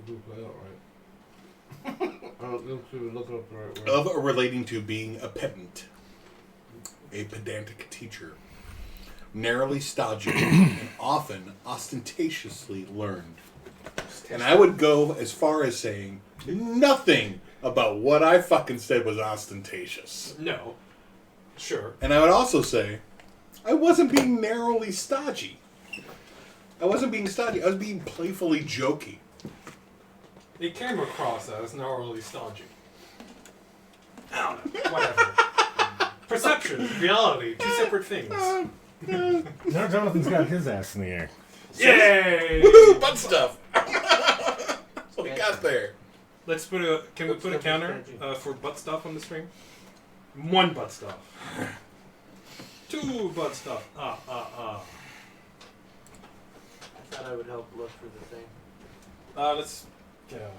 do play out right. I don't think she was looking up the right word. Of or relating to being a pedant. A pedantic teacher. Narrowly stodgy and often ostentatiously learned. And I would go as far as saying nothing about what I fucking said was ostentatious. No. Sure. And I would also say I wasn't being narrowly stodgy. I wasn't being stodgy. I was being playfully jokey. It came across as narrowly stodgy. I don't know. Whatever. Perception, reality, two separate things. Now Jonathan's got his ass in the air. Yay! Woohoo! Butt stuff! That's what he got there. Can we put a counter for butt stuff on the stream? 1 butt stuff. 2 butt stuff. I thought I would help look for the thing. Let's get out.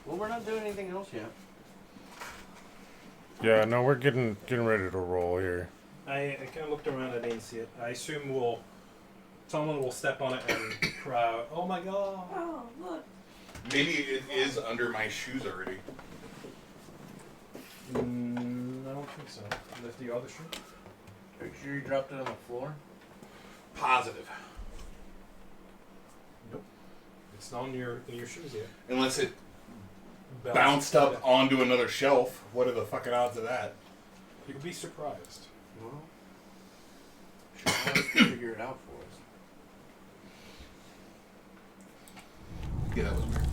Well, we're not doing anything else yet. Yeah, no, we're getting ready to roll here. I kind of looked around, I didn't see it. I assume someone will step on it and cry, "Oh my god!" Oh, look. Maybe it is under my shoes already. I don't think so. Lift the other shoe. Are you sure you dropped it on the floor? Positive. Nope. It's not in your shoes yet. Unless it bounced up onto another shelf. What are the fucking odds of that? You'll be surprised. Well, sure, I'll figure it out for us. Yeah, that was weird.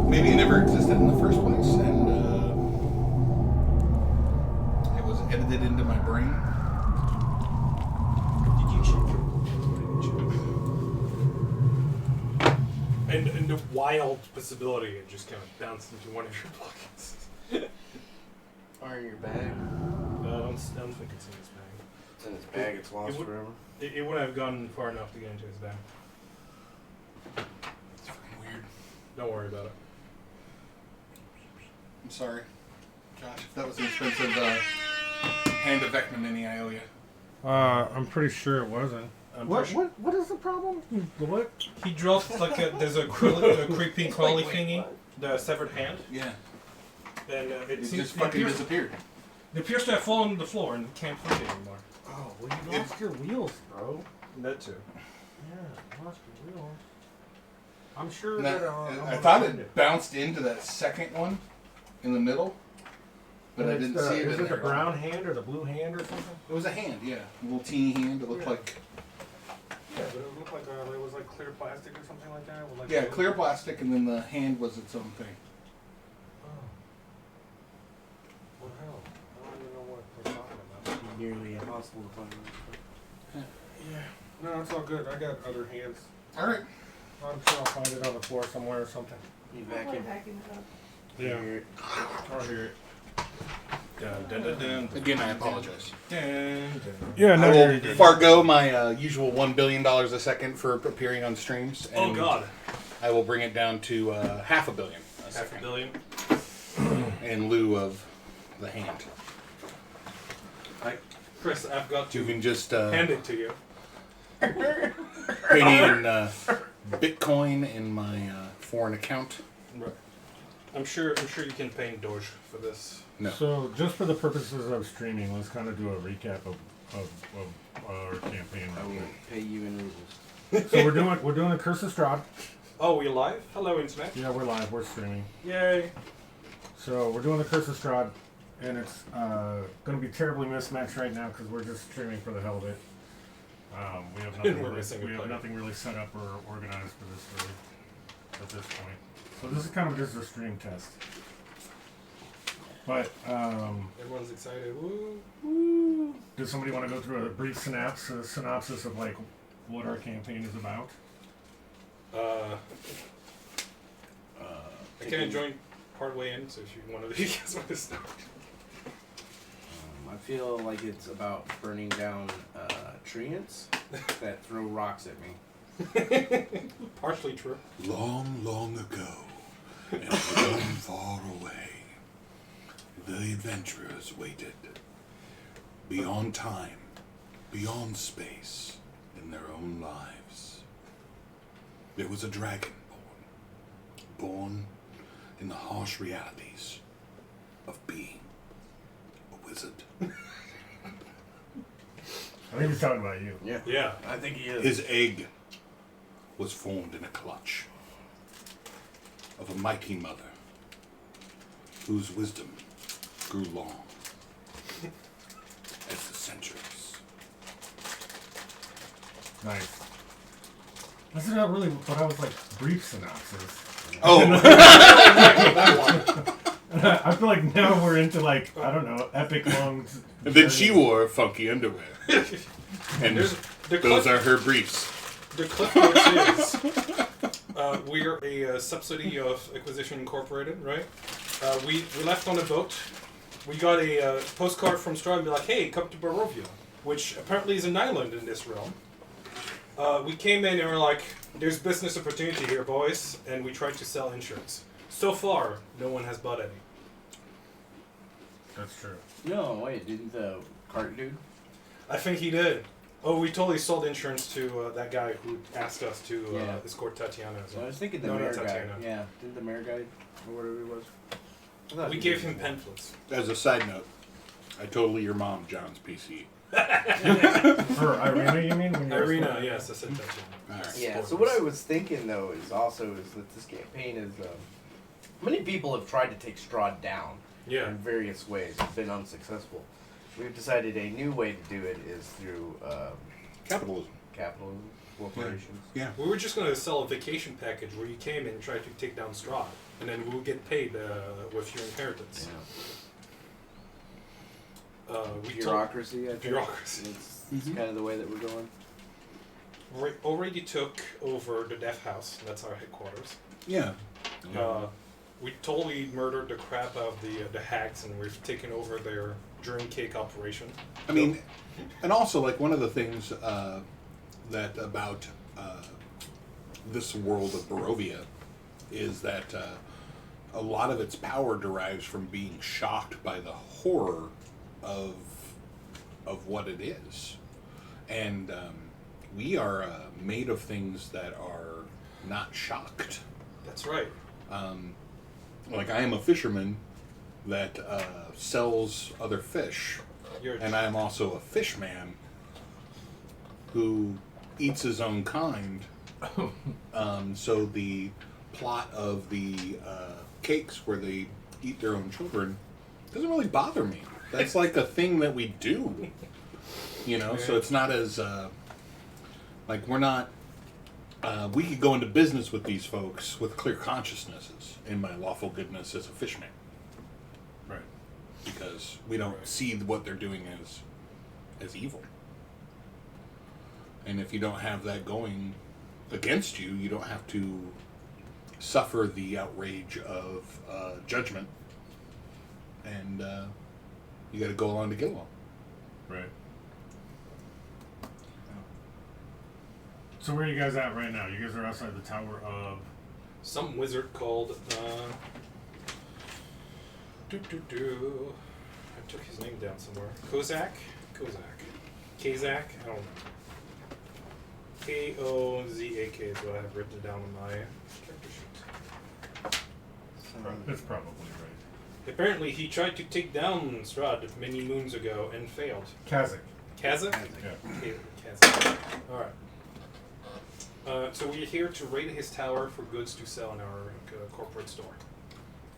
Maybe it never existed in the first place, and it was edited into my brain. Did you check it? And the wild possibility, it just kind of bounced into one of your pockets. Or in your bag. I don't think it's in his bag. It's in his bag, it's lost forever. It wouldn't have gone far enough to get into his bag. It's fucking weird. Don't worry about it. I'm sorry. Josh, if that was an expensive hand of Vecna Mini I owe you. I'm pretty sure it wasn't. What is the problem? What? He dropped there's a creepy crawly thingy, the severed hand. Yeah. And It just fucking disappeared. It appears to have fallen to the floor and can't find it anymore. Oh, well, you lost your wheels, bro. That too. Yeah, you lost your wheels. I'm sure That, that... I thought it bounced into that second one in the middle, but I didn't see it Is in it the there. brown hand or the blue hand or something? It was a hand, yeah. A little teeny hand. It looked like... Yeah, but it looked like it was like clear plastic or something like that. With Yeah, clear plastic, and then the hand was its own thing. Oh. Well, hell, I don't even know what we're talking about. Nearly impossible to find. Yeah. No, it's all good. I got other hands. All right. I'm sure I'll find it on the floor somewhere or something. You Probably vacuum. vacuum it up. Yeah. I'll hear it. Dun, dun, dun, dun, Again, I apologize. dun, dun. Yeah, I no, will you're good. forego my usual $1 billion a second for appearing on streams. Oh and god. I will bring it down to $500 million a $500 second million. in lieu of the hand. Chris, I've got You to can just hand it to you. pay me in Bitcoin in my foreign account. Right. I'm sure you can pay in Doge for this. No. So, just for the purposes of streaming, let's kind of do a recap of our campaign. I will Real pay you in rubles. quick. So we're doing a Curse of Strahd. Oh, we're live? Hello, Internet. Yeah, we're live. We're streaming. Yay. So we're doing the Curse of Strahd, and it's going to be terribly mismatched right now because we're just streaming for the hell of it. We have nothing really set up or organized for this really at this point. So this is kind of just a stream test. But Everyone's excited. Woo. woo, does somebody want to go through a brief synopsis of like what our campaign is about? I can join partway in, so if you one of you guys want to start. I feel like it's about burning down treants that throw rocks at me. Partially true. Long, long ago, in a realm far away, the adventurers waited. Beyond time, beyond space, in their own lives. there was a dragon born in the harsh realities of being a wizard. I think he's talking about you. Yeah. Yeah. I think he is. His egg was formed in a clutch of a mighty mother whose wisdom grew long as the centuries. Nice. This is not really what I was like. Brief synopsis. Oh, I feel like now we're into like I don't know epic long. and then she wore funky underwear. And those are her briefs. The cliff notes is we're a subsidy of Acquisition Incorporated, right? We left on a boat. We got a postcard from Strahd and be like, hey, come to Barovia, which apparently is an island in this realm. We came in and we're like, there's business opportunity here, boys, and we tried to sell insurance. So far, no one has bought any. That's true. No, wait, didn't the cart dude? I think he did. Oh, we totally sold insurance to that guy who asked us to escort Tatiana. So I was thinking the No, mayor not guy. Tatiana. Yeah, didn't the mayor guy or whatever he was? I thought We he gave did. him pamphlets. As a side note, I totally your mom John's PC. For Irina, you mean? When you were Irina, explaining? yes, I said Tatiana. Alright. Yeah. So what I was thinking though is that this campaign is many people have tried to take Strahd down Yeah. in various ways. It's been unsuccessful. We've decided a new way to do it is through Capitalism. capitalism, corporations. Yeah. We were just going to sell a vacation package where you came and tried to take down Strahd, and then we'll get paid with your inheritance. We Bureaucracy, I think. Bureaucracy. It's kind of the way that we're going. We already took over the Death House. That's our headquarters. Yeah. We totally murdered the crap out of the hags, and we've taken over their germ cake operation. I mean, and also like one of the things that about this world of Barovia is that a lot of its power derives from being shocked by the horror of what it is, and we are made of things that are not shocked. That's right. Like I am a fisherman that sells other fish, and I am also a fish man who eats his own kind. So the plot of the cakes where they eat their own children doesn't really bother me. That's like a thing that we do, you know. So it's not as like we're not. We could go into business with these folks with clear consciousnesses in my lawful goodness as a fishman. Right. Because we don't see what they're doing as evil. And if you don't have that going against you, you don't have to suffer the outrage of judgment. And you got to go along to get along. Right. So where are you guys at right now? You guys are outside the Tower of... Some wizard called I took his name down somewhere. Kozak? Kazak? I don't know. Kozak is what I have written down on my character sheet. That's probably right. Apparently he tried to take down Strahd many moons ago and failed. Kazakh. Kazak? Yeah. Kazak. Alright. So we're here to raid his tower for goods to sell in our corporate store.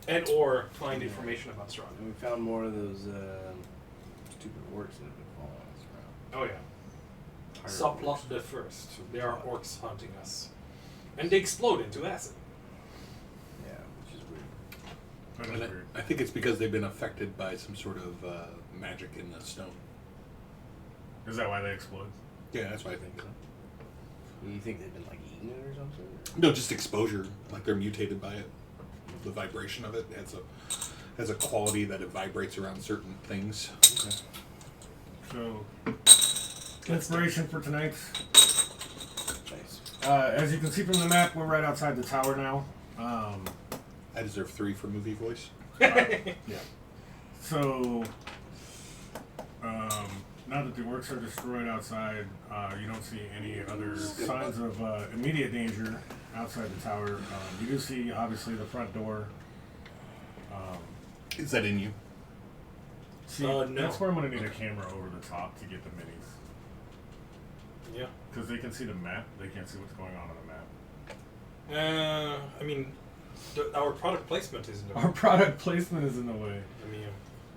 And or find information about Strahd. And we found more of those stupid orcs that have been following us around. Oh yeah. Subplot the first. There are orcs hunting us. And they explode into acid. Yeah, which is weird. That is And weird. I think it's because they've been affected by some sort of magic in the stone. Is that why they explode? Yeah, that's what I think. You think they've been like eating it or something? No, just exposure. Like they're mutated by it. The vibration of it has a quality that it vibrates around certain things. Okay. So, inspiration for tonight's. Nice. As you can see from the map, we're right outside the tower now. I deserve 3 for movie voice. Yeah. So, now that the works are destroyed outside, you don't see any other signs of immediate danger. outside the tower. You do see, obviously, the front door. Is that in you? See, no. that's where I'm going to need a camera over the top to get the minis. Yeah. Because they can see the map. They can't see what's going on the map. I mean, our product placement is in the way. Our product placement is in the way.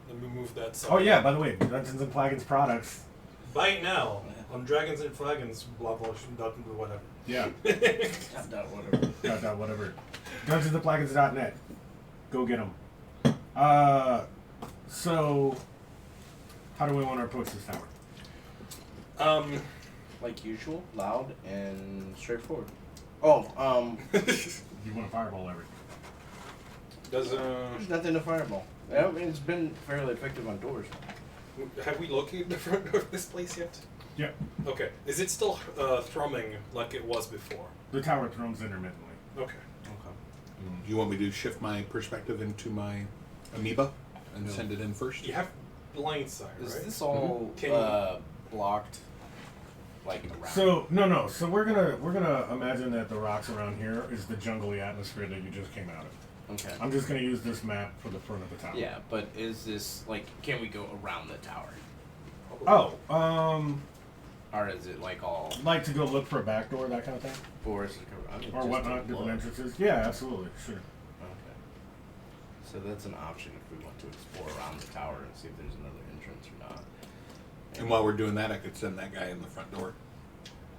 Let me move that side. Oh, yeah, by the way, Dungeons and Flagons products. Buy it now on Dragons and Flagons, blah, blah, whatever. Yeah. Whatever. Whatever. DungeonsandFlagons.net. Go get them. So, how do we want to approach this tower? Like usual, loud and straightforward. Oh, You want to fireball everything. there's nothing to fireball. Yeah, I mean, it's been fairly effective on doors. Have we located the front door of this place yet? Yeah. Okay. Is it still thrumming like it was before? The tower thrums intermittently. Okay. Do you want me to shift my perspective into my amoeba and send it in first? You have blindside, right? Is this all blocked, like around? So no. So we're gonna imagine that the rocks around here is the jungly atmosphere that you just came out of. Okay. I'm just gonna use this map for the front of the tower. Yeah, but is this like? Can we go around the tower, Oh, or is it like all like to go look for a back door, that kind of thing, forest to cover? I mean, or just whatnot, to different look. entrances. Yeah, absolutely, sure. Okay. So that's an option if we want to explore around the tower and see if there's another entrance or not. And while we're doing that, I could send that guy in the front door.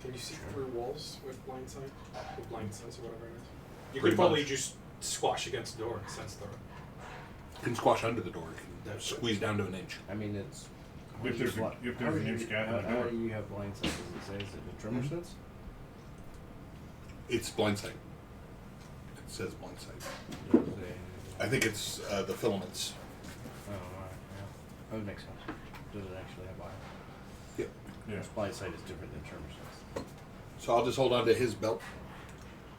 Can you see through walls with blindside? With blind sense or whatever it is? You Pretty could probably much. just squash against the door and sense through it. You can squash under the door. You can squeeze down to an inch. I mean, it's. If there's an inch gap in the How door. do you have blind sense? Does it say? Is it a tremor sense? It's blindside. It says blindside. I think it's the filaments. Oh, alright, yeah. That would make sense. Does it actually have eyes? Yep. Yeah. Blind sight is different than tremor sense. So I'll just hold on to his belt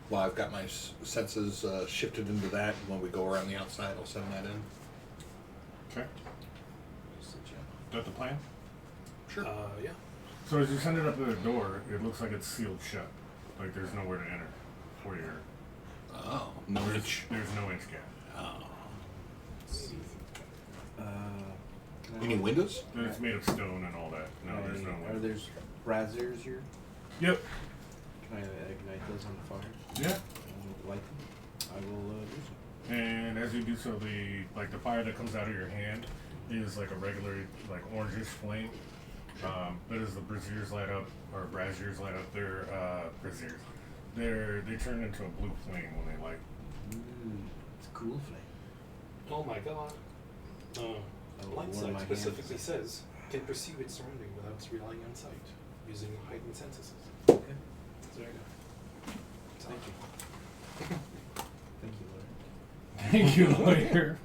while I've got my senses shifted into that. When we go around the outside, I'll send that in. Okay. Just a gem. Is that the plan? Sure. Yeah. So as you send it up to the door, it looks like it's sealed shut. Like there's nowhere to enter for your. Oh, no inch. There's no inch gap. Oh. Can Any I- windows? And it's made of stone and all that. No, there's no Are window. there braziers here? Yep. Can I ignite those on the fire? Yeah. And light them? I will do so. And as you do so, the fire that comes out of your hand is like a regular, like orangish flame. But as the braziers light up, they're braziers. They turn into a blue flame when they light. It's a cool flame. Oh my god. warm Blindside my specifically hands. says can perceive its surrounding without relying on sight, using heightened senses. Okay. There you go. Thank you. Thank you, Lord. Thank you, lawyer.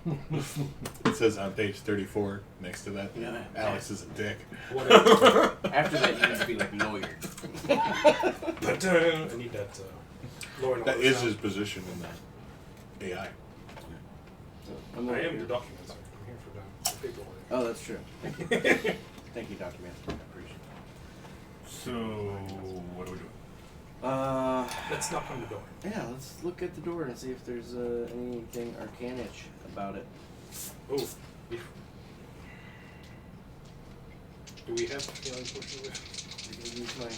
It says on page 34 next to that. Yeah. Alex is a dick. Whatever. After that, you need to be like lawyer. But I need that Law and That Order is sound. his position in the AI. I am the document sir. I'm here for the paperwork. Oh, that's true. Thank you. Thank you, document. I appreciate it. So what are we doing? Let's knock on the door. Yeah, let's look at the door and see if there's anything arcanic about it. Oh. Do we have unfortunately I can use my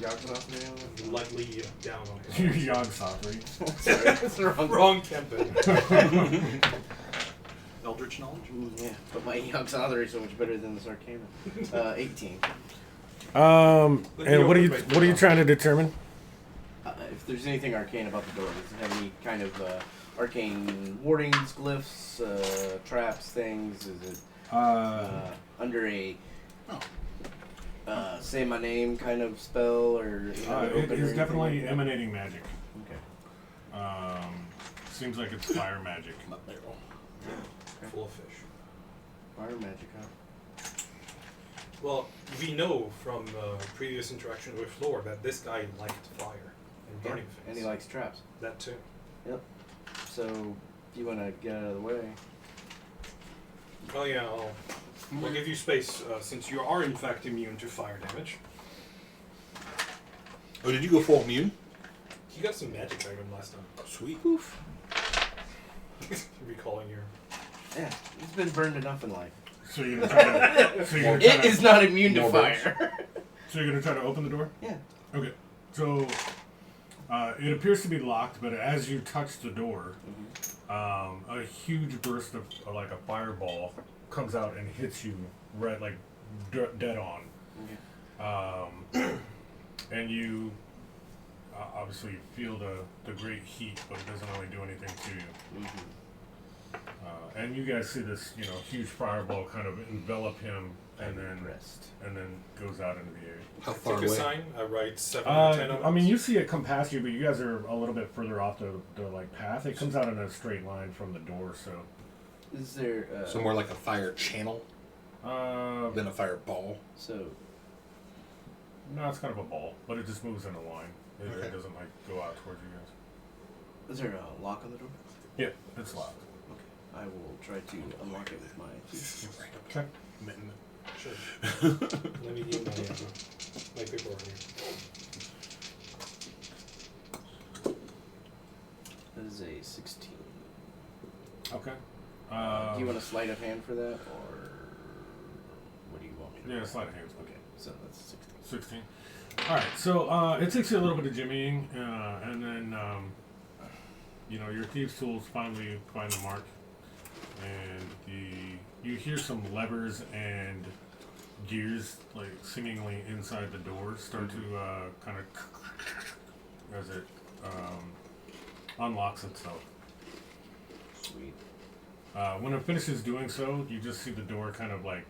Yagmoth lightly down on Your it? Yog Safri. Sorry, that's the wrong. Wrong campaign. Eldritch knowledge? Yeah, but my Yogg-Sothory is so much better than this Arcana. 18. And what are you trying to determine? If there's anything arcane about the door, does it have any kind of arcane wardings, glyphs, traps, things? Is it under a say my name kind of spell, or It open or is anything definitely like that? emanating magic. Okay. Seems like it's fire magic. Full of fish. Fire magic, huh? Well, we know from previous interaction with Lore that this guy liked fire and burning things. And he likes traps. that too. Yep. So, if you want to get out of the way. Oh yeah, I'll give you space since you are in fact immune to fire damage. Oh, did you go full immune? You got some magic item last time. Sweet. Oof. Recalling your. Yeah, it's been burned enough in life. So you're gonna try to. So you're gonna try It is not immune to More fire. So you're gonna try to open the door? Yeah. Okay. So it appears to be locked, but as you touch the door, a huge burst of like a fireball comes out and hits you right like dead on. Okay. And you obviously feel the great heat, but it doesn't really do anything to you. And you guys see this, huge fireball kind of envelop him, and then goes out into the air. How far Take a away? sign. I write 7 or 10 on I mean, you see it come past you, but you guys are a little bit further off the like path. It comes out in a straight line from the door, so. Is there So more like a fire channel than a fireball. So No, it's kind of a ball, but it just moves in a line. Okay. It doesn't like go out towards you guys. is there a lock on the door? Yeah, it's locked. Okay. I will try to unlock it with my key. Okay. Sure. Let me give my paperwork here. That is a 16. Okay. Do you want a sleight of hand for that, or what do you want me to do? Yeah, sleight of hands. Okay, so that's 16. 16. All right, so it takes you a little bit of jimmying, and then your thieves' tools finally find the mark, and you hear some levers and gears like seemingly inside the door start to kind of as it unlocks itself. Sweet. When it finishes doing so, you just see the door kind of like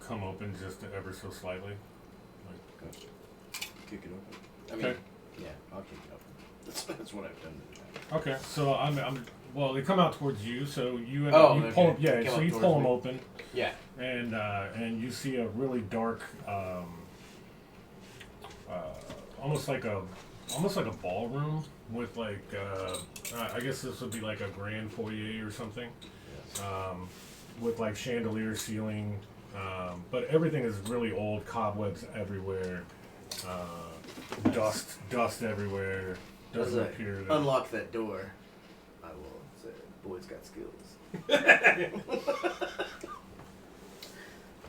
come open just ever so slightly. Gotcha. Kick it open. I mean, Okay. yeah, I'll kick it open. That's what I've done in the past. Okay, so well, they come out towards you, so you end Oh, up, you okay. pull, They come so up you towards pull them me. open, Yeah. and you see a really dark, almost like a ballroom with like, I guess this would be like a grand foyer or something, Yes. with like chandelier ceiling, but everything is really old, cobwebs everywhere, dust everywhere. As Doesn't I appear that. unlock that door, I will say, boy's got skills.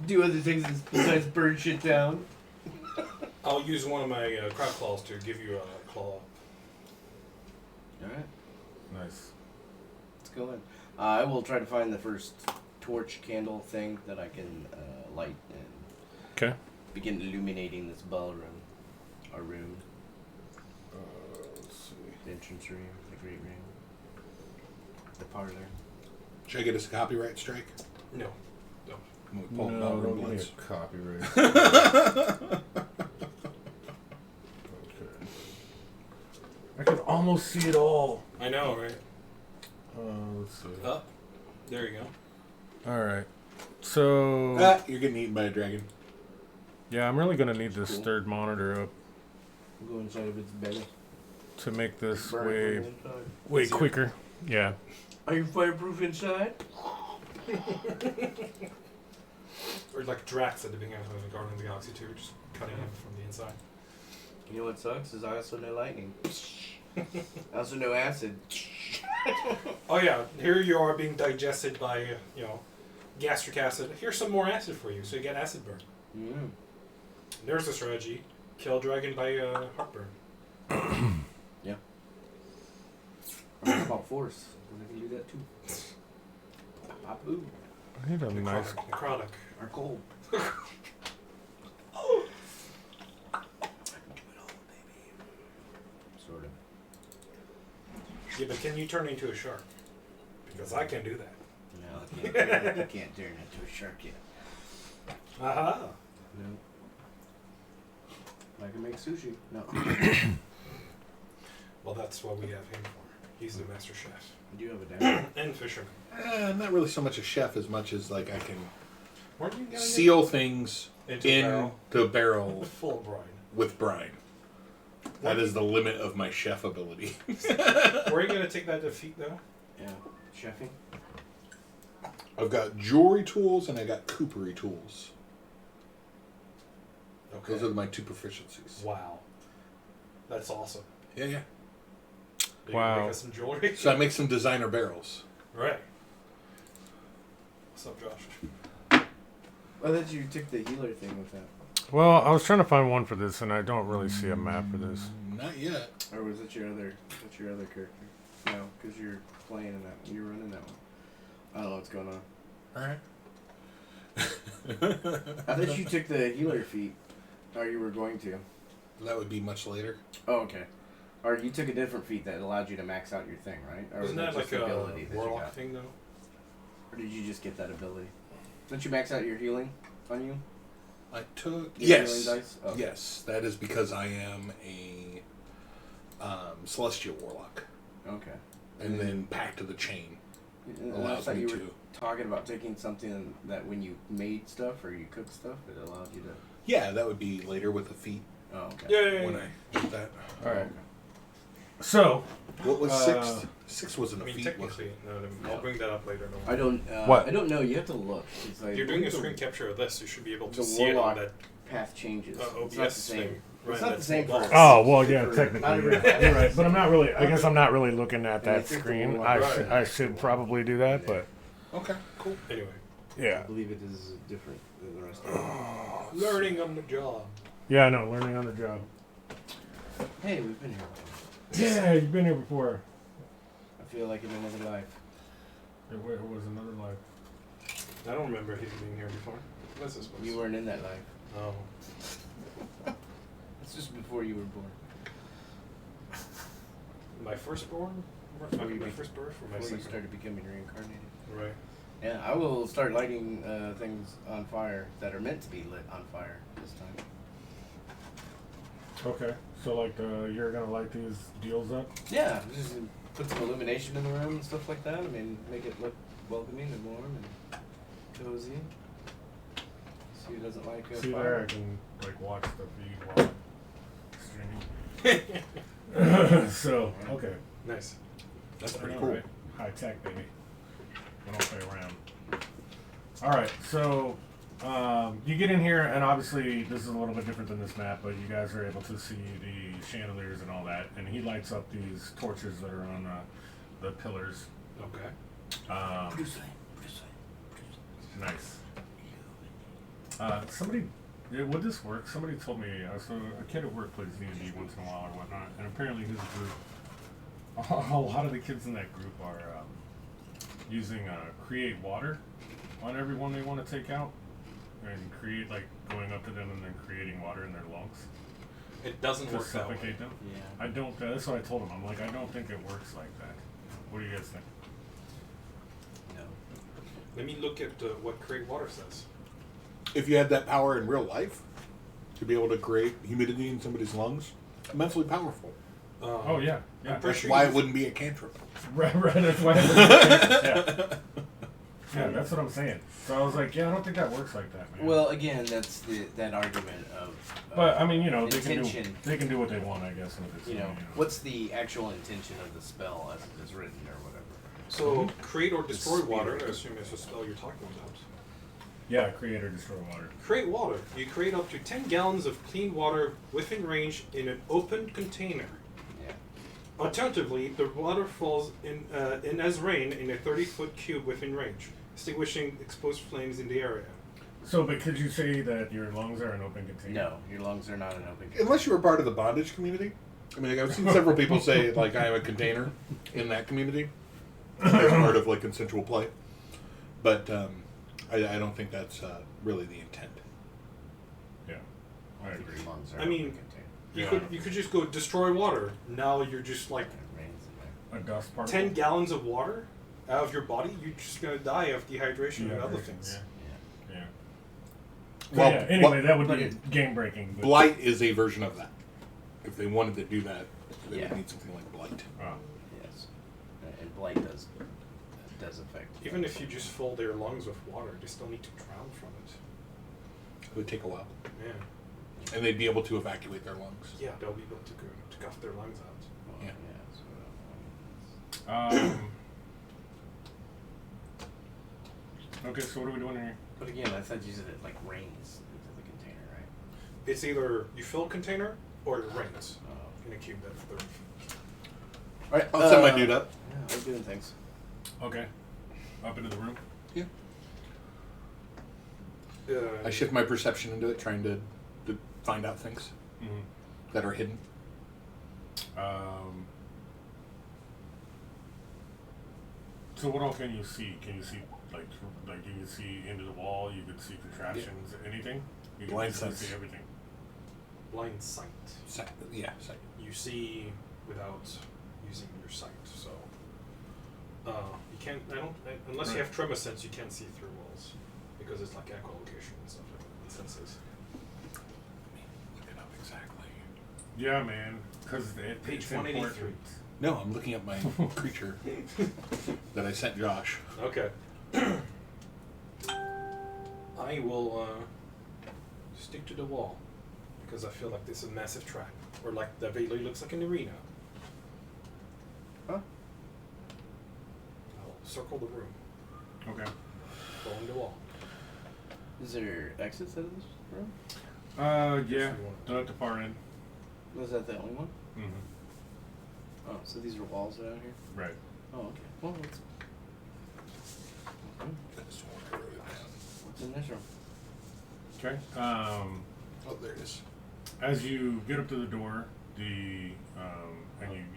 Do other things besides burn shit down. I'll use one of my crab claws to give you a claw. Alright, Nice. let's go in. I will try to find the first torch candle thing that I can light and Okay. begin illuminating this ballroom. Our room. Let's see. The entrance room, the great room, the parlor. Should I get us a copyright strike? No. When we pull No, out don't give me bloods. a copyright. Okay. I can almost see it all. I know, right? Let's see. Up. There you go. All right. So You're getting eaten by a dragon. yeah, I'm really gonna need this Cool. third monitor up We'll go inside of its belly. to make this Burn way from the inside. way Easier. quicker. Yeah. Are you fireproof inside? Or like Drax at the beginning of the Guardians of the Galaxy 2, just cutting him from the inside. You know what sucks is I also know lightning. I also know acid. Oh yeah, here you are being digested by, gastric acid. Here's some more acid for you, so you get acid burn. Mm. There's the strategy. Kill a dragon by heartburn. Yeah. How about force? I can do that too. Papu. I need a nice. Necrotic. Or cold. Sort of. Yeah, but can you turn into a shark? Because I can do that. No, I can't turn into a shark yet. Aha! No. I can make sushi. No. Well, that's what we have him for. He's the master chef. Do you have a dad? And fisherman. I'm not really so much a chef as much as like I can Weren't you getting seal things into a barrel? into a barrel Full of brine. with brine. That is the limit of my chef ability. Were you going to take that defeat, though? Yeah. Chefing? I've got jewelry tools and I got coopery tools. Okay. Those are my two proficiencies. Wow. That's awesome. Yeah, yeah. You can make us some jewelry. So I make some designer barrels. Right. What's up, Josh? I thought you took the healer thing with that. Well, I was trying to find one for this, and I don't really see a map for this. Not yet. Or was it your other character? No, because you're playing in that one. You're running that one. I don't know what's going on. Alright. I thought you took the healer feat. Or you were going to. That would be much later. Oh, okay. Or you took a different feat that allowed you to max out your thing, right? Or Isn't was that just like the a ability that you warlock got? thing, though? Or did you just get that ability? Didn't you max out your healing on you? I took... Your Yes. healing dice? Oh. Yes. That is because I am a celestial warlock. Okay. And then Pact of the Chain And I allows thought me you were to... talking about taking something that when you made stuff or you cooked stuff, it allowed you to... Yeah, that would be later with the feet. Oh, okay. Yeah. When I did that. All right. So, What was 6? 6 wasn't I a mean, feat, was it? technically, I'll bring that up later. No. I don't. What? I don't know. You have to look. It's like If you're doing a the- screen capture of this, you should be able to the see it on warlock that path changes. It's OBS not the same. thing. Right, It's not the that's same mobile. for. oh well, yeah, for- technically, not even- you're right. But I'm not really. I guess I'm not really looking at And I that think the screen. warlock- I should probably do that, but Okay. Cool. Anyway, yeah. I believe it is different than the rest of them. learning on the job. Yeah, I know. Learning on the job. Hey, we've been here. Yeah, you've been here before. I feel like in another life. It was another life. I don't remember him being here before. What's this supposed You weren't in that life. Oh. It's just before you were born. My firstborn? Before you My be- first birth or my Before you second? started becoming reincarnated. Right. Yeah, I will start lighting things on fire that are meant to be lit on fire this time. Okay, so like you're gonna light these deals up? Yeah, just put some illumination in the room and stuff like that. I mean, make it look welcoming and warm and cozy. See who doesn't like See fire? there, I can like watch the feed while streaming. So okay, Nice. That's I pretty know, cool. right? High tech, baby. We don't play around. All right, so you get in here, and obviously this is a little bit different than this map, but you guys are able to see the chandeliers and all that. And he lights up these torches that are on the pillars. Okay. Nice. Somebody, would this work? Somebody told me, so a kid at work plays D&D once in a while or whatnot, and apparently his group, a lot of the kids in that group are using create water on everyone they want to take out, and create, like, going up to them and then creating water in their lungs It doesn't to work that way. suffocate them. Yeah. I don't, that's what I told him. I'm like, I don't think it works like that. What do you guys think? No. Let me look at what Create Water says. If you had that power in real life, to be able to create humidity in somebody's lungs, immensely powerful. Oh, yeah. Yeah. I'm pretty That's sure why you- it wouldn't be a cantrip. Right, that's why. Yeah, that's what I'm saying. So I was like, yeah, I don't think that works like that, man. Well, again, that's that argument of. But I mean, you know, they intention. can do what they want, I guess. With it, You know, what's the actual intention of the spell as it is written or whatever? So, create or destroy spirit. water, I assume is the spell you're talking about. Yeah, create or destroy water. Create water. You create up to 10 gallons of clean water within range in an open container. Yeah. Alternatively, the water falls in as rain in a 30-foot cube within range, extinguishing exposed flames in the area. So, but could you say that your lungs are an open container? No, your lungs are not an open container. Unless you were part of the bondage community. I mean, like, I've seen several people say, like, I am a container in that community as part of, like, consensual play. But I don't think that's really the intent. Yeah, I I think agree. your lungs are I an mean, open container. You could just go destroy water. Now you're just like It rains in there. A dust particle. 10 gallons of water out of your body. You're just gonna die of dehydration and other Dehydration, things. Yeah. Yeah. Well, Yeah, anyway, that would but be game breaking. Blight is a version of that. If they wanted to do that, they Yeah. would need something like Blight. Yes. And blight does affect. Even if you just fill their lungs with water, they still need to drown from it. It would take a while. Yeah. And they'd be able to evacuate their lungs. Yeah, they'll be able to cough their lungs out. Well, Yeah. Okay, so what are we doing here? But again, I thought you said it like rains into the container, right? It's either you fill a container or it rains Oh. in a cube that's 30 feet. All right, I'll set my dude up. Yeah, we're doing things. Okay. Up into the room. Yeah. I shift my perception into it, trying to find out things that are hidden. So what all can you see? Can you see like you can see into the wall? You can see contraptions. Anything? You can Blind basically sense. see everything. Blind sight. Sight. You see without using your sight, so you can't. Unless you have tremor sense, you can't see through walls because it's like echolocation and stuff like that. The senses. Look it up exactly. Yeah, man. Because Page it's 183. important. No, I'm looking at my creature that I sent Josh. Okay. I will stick to the wall because I feel like this is a massive trap, or like the Valley looks like an arena. Huh? I'll circle the room, Okay. following the wall. Is there exits out of this room? Yeah. At the far end. Was that the only one? Mm-hmm. Oh, so these are walls out here? Right. Oh, okay. Well, let's... What's in this room? Okay. Oh, there it is. As you get up to the door, and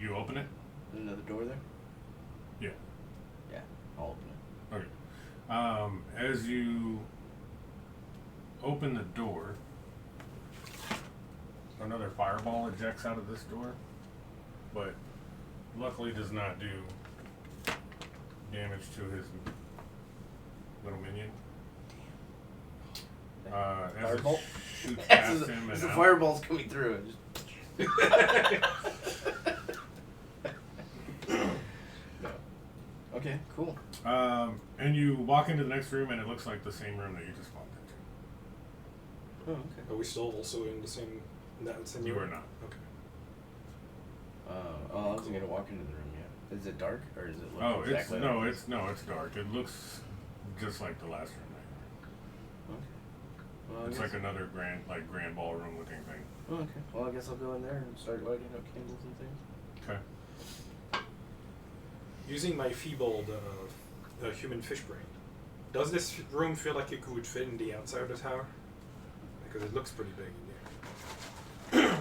you open it. Another door there? Yeah. Yeah, I'll open it. Okay. As you open the door, another fireball ejects out of this door, but luckily does not do damage to his little minion. As Fireball? it shoots past him As and the out. fireball's coming through. It just... No. Okay, cool. And you walk into the next room, and it looks like the same room that you just walked into. Oh, okay. Are we still also in the same? That's in You your are not. Okay. I wasn't gonna walk into the room yet. Is it dark or is it look Oh, exactly like this? it's dark. It looks just like the last room. Okay. Well, I It's guess- like another grand ballroom looking thing. Oh, okay. Well, I guess I'll go in there and start lighting up candles and things. Okay. Using my feebled human fish brain, does this room feel like it could fit in the outside of the tower? Because it looks pretty big in there.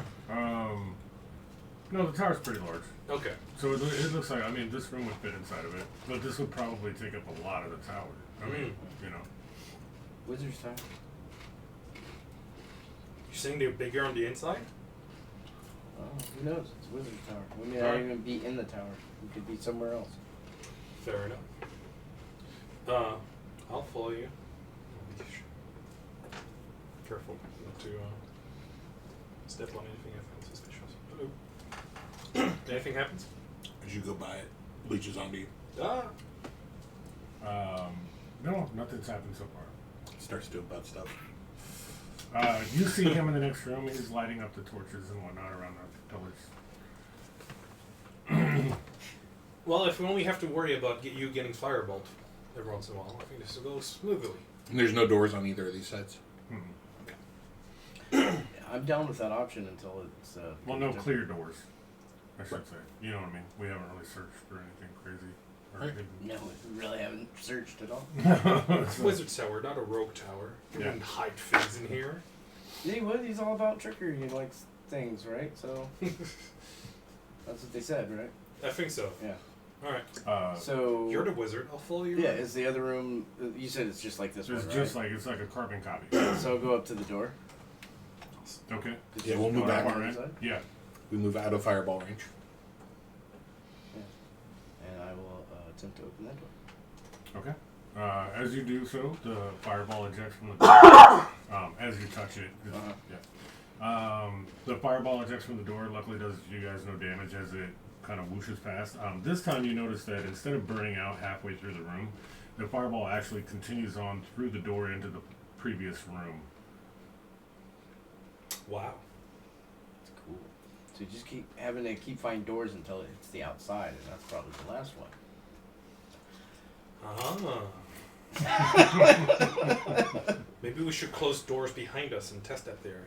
No, the tower's pretty large. Okay. So it looks like, this room would fit inside of it, but this would probably take up a lot of the tower. Wizard's time. You're saying they're bigger on the inside? Oh, who knows? It's Wizard's Tower. We may not even be in the tower. We could be somewhere else. Fair enough. I'll follow you. Careful not to step on anything I find suspicious. Hello. Anything happens? As you go by it, leeches onto you. No, nothing's happened so far. Starts doing bad stuff. You see him in the next room. He's lighting up the torches and whatnot around the pillars. Well, if we only have to worry about you getting fireballed every once in a while, I think this will go smoothly. And there's no doors on either of these sides. Yeah, I'm down with that option until it's... Well, no clear doors, I should say. You know what I mean? We haven't really searched for anything crazy. Or anything. No, we really haven't searched at all. It's Wizard's Tower, not a rogue tower. You Yeah. wouldn't hide things in here. Yeah, he would. He's all about trickery. He likes things, right? So... That's what they said, right? I think so. Yeah. Alright. So... You're the wizard. I'll follow you. Yeah, around. is the other room... You said it's just like this one, It's right? just like, it's like a carbon copy. So I'll go up to the door. Okay. Yeah, we'll move back. Far end? Yeah. We move out of fireball range. And I will attempt to open that door. Okay. As you do so, the fireball ejects from the door. As you touch it. Yeah. The fireball ejects from the door. Luckily does you guys no damage as it kind of whooshes past. This time you notice that instead of burning out halfway through the room, the fireball actually continues on through the door into the previous room. Wow. It's cool. So you just keep having to find doors until it hits the outside, and that's probably the last one. Maybe we should close doors behind us and test that theory.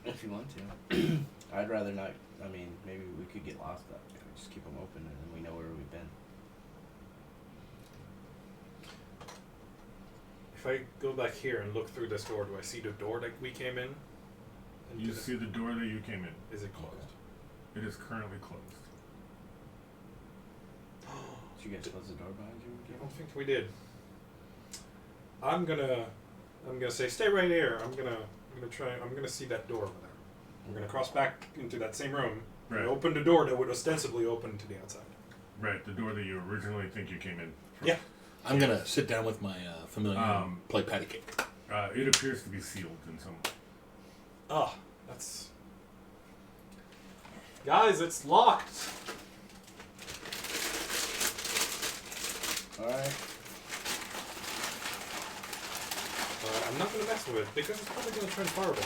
If you want to. I'd rather not I mean, maybe we could get lost up. Just keep them open and then we know where we've been. If I go back here and look through this door, do I see the door that we came in? And You see the door that you came in. Is it closed? It is currently closed. Did you guys close the door behind you? I don't think we did. I'm gonna say stay right here. I'm gonna see that door over there. We're gonna cross back into that same room Right. and open the door that would ostensibly open to the outside. Right, the door that you originally think you came in from. Yeah. I'm going to sit down with my familiar and play patty cake. It appears to be sealed in some way. Ah, that's... Guys, it's locked! Alright. I'm not gonna mess with it because it's probably gonna try and fireball me.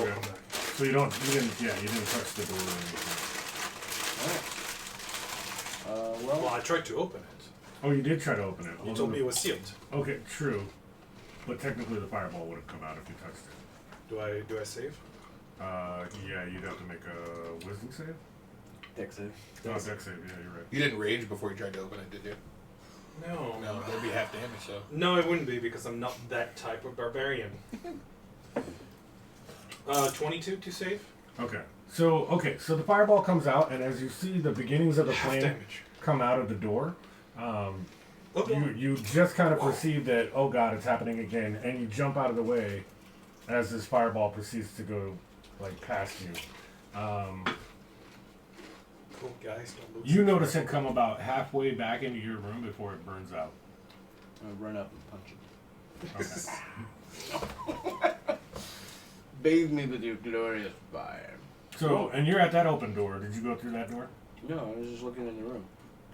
Okay. So you didn't touch the door or anything. Alright. Well, I tried to open it. Oh, you did try to open it. You told me it was sealed. Okay, true. But technically the fireball would have come out if you touched it. Do I save? Yeah, you'd have to make a wisdom save? Dex save. Oh, dex save, yeah, you're right. You didn't rage before you tried to open it, did you? No. No, that'd be half damage, so. No, it wouldn't be because I'm not that type of barbarian. 22 to save. Okay. So the fireball comes out, and as you see the beginnings of the Half flame damage. come out of the door, Okay. you just kind of perceive that, oh god, it's happening again, and you jump out of the way as this fireball proceeds to go, like, past you. Cool, guys. Don't lose You it. notice it come about halfway back into your room before it burns out. I'll run up and punch it. Okay. Bathe me with your glorious fire. So, and you're at that open door. Did you go through that door? No, I was just looking in the room.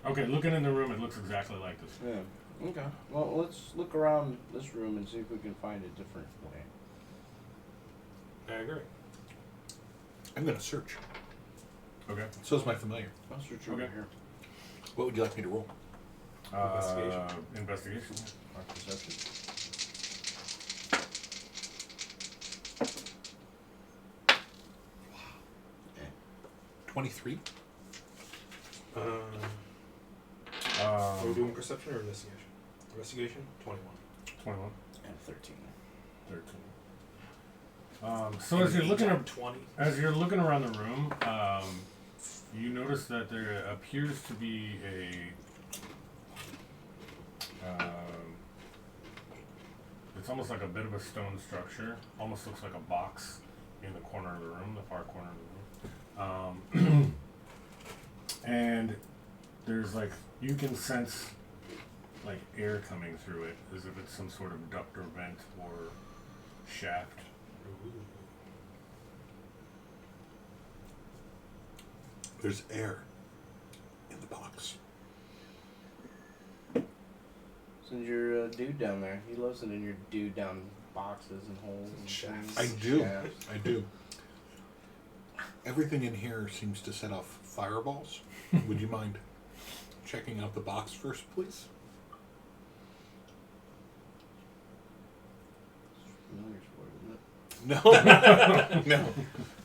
Okay, looking in the room, it looks exactly like this. Yeah. Okay. Well, let's look around this room and see if we can find a different way. I agree. I'm going to search. Okay. So is my familiar. I'll search over Okay. here. What would you like me to roll? Investigation. Investigation. Our perception. Okay. 23? Are we doing perception or investigation? Investigation, 21. 21. And 13. 13. So as you're looking at 20. As you're looking around the room, you notice that there appears to be it's almost like a bit of a stone structure. Almost looks like a box in the corner of the room, the far corner of the room. And there's like, you can sense like air coming through it as if it's some sort of duct or vent or shaft. There's air in the box. Send your dude down there. He loves sending your dude down boxes and holes and Shafts. I things. do. Shafts. I do. Everything in here seems to set off fireballs. Would you mind checking out the box first, please? Familiar sport, isn't it? No.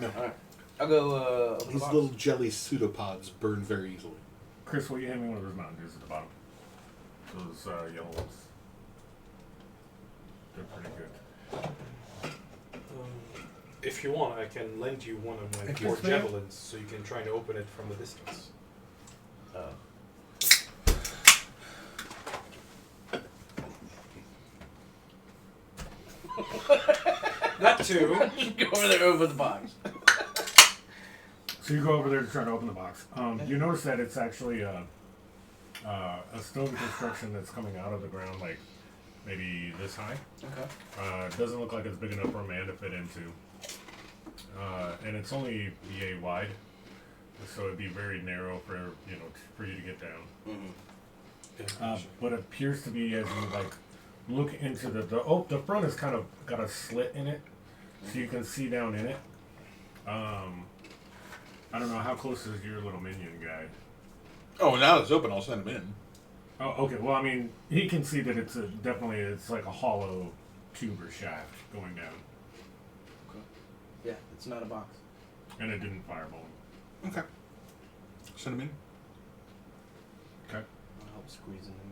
No. Alright. I'll go open the These box. little jelly pseudopods burn very easily. Chris, will you hand me one of those Mountain Dews at the bottom? Those yellow ones. They're pretty good. If you want, I can lend you one of my Thank four you. javelins so you can try to open it from the distance. That too. Go over there, open the box. So you go over there to try to open the box. You notice that it's actually a stone construction that's coming out of the ground, like maybe this high. Okay. It doesn't look like it's big enough for a man to fit into. And it's only BA wide, so it'd be very narrow for for you to get down. Mm-hmm. But it appears to be, as you like look into the front has kind of got a slit in it, so you can see down in it. I don't know how close is your little minion guy. Oh, now it's open. I'll send him in. Oh, okay. Well, I mean, he can see that it's definitely like a hollow tube or shaft going down. Yeah, it's not a box. And it didn't fireball him. Okay. Send him in. Okay. I'll help squeeze him in.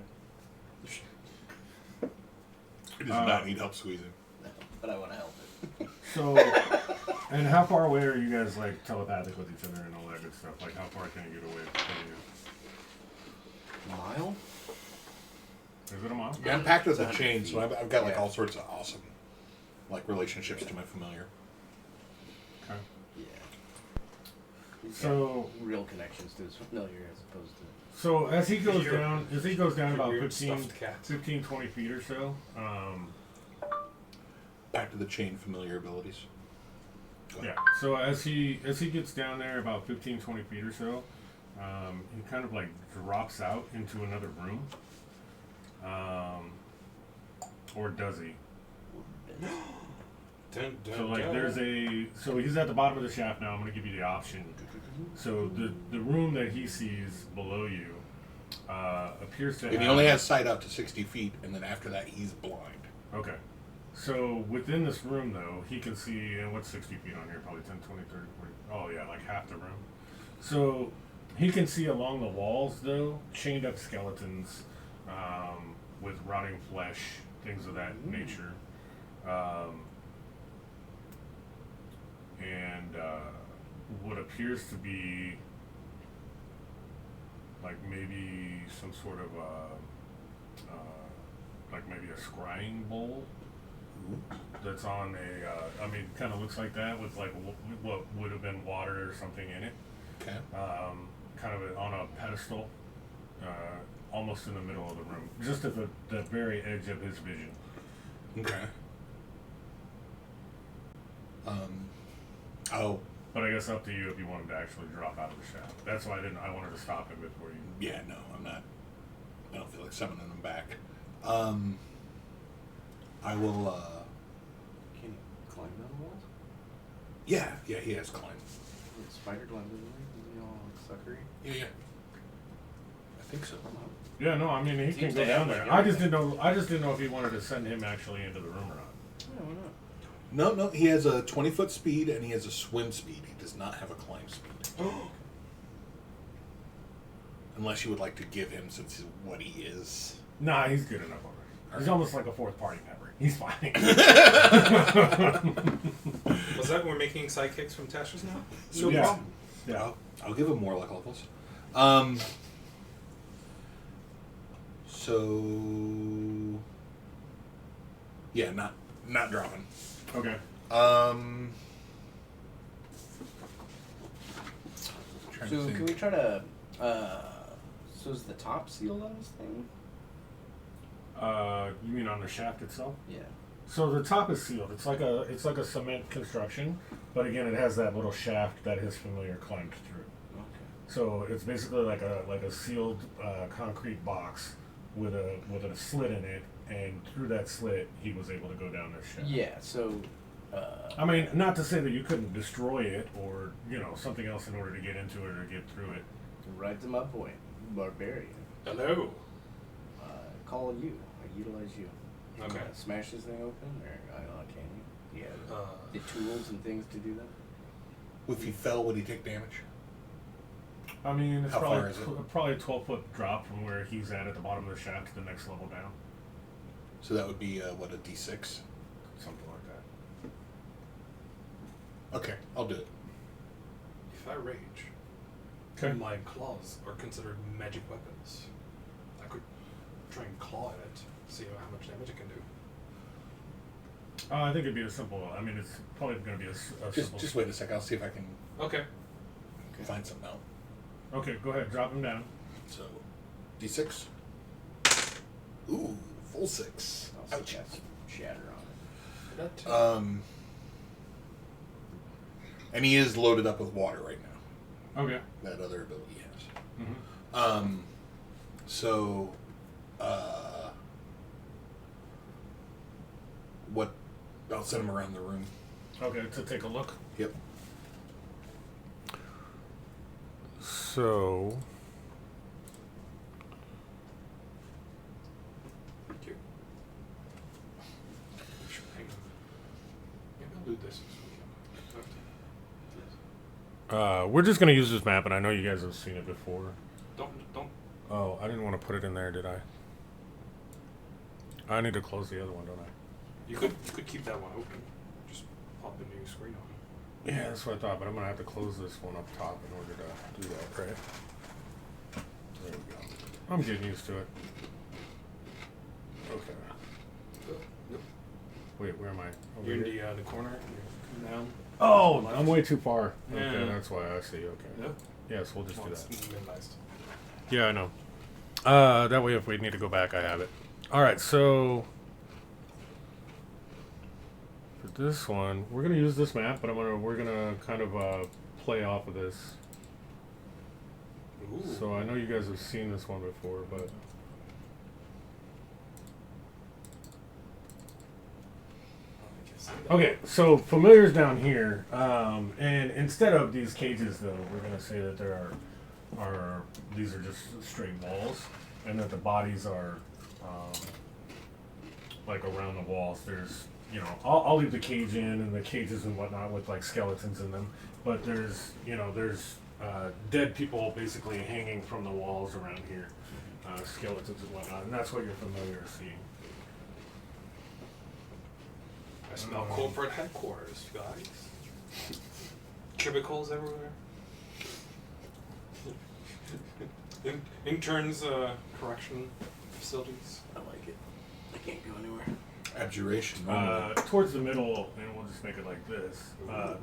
He does not need help squeezing. No, but I want to help it. So, and how far away are you guys, like, telepathic with each other and all that good stuff? Like, how far can you get away from you? Mile? Is it a mile? Yeah, I'm packed with a 100 chain, feet. so I've got like Yeah. all sorts of awesome, like relationships to my familiar. Okay. Yeah. He's So, got real connections to his familiar as opposed to. so as he goes You're- down about Weird 15, stuffed cat. 20 feet or so, Back to the chain familiar abilities. Go ahead. yeah. So as he gets down there about 15, 20 feet or so, he kind of like drops out into another room. Or does he? Dun, dun, So like dun. so he's at the bottom of the shaft now. I'm going to give you the option. So the room that he sees below you appears to And have... he only has sight up to 60 feet, and then after that, he's blind. Okay. So within this room, though, he can see, and what's 60 feet on here? Probably 10, 20, 30, 40. Oh, yeah, like half the room. So he can see along the walls, though, chained up skeletons with rotting flesh, things of that nature. And what appears to be like maybe some sort of like maybe a scrying bowl that's on a I mean kind of looks like that with like what would have been water or something in it, Okay. kind of on a pedestal, almost in the middle of the room, just at the very edge of his vision. Okay. Oh, But I guess up to you if you want him to actually drop out of the shaft. That's why I wanted to stop him before you. yeah, no, I'm not. I don't feel like summoning him back. I will, Can he climb down the walls? yeah, he has climb. Did spider climb down the walls? Is he all suckery? Yeah. I think so. Yeah, no, I mean he can Seems go to have, down there. like, I just didn't know if he wanted to send him actually into the room or not. Yeah, why not? No, he has a 20-foot speed and he has a swim speed. He does not have a climb speed. Unless you would like to give him since he's what he is. Nah, he's good enough already. He's almost like a fourth party member. He's fine. Was that we're making sidekicks from Tasha's now? So Yeah. problem. Yeah. I'll give him more luck levels. So yeah, not dropping. Okay. Trying to So think. can we try to? So is the top sealed on this thing? You mean on the shaft itself? Yeah. So the top is sealed. It's like a cement construction, but again, it has that little shaft that his familiar climbed through. Okay. So it's basically like a sealed concrete box with a slit in it, and through that slit, he was able to go down this shaft. Yeah. So. I mean, not to say that you couldn't destroy it or something else in order to get into it or get through it. Right to my point, barbarian. Hello. Call you. I utilize you. Okay. Smash this thing open, or can you? Yeah. Uh, The tools and things to do that. If he fell, would he take damage? I mean, it's How probably far is it? probably a 12-foot drop from where he's at the bottom of the shaft to the next level down, So that would be what, a D6? something like that. Okay, I'll do it. if I rage, Okay. my claws are considered magic weapons. I could try and claw at it, see how much damage it can do. I think it'd be a simple. I mean, it's probably going to be a simple. Just wait a sec. I'll see if I can Okay. find something out. Okay, go ahead. Drop him down. So, D6. Ooh, full 6. Also Ouch. cast shatter on it. That And he is loaded up with water right now. Okay. That other ability he has. Mm-hmm. So, what? I'll send him around the room. Okay, to take a look. Yep. So, Thank you. Hang on. Maybe I'll do this. We're just gonna use this map, and I know you guys have seen it before. Don't. Oh, I didn't want to put it in there, did I? I need to close the other one, don't I? You could keep that one open. Just pop a new screen on. Yeah, that's what I thought, but I'm gonna have to close this one up top in order to do that, right? There we go. I'm getting used to it. Okay. Yep. Wait, where am I? Over You're in here? the corner. You're down. Oh, I'm way too far. Okay, Yeah. that's why I see. Okay. Yep. Yes, we'll just do It's that. minimized. Yeah, I know. That way, if we need to go back, I have it. All right, so for this one, we're gonna use this map, but we're gonna kind of play off of this. Ooh. So I know you guys have seen this one before, but okay. So familiar's down here, and instead of these cages, though, we're gonna say that there are these are just straight walls, and that the bodies are like around the walls. There's, you know, I'll leave the cage in and the cages and whatnot with like skeletons in them, but there's dead people basically hanging from the walls around here, skeletons and whatnot, and that's what you're familiar seeing. I smell corporate headquarters, guys. Cubicles everywhere. Interns, correction facilities. I like it. I can't go anywhere. Abjuration. Towards the middle, and we'll just make it like this,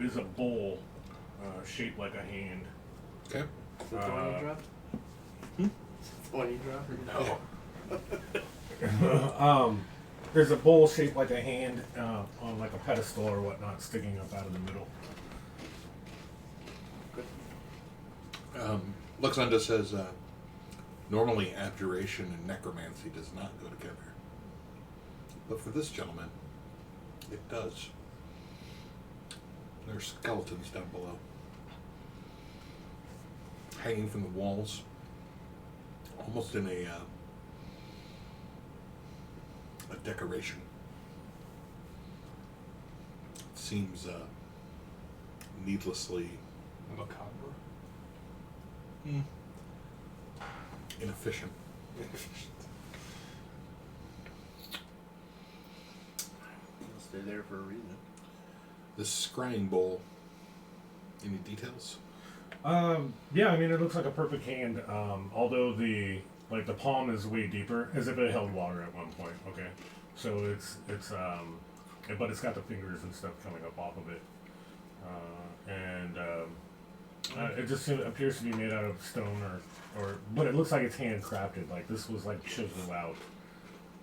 is a bowl shaped like a hand. Okay. Is that the one you dropped? The one you dropped? No. There's a bowl shaped like a hand on like a pedestal or whatnot, sticking up out of the middle. Luxunda says, normally abjuration and necromancy does not go together. But for this gentleman, it does. There's skeletons down below, hanging from the walls, almost in a decoration. It seems needlessly Macabre. inefficient. They're there for a reason. This scrying bowl, any details? Yeah, I mean, it looks like a perfect hand, although the palm is way deeper, as if it held water at one point. Okay, so it's but it's got the fingers and stuff coming up off of it, it just appears to be made out of stone but it looks like it's handcrafted. Like this was like chiseled out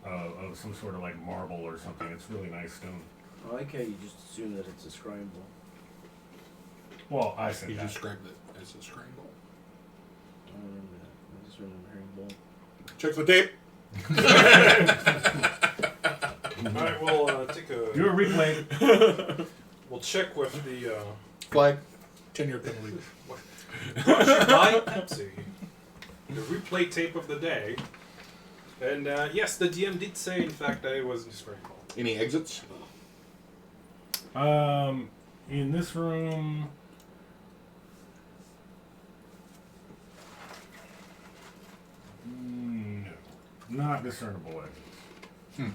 of some sort of like marble or something. It's really nice stone. I like how you just assume that it's a scrying bowl. Well, I said You that. described it as a scrying bowl. I don't remember that. I just remember hearing bowl. Check the tape. Alright, we'll take a. Do a replay. We'll check with the. Flag. 10-year penalty. Brought to you by Pepsi. The replay tape of the day. And yes, the DM did say, in fact, that it was a screen ball. Any exits? In this room. No, not discernible exits.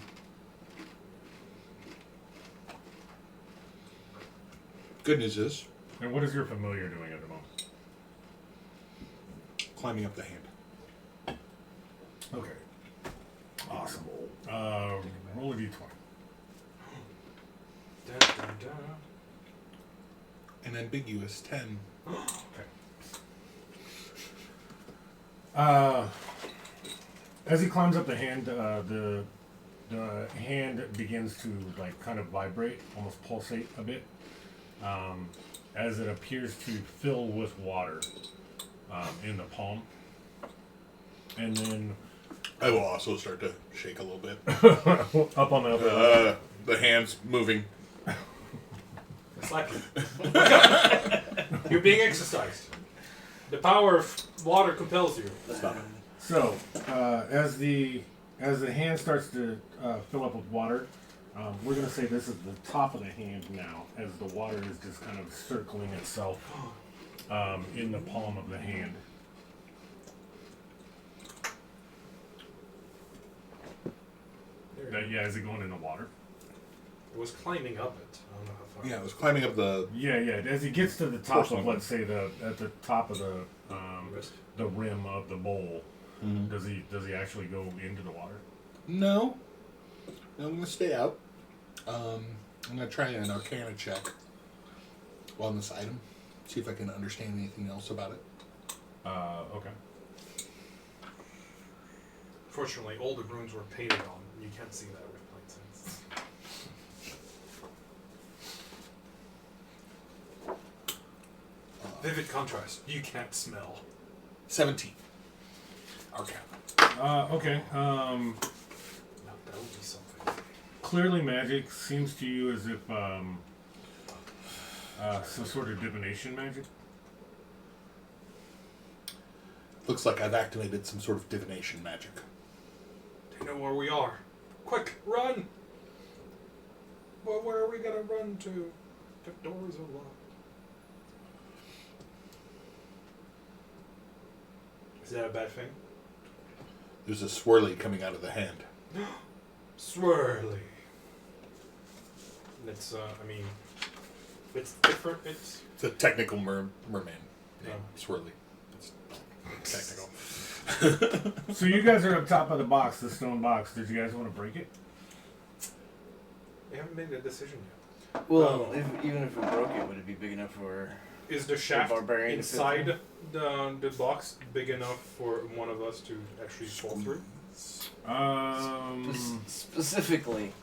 Good news is, And what is your familiar doing at the moment? climbing up the hand. Okay. Awesome. Roll a d20. Dun, dun, dun. An ambiguous 10. Okay. As he climbs up the hand, the hand begins to like kind of vibrate, almost pulsate a bit, as it appears to fill with water in the palm, and then I will also start to shake a little bit. up on the upper. The hands moving. It's like you're being exercised. The power of water compels you. Stop. So, as the hand starts to fill up with water, we're going to say this is the top of the hand now, as the water is just kind of circling itself in the palm of the hand. Is it going in the water? It was climbing up it. I don't know how far. Yeah, it was climbing up the. Yeah. As he gets to the top of, let's say, at the top of the rim of the bowl, does he actually go into the water? No. I'm going to stay out. I'm going to try an Arcana check on this item. See if I can understand anything else about it. Okay. Fortunately, all the runes were painted on. You can't see that with plain sense. Vivid contrast. You can't smell. 17. Arcana. Okay. Now, that would be something. Clearly, magic seems to you as if some sort of divination magic. Looks like I've activated some sort of divination magic. They know where we are. Quick, run! Well, where are we gonna run to? The doors are locked. Is that a bad thing? There's a swirly coming out of the hand. Swirly. It's, it's different. It's a technical merman name. Swirly. It's technical. So you guys are up top of the box, the stone box. Did you guys want to break it? We haven't made a decision yet. Well, even if we broke it, would it be big enough for... Is the shaft barbarian inside the box big enough for one of us to actually fall through? Specifically,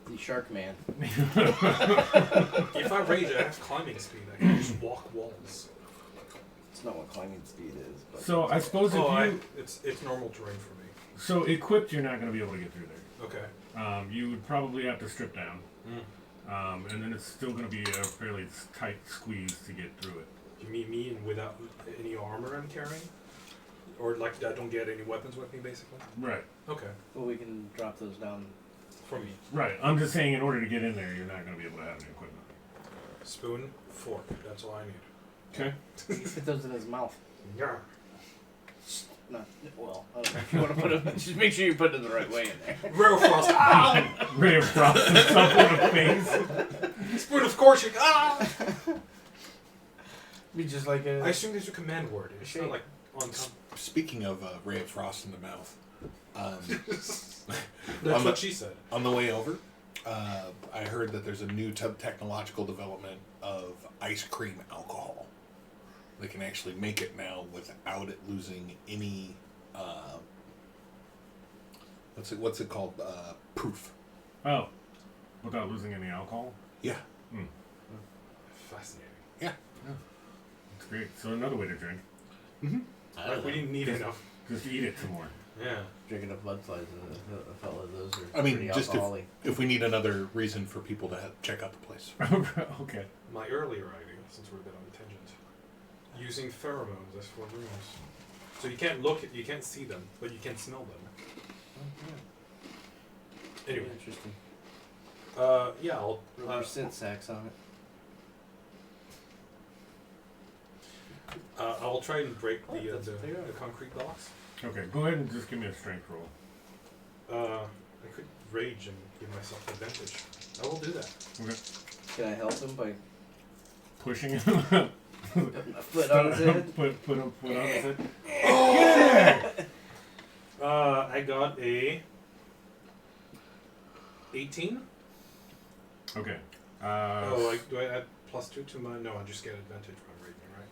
the shark man. If I rage, I have climbing speed. I can just walk walls. It's not what climbing speed is. But So I suppose it's normal terrain for me. So equipped, you're not going to be able to get through there. Okay. You would probably have to strip down. And then it's still going to be a fairly tight squeeze to get through it. You mean me and without any armor I'm carrying? Or like I don't get any weapons with me, basically? Right. Okay. Well, we can drop those down for me. Right. I'm just saying in order to get in there, you're not going to be able to have any equipment. Spoon, fork. That's all I need. Okay. You fit those in his mouth. Yeah. Not well. I don't know if you want to put them. Just make sure you put it the right way in there. Real frost. Ray of frost himself in the face. Spoon of course. Be just like a. I assume there's a command word. It's not like on top. Speaking of ray of frost in the mouth, that's what she said. On the way over, I heard that there's a new technological development of ice cream alcohol. They can actually make it now without it losing any. What's it called? Proof. Oh, without losing any alcohol. Yeah. Fascinating. Yeah. That's great. So another way to drink. Like we didn't need enough. Just eat it some more. Yeah. Drinking up mudflies, a fella of those are. I mean, pretty just alcoholic. if we need another reason for people to check out the place. Okay. My earlier idea, since we're a bit on a tangent, using pheromones as for runes. So you can't you can't see them, but you can smell them. Oh, yeah. Anyway. Interesting. Yeah, I'll. Rubber scent sacks on it. I'll try and break the concrete blocks. Okay, go ahead and just give me a strength roll. I could rage and give myself advantage. I will do that. Okay. Can I help him by Pushing him? putting a foot on his head? Put a foot on his head. I got a 18. Okay. Do I add +2 to my? No, I just get advantage when I'm raging, right?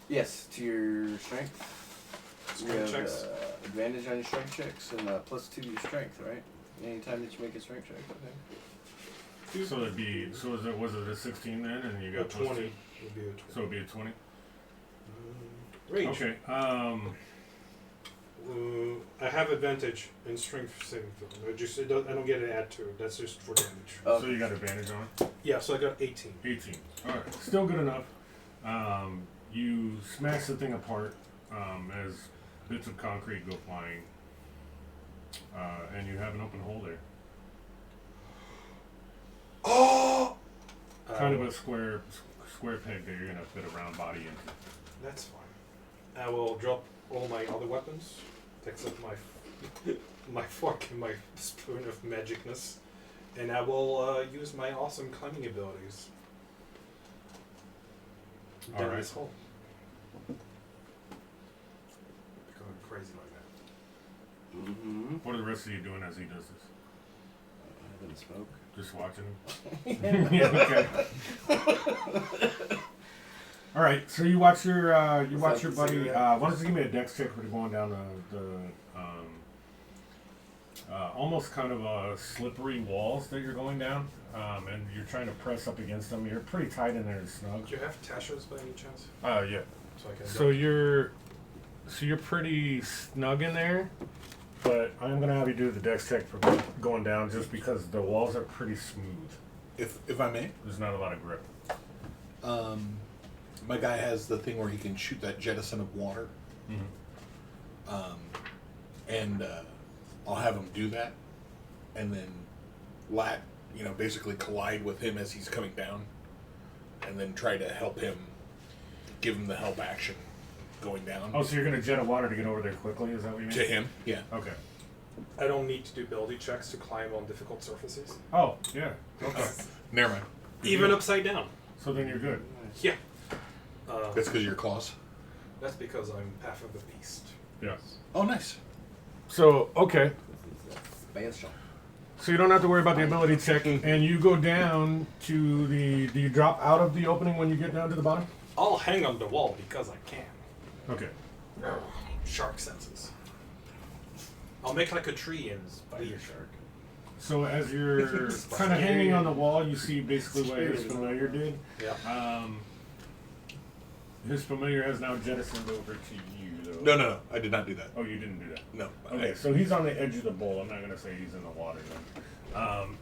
Yes, to your strength. You Strength have checks. advantage on your strength checks and +2 to your strength, right? Anytime that you make a strength check, okay. So it'd be was it a 16 then, and you got A 20 +2? would be a 20. So it'd be a 20. Rage. Okay. I have advantage in strength saving throw. I don't get an add to it. That's just for damage. Oh. So you got advantage on it? Yeah, so I got 18. 18. All right. Still good enough. You smash the thing apart as bits of concrete go flying, and you have an open hole there. Oh! Kind of a square peg that you're gonna fit a round body into. That's fine. I will drop all my other weapons, except my my fork and my spoon of magicness, and I will use my awesome climbing abilities. Down Alright. this hole. Going crazy like that. Mm-hmm. What are the rest of you doing as he does this? Having a smoke. Just watching him? Yeah, okay. All right, so you watch your buddy. Why don't you give me a dex check for going down the almost kind of slippery walls that you're going down, and you're trying to press up against them. You're pretty tight in there and snug. Do you have Tasha's by any chance? Yeah. So I can. So you're pretty snug in there, but I'm gonna have you do the dex check for going down just because the walls are pretty smooth. If I may, There's not a lot of grip. my guy has the thing where he can shoot that jettison of water, and I'll have him do that, and then basically collide with him as he's coming down, and then try to help him, give him the help action going down. Oh, so you're gonna jet of water to get over there quickly? Is that what you mean? To him, yeah. Okay. I don't need to do ability checks to climb on difficult surfaces. Oh, yeah. Okay. Never mind. Even upside down. So then you're good. Yeah. That's because of your claws. That's because I'm half of the beast. Yeah. Oh, nice. So okay. Band shot. So you don't have to worry about the ability check, and you go down to the. Do you drop out of the opening when you get down to the bottom? I'll hang on the wall because I can. Okay. Shark senses. I'll make like a tree and bite a shark. So as you're kind of hanging on the wall, you see basically what his familiar did. Yeah. His familiar has now jettisoned over to you, though. No. I did not do that. Oh, you didn't do that. No. Okay, so he's on the edge of the bowl. I'm not going to say he's in the water then.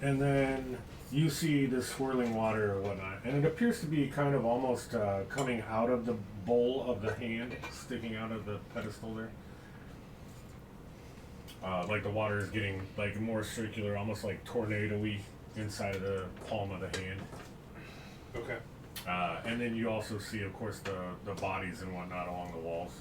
And then you see the swirling water or whatnot, and it appears to be kind of almost coming out of the bowl of the hand, sticking out of the pedestal there. Like the water is getting like more circular, almost like tornado-y inside of the palm of the hand. Okay. And then you also see, of course, the bodies and whatnot along the walls.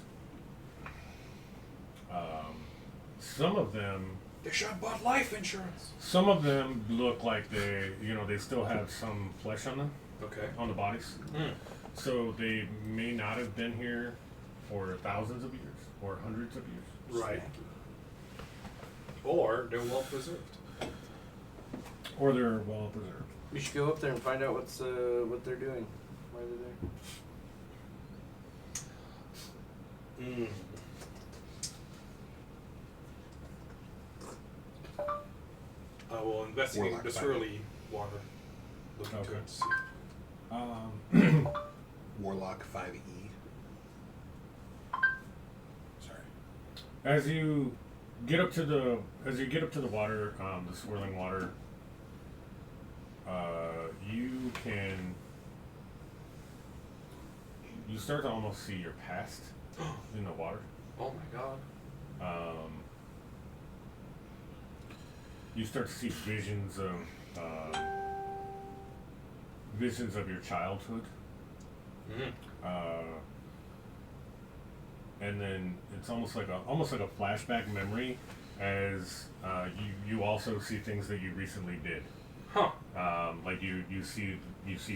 Some of them... They should have bought life insurance. Some of them look like they still have some flesh on them, Okay. on the bodies. So they may not have been here for thousands of years or hundreds of years. Right. Or they're well preserved. Or they're well preserved. We should go up there and find out what they're doing. Why they're there. I will investigate Warlock the swirly water. Look into Okay. it. See. Warlock 5E. Sorry. As you get up to the water, the swirling water, you start to almost see your past in the water. Oh my god. You start to see visions of your childhood. And then it's almost like a flashback memory, as you also see things that you recently did. Huh. Like you see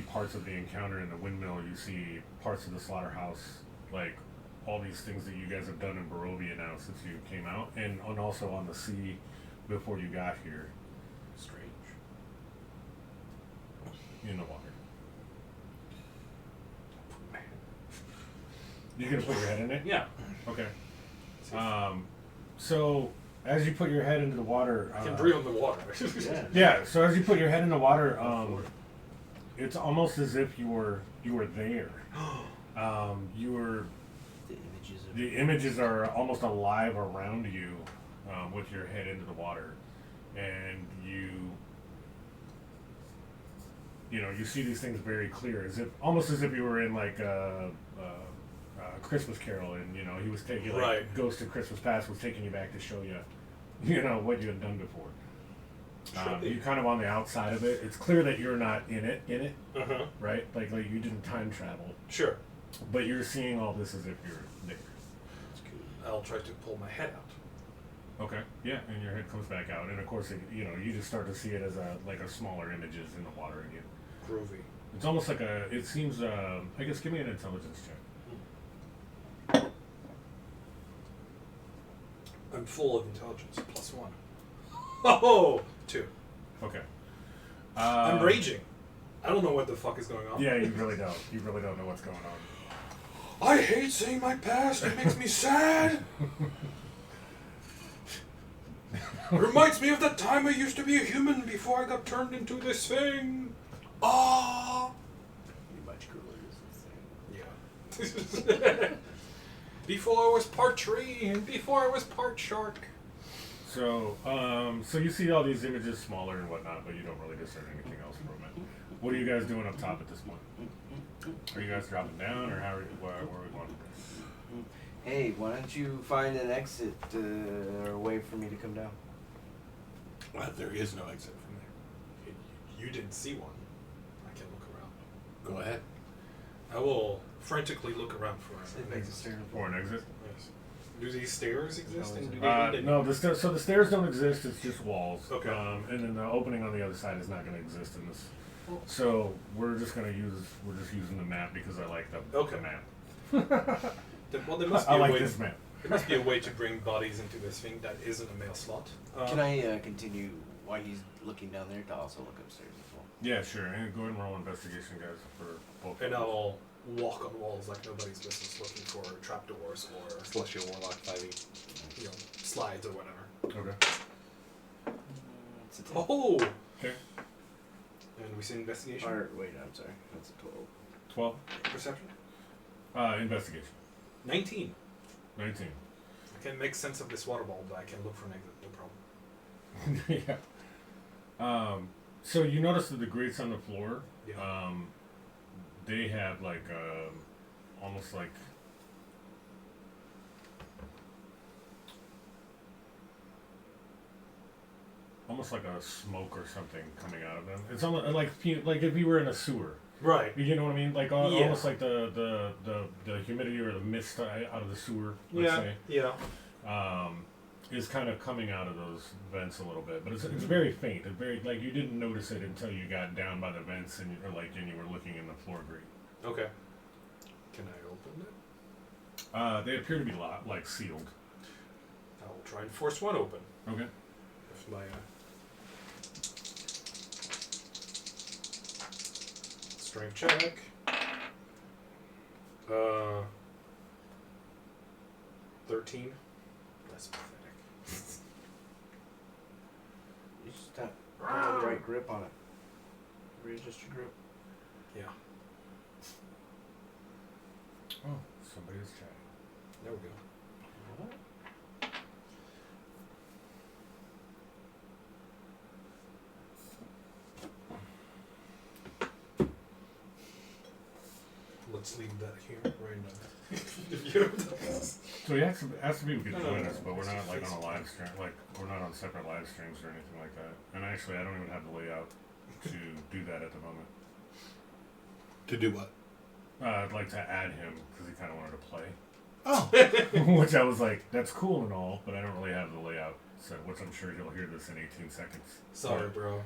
parts of the encounter in the windmill. You see parts of the slaughterhouse, like all these things that you guys have done in Barovia now since you came out, and also on the sea before you got here. Strange. In the water. You're gonna put your head in it? Yeah. Okay. So as you put your head into the water, I can breathe on the water. yeah. So as you put your head in the water, it's almost as if you were there. The images are almost alive around you, with your head into the water, and you see these things very clear, almost as if you were in like a Christmas Carol, and he was taking Right. Ghost of Christmas Past was taking you back to show you, what you had done before. You're kind of on the outside of it. It's clear that you're not in it, Uh-huh. right? Like you didn't time travel. Sure. But you're seeing all this as if you're there. I'll try to pull my head out. Okay. Yeah, and your head comes back out, and of course, you just start to see it as a smaller images in the water again. Groovy. It's almost like it seems. I guess give me an intelligence check. I'm full of intelligence. +1. Oh, 2. Okay. I'm raging. I don't know what the fuck is going on. Yeah, you really don't. You really don't know what's going on. I hate seeing my past. It makes me sad. Reminds me of the time I used to be a human before I got turned into this thing. Ah. You're much cooler as this thing. Yeah. Before I was part tree and before I was part shark. So, so you see all these images smaller and whatnot, but you don't really discern anything else from it. What are you guys doing up top at this point? Are you guys dropping down, or where are we going? Hey, why don't you find an exit or a way for me to come down? Well, there is no exit from there. You didn't see one. I can look around. Go ahead. I will frantically look around for It makes a stair. For an exit? Yes. Do these stairs exist? No, And do they No, so the stairs don't exist. It's just walls. Okay. And then the opening on the other side is not going to exist in this. So we're just using the map because I like the map. Well, there must be I a like way. this map. There must be a way to bring bodies into this thing that isn't a mail slot. Can I continue while he's looking down there to also look upstairs as well? Yeah, sure. And go ahead and roll investigation, guys, for both. And I'll walk on walls like nobody's business, looking for trapdoors or Celestial Warlock 5e. Slides or whatever. Okay. It's a 10. Oh. Okay. And we see investigation. Or, wait, I'm sorry. That's a 12. 12. Perception. Investigation. 19. 19. I can make sense of this water ball, but I can look for an exit. No problem. Yeah. So you notice that the grates on the floor, Yeah. they have like almost like a smoke or something coming out of them. It's almost like if you were in a sewer. Right. You know what I mean? Like Yeah. almost like the humidity or the mist out of the sewer. Let's say. Yeah. Is kind of coming out of those vents a little bit, but it's very faint. It's very like you didn't notice it until you got down by the vents and you were looking in the floor grate. Okay. Can I open it? They appear to be sealed. I will try and force one open. Okay. With my strength check. 13. That's pathetic. You just have the right grip on it. Readjust your grip. Yeah. Oh, somebody's chatting. There we go. What? Let's leave that here right now. If you So he asked me if we could join us, but we're not on a live stream. We're not on separate live streams or anything like that. And actually, I don't even have the layout to do that at the moment. To do what? I'd like to add him because he kind of wanted to play. Oh. Which I was like, that's cool and all, but I don't really have the layout. So, which I'm sure you'll hear this in 18 seconds. Sorry, bro.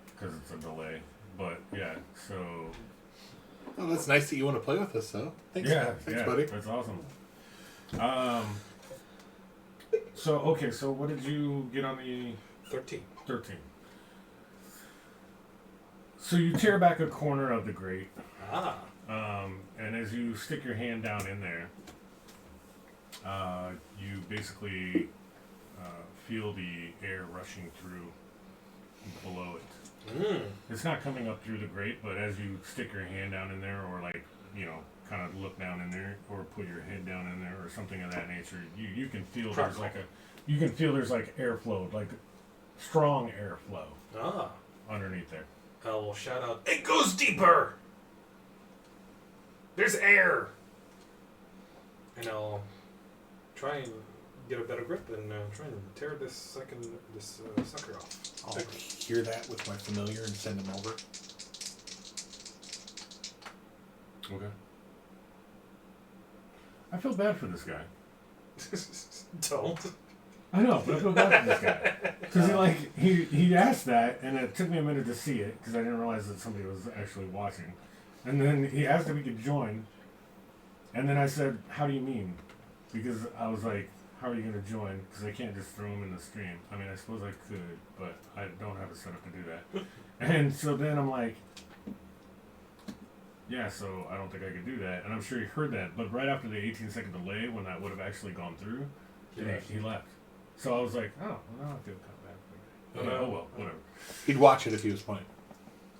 Because it's a delay. But yeah, so. Oh, that's nice that you want to play with us, though. Thanks, buddy. That's awesome. So what did you get on the 13? 13. So you tear back a corner of the grate. And as you stick your hand down in there, you basically feel the air rushing through below it. It's not coming up through the grate, but as you stick your hand down in there, or kind of look down in there, or put your head down in there, or something of that nature, you can feel there's airflow, like strong airflow underneath there. I will shout out, "It goes deeper! There's air!" And I'll try and get a better grip and try and tear this sucker off. I'll hear that with my familiar and send him over. Okay. I feel bad for this guy. Don't. I know, but I feel bad for this guy. Because he asked that, and it took me a minute to see it, because I didn't realize that somebody was actually watching. And then he asked if we could join, and then I said, how do you mean? Because I was like, how are you going to join? Because I can't just throw him in the stream. I mean, I suppose I could, but I don't have it set up to do that. And so then I'm like, yeah, so I don't think I could do that. And I'm sure he heard that. But right after the 18-second delay, when that would have actually gone through, he left. So I was like, oh, well, now I feel kind of bad. Oh, well, whatever. He'd watch it if he was playing.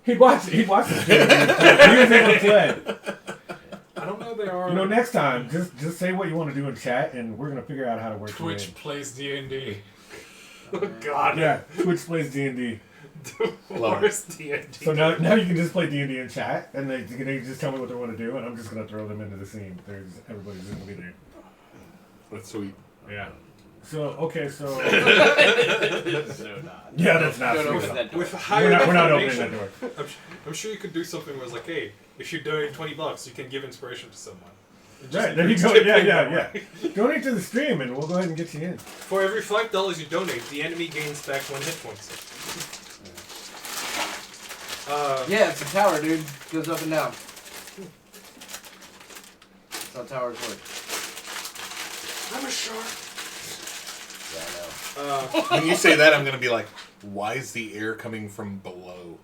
He'd watch it. He was able to play. I don't know they are. You know, next time, just say what you want to do in chat, and we're going to figure out how to work Twitch it plays D&D. Oh, God. Yeah, Twitch plays D&D. The worst D&D. So now you can just play D&D in chat, and they just tell me what they want to do, and I'm just going to throw them into the scene. Everybody's going to be there. That's sweet. Yeah. So, okay, so... So not. Yeah, that's not Don't sweet. open that door. With higher We're not opening information, that door. I'm sure you could do something where it's like, hey, if you donate $20, you can give inspiration to someone. Right, there you go. Yeah. Donate to the stream, and we'll go ahead and get you in. For every $5 you donate, the enemy gains back 1 hit point. Yeah, it's a tower, dude. Goes up and down. That's how towers work. I'm a shark. Yeah, I know. When you say that, I'm going to be like, why is the air coming from below?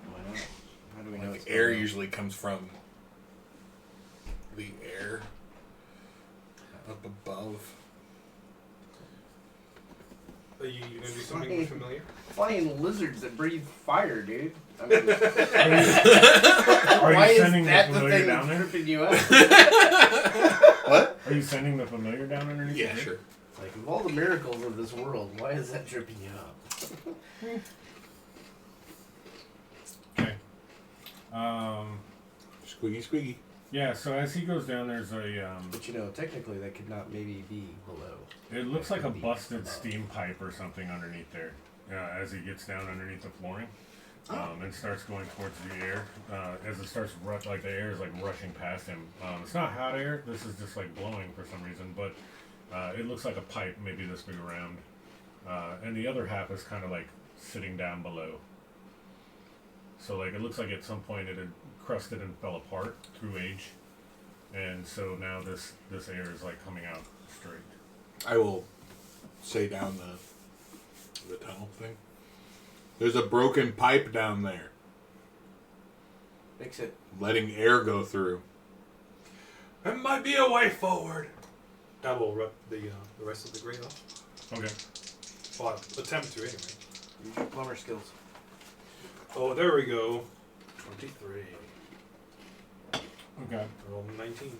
Why not? How do we know Like, it's air below? usually comes from the air up above. Are you going to do something familiar? Flying lizards that breathe fire, dude. I mean, Are why you is sending the that the familiar thing down that's there? tripping you out? What? Are you sending the familiar down underneath? Yeah, the sure. Like, of all the miracles of this world, why is that tripping you out? Okay. Squeaky, squeaky. Yeah. So as he goes down, there's a But you know, technically, that could not maybe be below. It looks like a busted steam pipe or something underneath there. As he gets down underneath the flooring, and starts going towards the air. As it starts like the air is like rushing past him. It's not hot air. This is just like blowing for some reason, but it looks like a pipe, maybe this big around. And the other half is kind of like sitting down below. So like it looks like at some point it had crusted and fell apart through age, and so now this air is like coming out straight. I will say down the tunnel thing. There's a broken pipe down there, Fix it. letting air go through. There might be a way forward. I will rip the rest of the grate off. Okay. Well, attempt to anyway. Use your plumber skills. Oh, there we go. 23. Okay. Roll 19.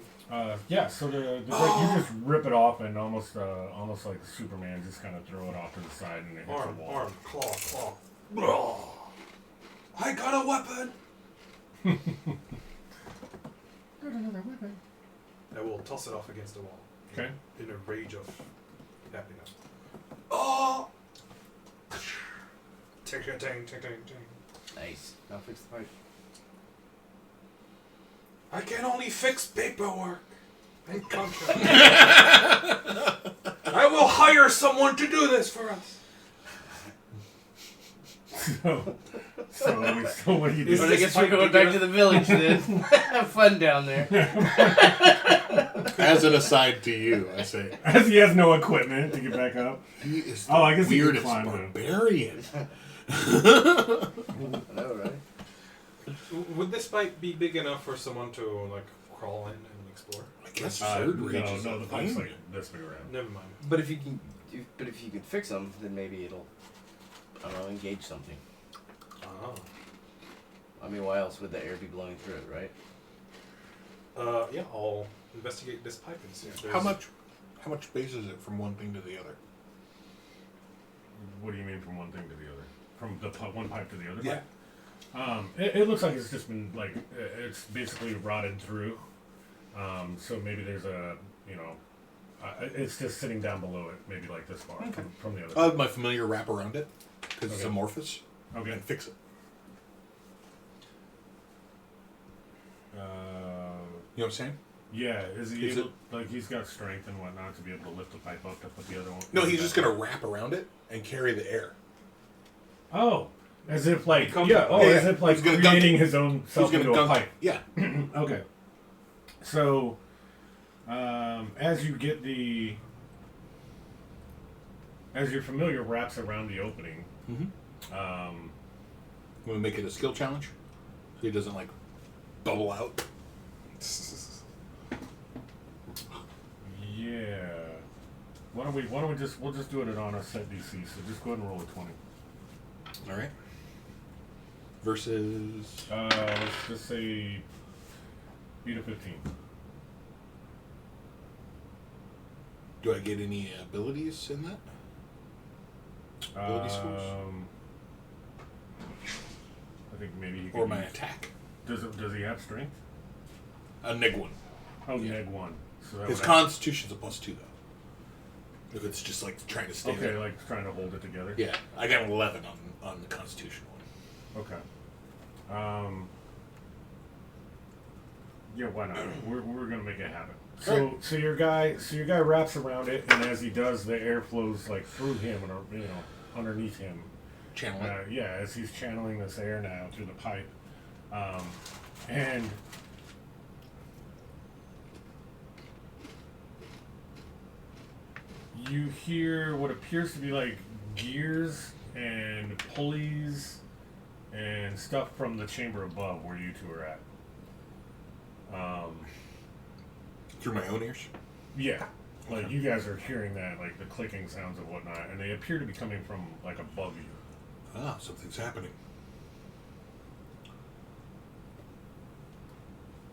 Yeah. So the you just rip it off and almost like Superman, just kind of throw it off to the side and it hits Arm, the wall. arm, claw. Blah. I got a weapon. Got another weapon. I will toss it off against the wall. Okay. In a rage of happiness. Oh! Ting. Nice. Now fix the pipe. I can only fix paperwork and contracts. I will hire someone to do this for us. So what do you do? But I guess we're going back to the village then. Have fun down there. As an aside to you, I say, As he has no equipment to get back up. he is Oh, I guess he can weirdest climb, though. barbarian. I know, right? Would this pipe be big enough for someone to like crawl in and explore? I guess No, third rage is the a pipe's thing. like this big around. Never mind. But if you can fix them, then maybe it'll, I don't know, engage something. Oh. I mean, why else would the air be blowing through it, right? Yeah, I'll investigate this pipe and see if there's... How much space is it from one thing to the other? What do you mean from one thing to the other? From the one pipe to the other Yeah. pipe? It looks like it's just been like it's basically rotted through. So maybe there's a It's just sitting down below it, maybe like this far from the other. I'll have my familiar wrap around it because it's amorphous. Okay. And fix it. You know what I'm saying? Yeah, is he able, like he's got strength and whatnot to be able to lift the pipe up to put the other one? No, he's just gonna wrap around it and carry the air. Oh, as if like as if like he's gonna creating his own self into a pipe. Yeah. Okay. So, as you get as your familiar wraps around the opening, We'll make it a skill challenge, so he doesn't like bubble out. Yeah. Why don't we we'll just do it on a set DC, so just go ahead and roll a 20. Alright. Versus Let's just say beat a 15. do I get any abilities in that? Ability scores? I think maybe he Or my attack. Does he have strength? A neg 1. Oh, Yeah. neg 1. So that His would constitution's a +2 though. If it's just like trying to stay okay, there. like trying to hold it together. Yeah, I got an 11 on the constitution one. Okay. Yeah, why not? We're gonna make it happen. So your guy wraps around it, and as he does, the air flows like through him and underneath him. Channel it. Yeah, as he's channeling this air now through the pipe, and you hear what appears to be like gears and pulleys and stuff from the chamber above where you two are at. Through my own ears? Yeah. Like you guys are hearing that, like the clicking sounds and whatnot, and they appear to be coming from like above you. Ah, something's happening.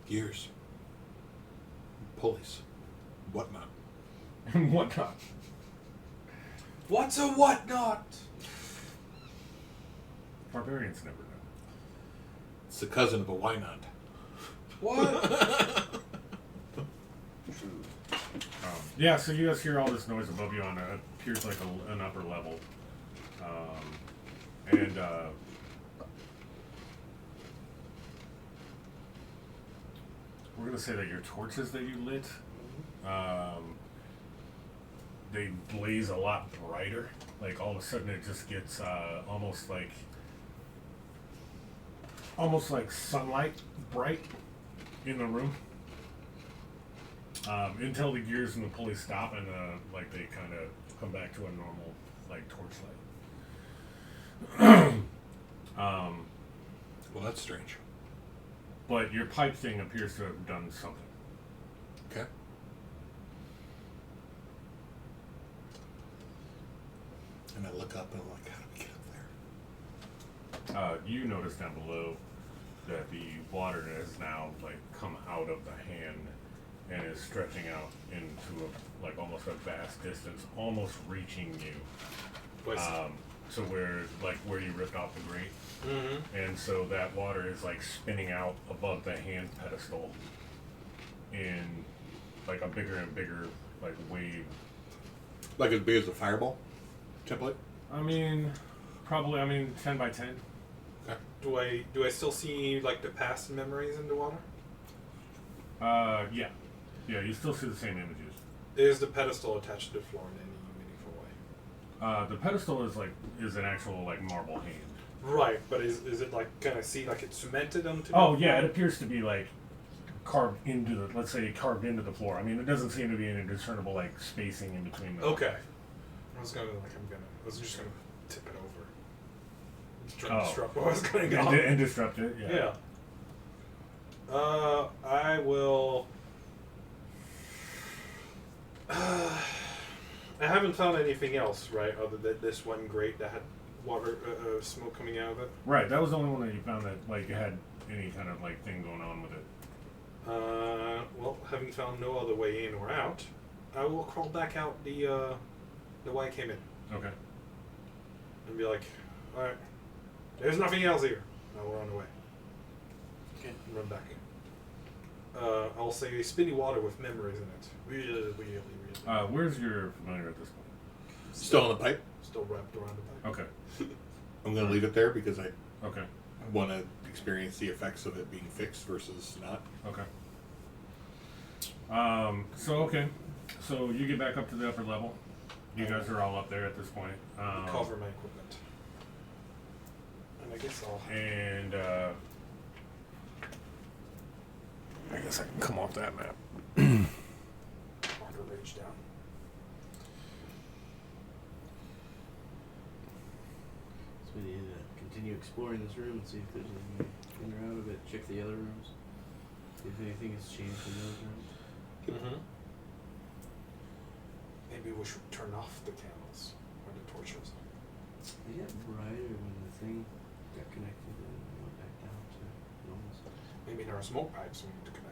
Gears. Pulleys. Whatnot. And whatnot. What's a whatnot? Barbarians never know. It's the cousin of a why not. What? Yeah, so you guys hear all this noise above you on it appears like an upper level. And we're going to say that your torches that you lit, they blaze a lot brighter. Like all of a sudden it just gets almost like sunlight bright in the room. Until the gears and the pulleys stop and like they kind of come back to a normal like torchlight. Well, that's strange. But your pipe thing appears to have done something. Okay. And I look up and I'm like, how do we get up there? You notice down below that the water has now like come out of the hand and is stretching out into like almost a vast distance, almost reaching you. So where you ripped off the grate, and so that water is like spinning out above the hand pedestal in like a bigger and bigger like wave. Like as big as a fireball template? I mean, probably. 10 by 10. Okay. Do I still see like the past memories in the water? Yeah. Yeah, you still see the same images. Is the pedestal attached to the floor in any meaningful way? The pedestal is an actual like marble hand. Right, but is it like, can I see like it's cemented onto? Oh yeah, it appears to be like carved into the floor. I mean, it doesn't seem to be any discernible like spacing in between them. Okay. I was just gonna tip it over. Just trying to disrupt what was going on. And disrupt it. Yeah. I will. I haven't found anything else, right, other than this one grate that had water, smoke coming out of it. Right, that was the only one that you found that like had any kind of like thing going on with it. Well, having found no other way in or out, I will crawl back out the way I came in. Okay. And be like, all right, there's nothing else here. Now we're on the way. Okay. Run back. I'll say spinny water with memories in it. Really. Where's your familiar at this point? Still on the pipe? Still wrapped around the pipe. Okay. I'm going to leave it there because I Okay. want to experience the effects of it being fixed versus not. Okay. So you get back up to the upper level. You guys are all up there at this point. Cover my equipment. And I guess I'll... And I guess I can come off that map. mark a rage down. So we need to continue exploring this room and see if there's anything in or out of it. Check the other rooms. See if anything has changed in those rooms. Mm-hmm. Maybe we should turn off the candles or the torches. They got brighter when the thing got connected and went back down to normal stuff. Maybe there are smoke pipes we need to connect.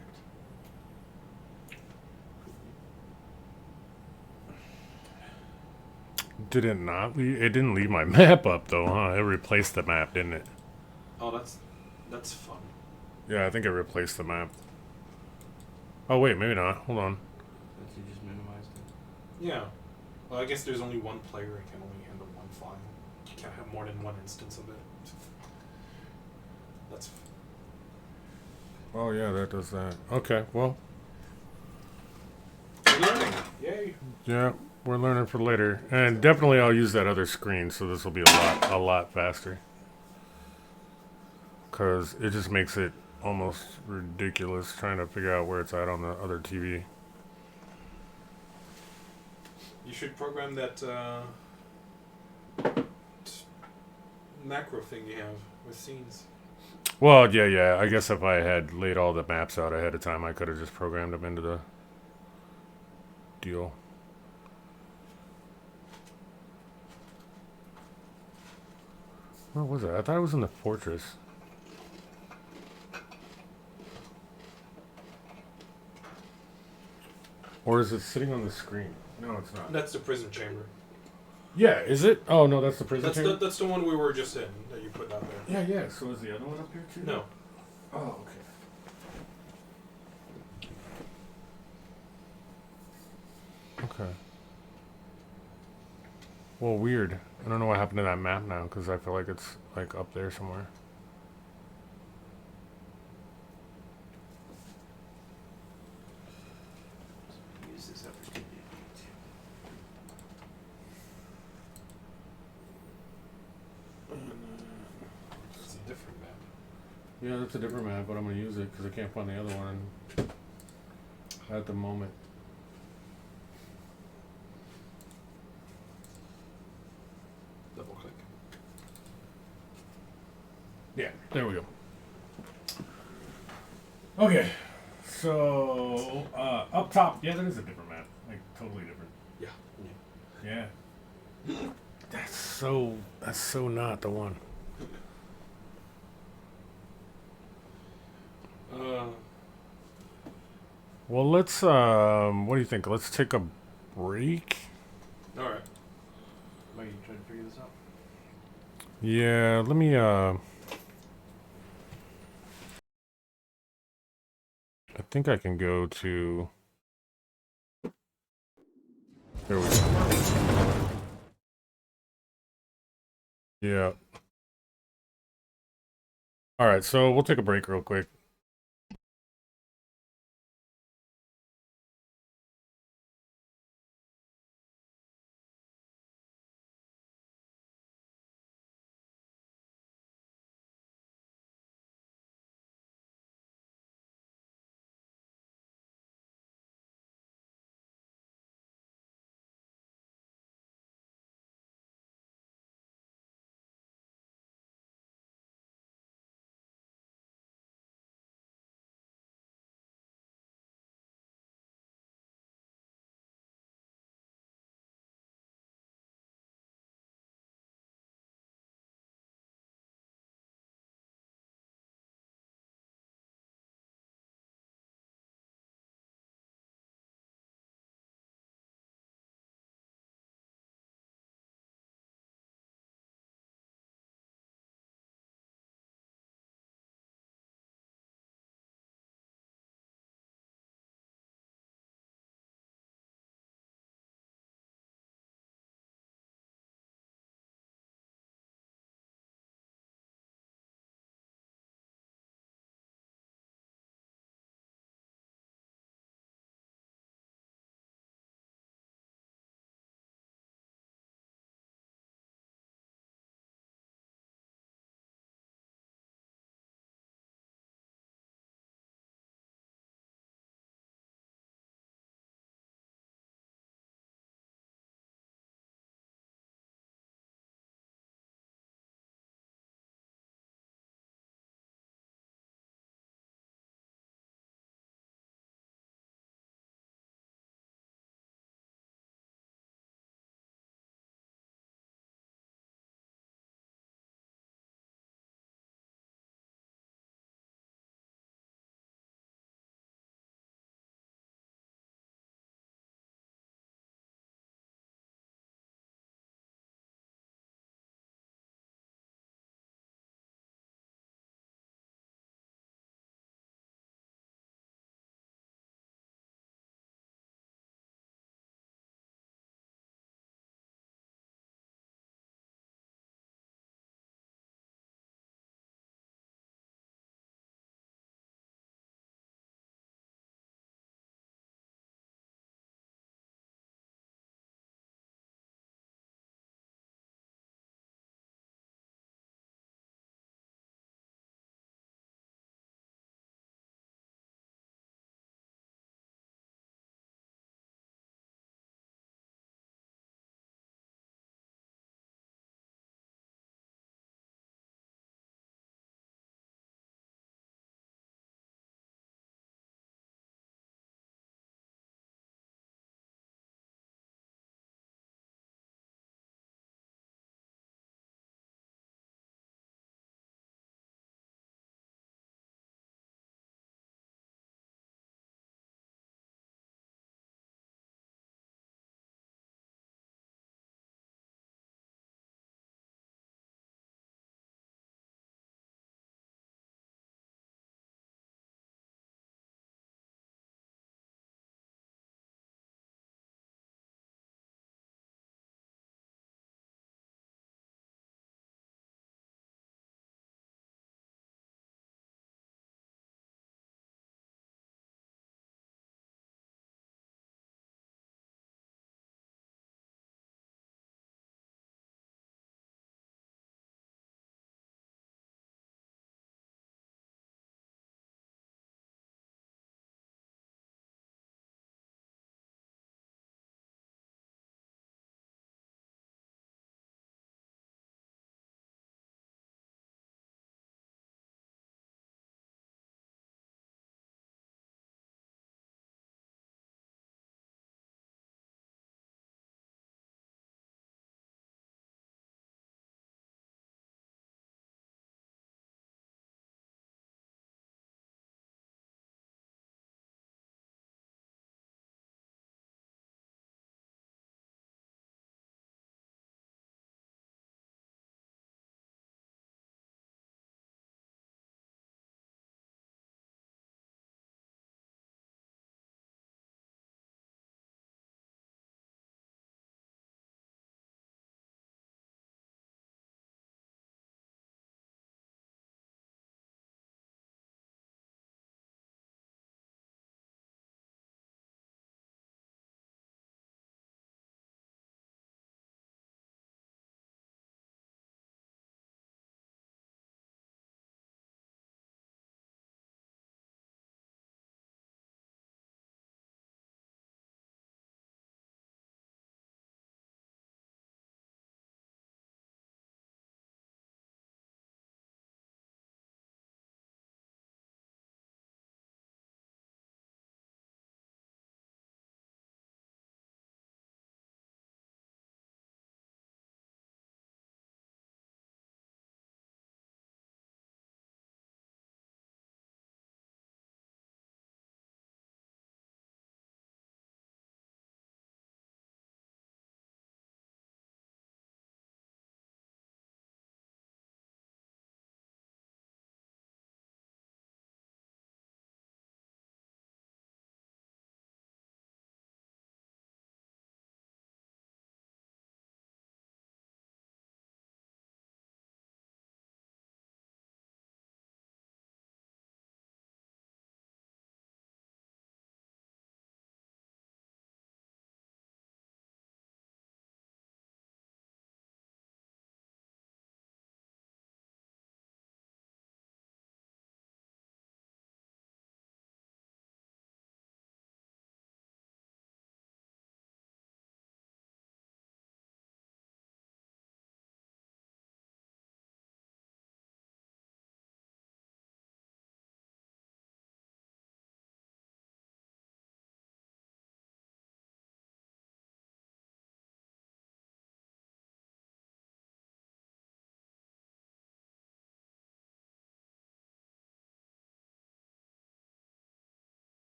Did it not? It didn't leave my map up though, huh? It replaced the map, didn't it? Oh, that's fun. Yeah, I think it replaced the map. Oh wait, maybe not. Hold on. Since you just minimized it. Yeah. Well, I guess there's only one player and can only handle one file. You can't have more than one instance of it. That's... Oh yeah, that does that. Okay, well, We're learning. Yay. yeah, we're learning for later, and definitely I'll use that other screen, so this will be a lot faster. Cause it just makes it almost ridiculous trying to figure out where it's at on the other TV. You should program that macro thing you have with scenes. Well, yeah. I guess if I had laid all the maps out ahead of time, I could have just programmed them into the deal. Where was it? I thought it was in the fortress. Or is it sitting on the screen? No, it's not. That's the prison chamber. Yeah, is it? Oh, no, that's the prison chamber? That's the one we were just in that you put out there. Yeah. So is the other one up here too? No. Oh, okay. Okay. Well, weird. I don't know what happened to that map now, because I feel like it's, like, up there somewhere. Use this opportunity. It's a different map. Yeah, that's a different map, but I'm going to use it, because I can't find the other one at the moment. Double click. Yeah, there we go. Okay, so up top, yeah, that is a different map, like totally different. Yeah. Yeah. That's so not the one. Well, let's what do you think? Let's take a break. All right. Why are you trying to figure this out? Yeah, let me I think I can go to... There we go. Yeah. Alright, so we'll take a break real quick.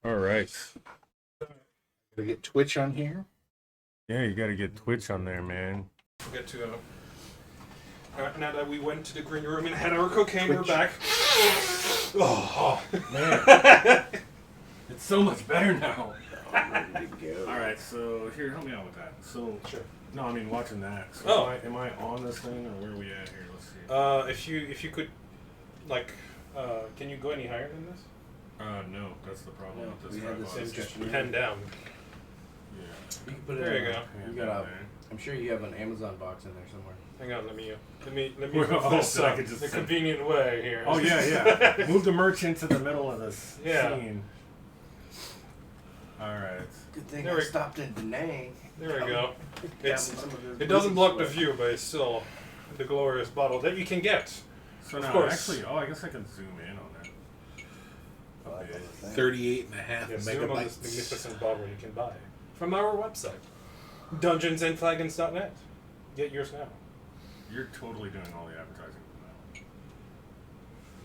All right. Gotta get Twitch on here. Yeah, you got to get Twitch on there, man. We'll get to now that we went to the green room and had our cocaine, we're back. Oh man, it's so much better now. Ready to go. All right, so here, help me out with that. So, Sure. no, I mean watching that. So Oh. am I on this thing or where are we at here? Let's see. If you could, like, can you go any higher than this? No, that's the problem No, with we this had tripod. this Then just discussion. pen down. Yeah. You can put it There in you a- go. You got a, I'm sure you have an Amazon box in there somewhere. Hang on, let me move Oh, this so I could just the send- convenient way here. Oh yeah. Move the merch into the middle of this scene. All right. Good thing There I we- stopped in Penang. There we go. Some of those It doesn't block the sweat. view, but it's still the glorious bottle that you can get. So Of now, course. actually, I guess I can zoom in on that. I like all the things. 38.5 Yes, zoom on this megabytes. magnificent bottle you can buy from our website, dungeonsandflagons.net. Get yours now. You're totally doing all the advertising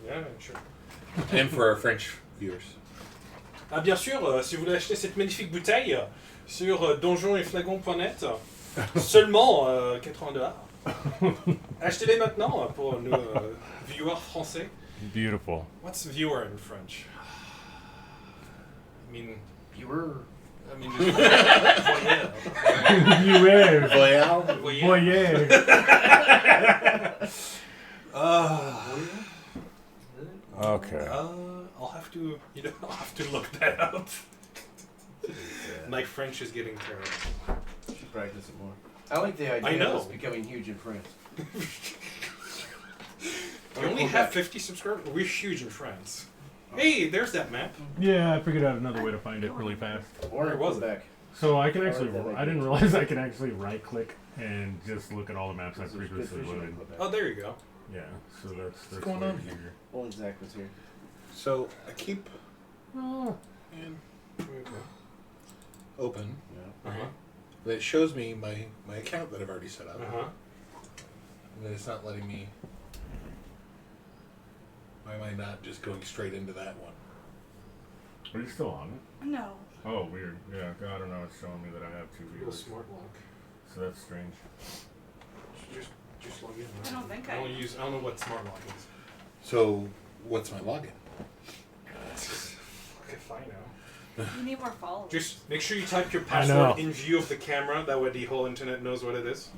for Yeah, sure. And for our French viewers. Ah, bien sûr, si vous voulez acheter cette magnifique bouteille sur donjonsandflagons.net, seulement $80. Achetez-les maintenant pour nos viewers français. that. Beautiful. What's viewer in French? I mean, Viewer. voyeur. Viewer. Voyal? Voyeur. Okay. I'll have to, I'll have to look that up. My French is getting terrible. Should practice it more. I like the I idea know. of us becoming huge in France. We only have 50 subscribers. We're huge in France. Hey, there's that map. Yeah, I figured out another way to find it really fast. Or Where was it? Quebec. So I can actually, that I didn't realize I can actually right click and just look at all the maps I There's good previously fishing in loaded. Quebec. Oh, there you go. Yeah, so that's going right on here. Only Zach was here. So I keep Oh. and open. Yeah. Uh huh. But it shows me my account that I've already set up. Uh huh. And then it's not letting me. Why am I not just going straight into that one? Are you still on it? No. Oh, weird. Yeah, I don't know. It's showing me that I have two Real viewers. smart lock. So that's strange. Just log in. I don't think I I. don't know what smart lock is. So what's my login? Fuck if I know. You need more followers. Just make sure you type your I know. password in view of the camera. That way the whole internet knows what it is.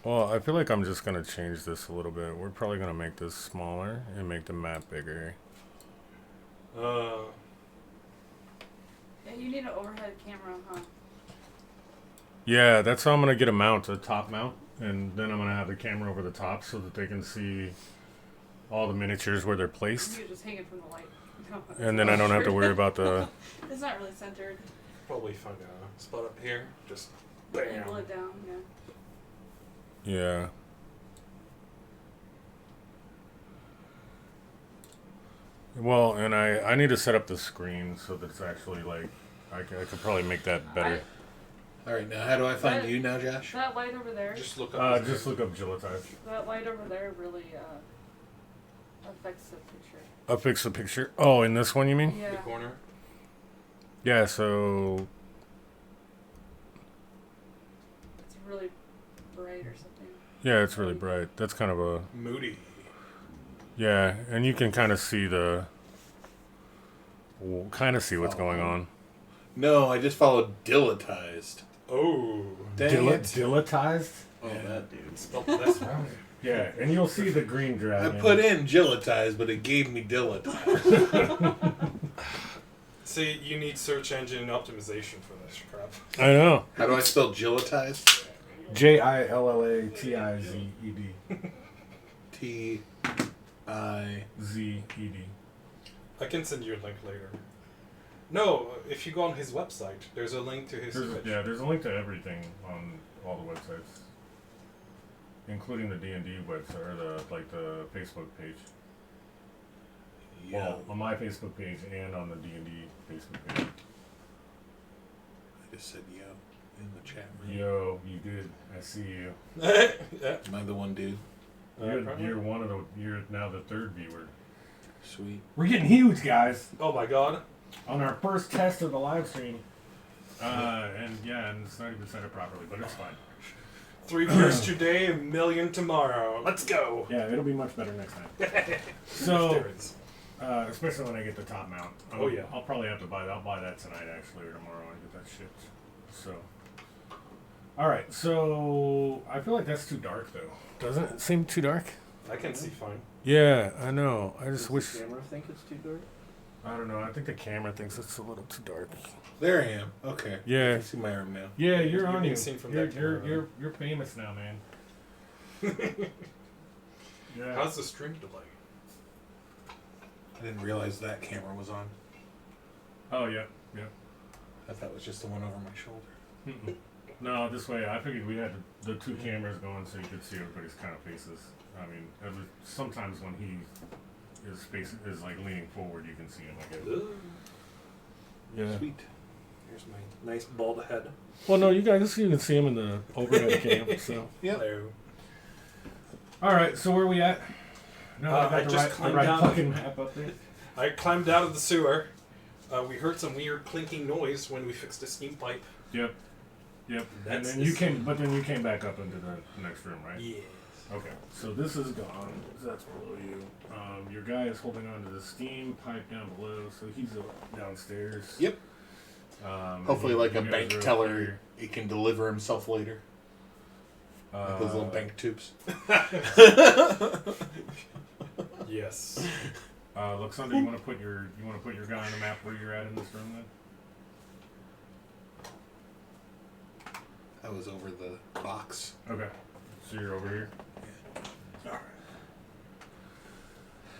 Well, I feel like I'm just gonna change this a little bit. We're probably gonna make this smaller and make the map bigger. Uh, Yeah, you need an overhead camera, huh? Yeah, that's how I'm gonna get a mount, a top mount, and then I'm gonna have the camera over the top so that they can see all the miniatures where they're placed. You just hang it from the light. No, it's And then I not don't have to centered. worry about the. It's not really centered. probably find a spot up here. Just Angle it down, yeah. Yeah. Well, and I need to set up the screen so that it's actually like I could probably make that better. All right, now how do I find But- you now, Josh? That light over there, just look up. Just look up Gelatype. that light over there really affects the picture. I'll fix the picture. Oh, in this one you mean? the Yeah. corner. Yeah. So It's really bright or something. yeah, it's really bright. That's kind of a Moody. yeah, and you can kind of see what's going on. No, I just followed Dillatized. Oh, Dang it. Dilatized? Oh, Yeah. that dude. spelled that's wrong. Yeah, and you'll see the green I dragon. put in Dillatized, but it gave me Dillatized. See, you need search engine optimization for this crap. I know. How do I spell Dillatized? Jillatized. T-I... Z-E-D. I can send you a link later. No, if you go on his website, there's a link to his page. There's a link to everything on all the websites, including the D&D website or the Facebook page. Yeah. Well, on my Facebook page and on the D&D Facebook page. I just said yo in the chat room. Yo, you good? I see you. Yeah. Am I the one dude? Probably. You're now the third viewer. Sweet. We're getting huge, guys. Oh my god. on our first test of the live stream. And it's not even set up properly, but it's fine. 3 beers today, 1 million tomorrow. Let's go. Yeah, it'll be much better next time. So, especially when I get the top mount. I'll probably have to buy that. I'll buy that tonight, actually, or tomorrow when I get that shipped. So, all right. So I feel like that's too dark, though. Doesn't it seem too dark? I can see fine. Yeah, I know. I just wish. Does the camera think it's too dark? I don't know. I think the camera thinks it's a little too dark. There I am. Okay. Yeah. I can see my arm now. Yeah, you're on. being seen from that camera. You're famous now, man. Yeah. How's the stream delay? I didn't realize that camera was on. Oh yeah. I thought it was just the one over my shoulder. Mm-mm. No, this way I figured we had the two cameras going so you could see everybody's kind of faces. I mean, sometimes when his face is like leaning forward, you can see him. I guess. Yeah. Sweet. Here's my nice bald head. Well, no, you can see him in the overhead cam. So. Yeah. Hello. All right, so where are we at? No, I just climbed down. fucking map up there. I climbed out of the sewer. We heard some weird clinking noise when we fixed a steam pipe. Yep. And That's then you came back up into the next room, right? Yes. Okay, so this is gone. That's below you. Your guy is holding on to the steam pipe down below, so he's downstairs. Yep. Hopefully, like a you guys bank are teller, here. he can deliver himself later. Like those little bank tubes. Yes. Luxander, you want to put your guy on the map where you're at in this room then? I was over the box. Okay, so you're over here. Yeah. All right.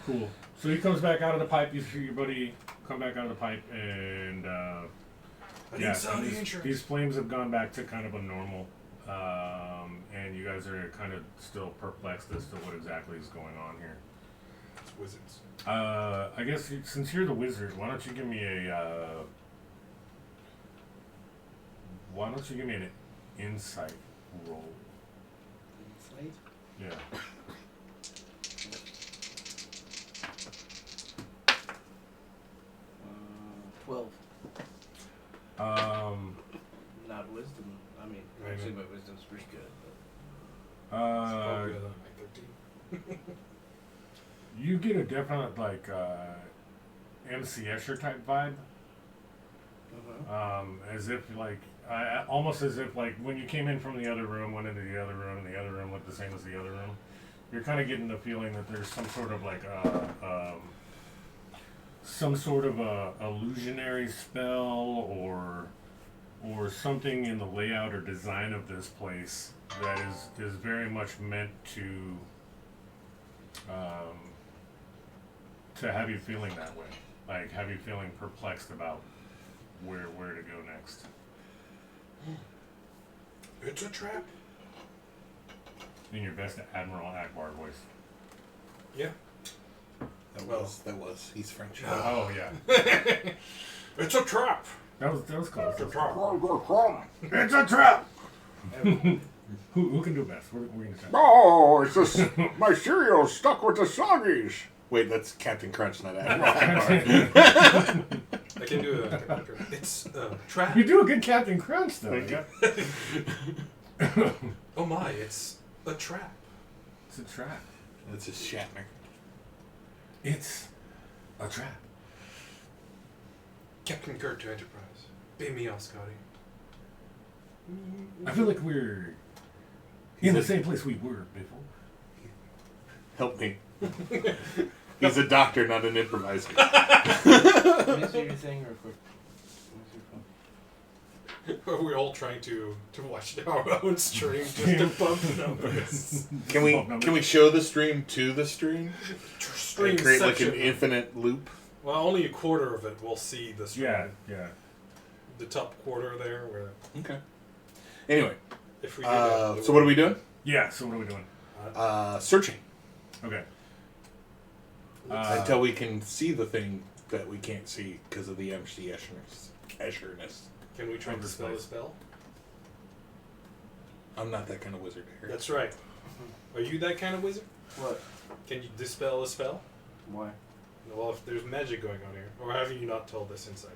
Cool. So he comes back out of the pipe. You hear your buddy come back out of the pipe, and these flames have gone back to kind of a normal, and you guys are kind of still perplexed as to what exactly is going on here. It's wizards. I guess since you're the wizard, why don't you give me an insight roll? Insight? Yeah. 12. Not wisdom. I mean, Right, actually, right. my wisdom's pretty good. Probably like 13. You get a definite like MC Escher type vibe. But, As if like almost as if like when you came in from the other room, went into the other room, and the other room looked the same as the other room. You're kind of getting the feeling that there's some sort of like some sort of a illusionary spell or something in the layout or design of this place that is very much meant to have you feeling that way, like have you feeling perplexed about where to go next. It's a trap. In your best Admiral Akbar voice. Yeah. That was. He's French. Oh yeah. It's a trap. That was close. It's a trap. It's a trap. Who can do best? We're gonna try. Oh, it's just my cereal's stuck with the soggies. Wait, that's Captain Crunch, not Admiral. I can do it. It's a trap. You do a good Captain Crunch though. Thank Yeah. Oh my, it's a trap. It's a trap. That's his Shatner. It's a trap. Captain Kirk to Enterprise. Beam me off, Scotty. I feel like we're in the same place we were before. Help me. He's a doctor, not an improviser. let me see your thing real quick. We're all trying to watch our own stream just to bump numbers. Can we show the stream to the stream? Stream And create like section. an infinite loop? Well, only a quarter of it will see the stream. Yeah. The top quarter there, where Okay. Anyway, if we do that, so what are we doing? Yeah. So what are we doing? Searching. Okay. Until we can see the thing that we can't see because of the MC Escherness. Can we try to Overspace. spell a spell? I'm not that kind of wizard here. That's right. Are you that kind of wizard? What? Can you dispel a spell? Why? Well, if there's magic going on here, or have you not told this insight?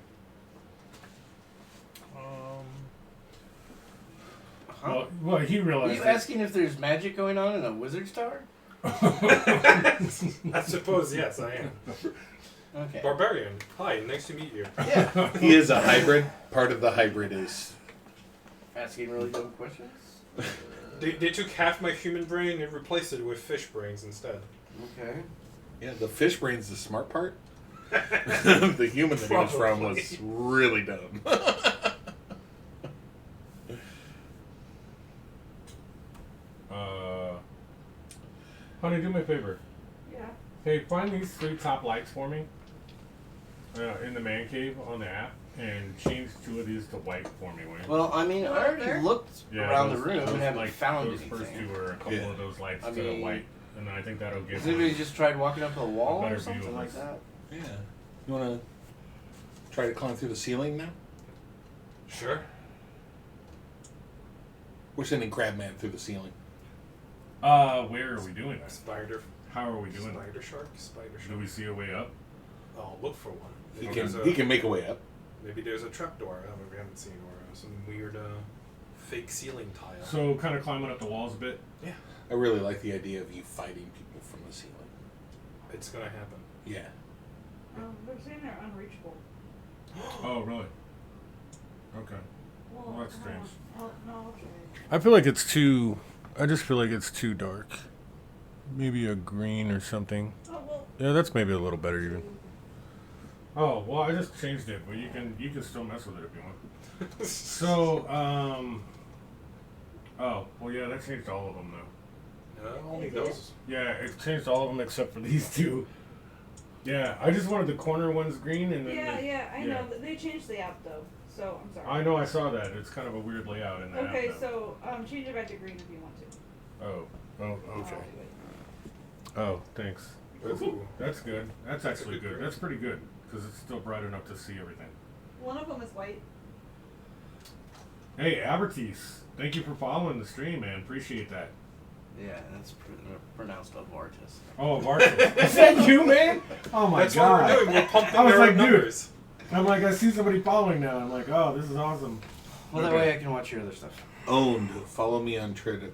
Well, he Are realized. you asking if there's magic going on in a wizard's tower? I suppose yes, I am. Okay. Barbarian. Hi, nice to meet you. Yeah. He is a hybrid. Part of the hybrid is. Asking really dumb questions? They took half my human brain and replaced it with fish brains instead. Okay. Yeah, the fish brain's the smart part. The human that he was from was really dumb. Honey, do me a favor. Yeah. Hey, find these 3 top lights for me in the man cave on the app, and change 2 of these to white for me, will you? Well, I mean, I already There? looked around the room and haven't like, found those anything. first 2 were a couple of those lights I to the mean, white, and I think that'll give Has anybody me just tried walking up to the wall better or view something of like this. that? Yeah. You want to try to climb through the ceiling now? Sure. We're sending Crabman through the ceiling. Where are we doing that? Spider. How are we doing that? Spider shark. Spider Do shark. we see a way up? I'll look for one. He Maybe can there's he can make a way up. Maybe there's a trapdoor we haven't seen, or some weird fake ceiling tile. So, kind of climbing up the walls a bit. Yeah, I really like the idea of you fighting people from the ceiling. it's gonna happen. Yeah. They're saying they're unreachable. Oh, really? Okay. Well, that's strange. No, okay. I feel like it's too. I just feel like it's too dark. Maybe a green or something. Oh, well. Yeah, that's maybe a little better even. Oh well, I just changed it, but you can still mess with it if you want. So oh well, yeah, that changed all of them though. Only those. Yeah, it changed all of them except for these 2. Yeah, I just wanted the corner ones green and then. I know. They changed the app though, so I'm sorry. I know, I saw that. It's kind of a weird layout in the app. Okay, though. so change it back to green if you want to. Oh, okay. I'll do it. Oh, thanks. Ooh. That's good. That's actually a good good. green. That's pretty good because it's still bright enough to see everything. One of them is white. Hey, Abertis, thank you for following the stream, man. Appreciate that. Yeah, that's pronounced Avartis. Oh, Abertis. Is that you, man? Oh my That's god. what we're doing. We're pumping I was their like, dude. numbers. I'm like, I see somebody following now. I'm like, oh, this is awesome. Well, that way I can watch your other stuff. Owned. Follow me on Twitter.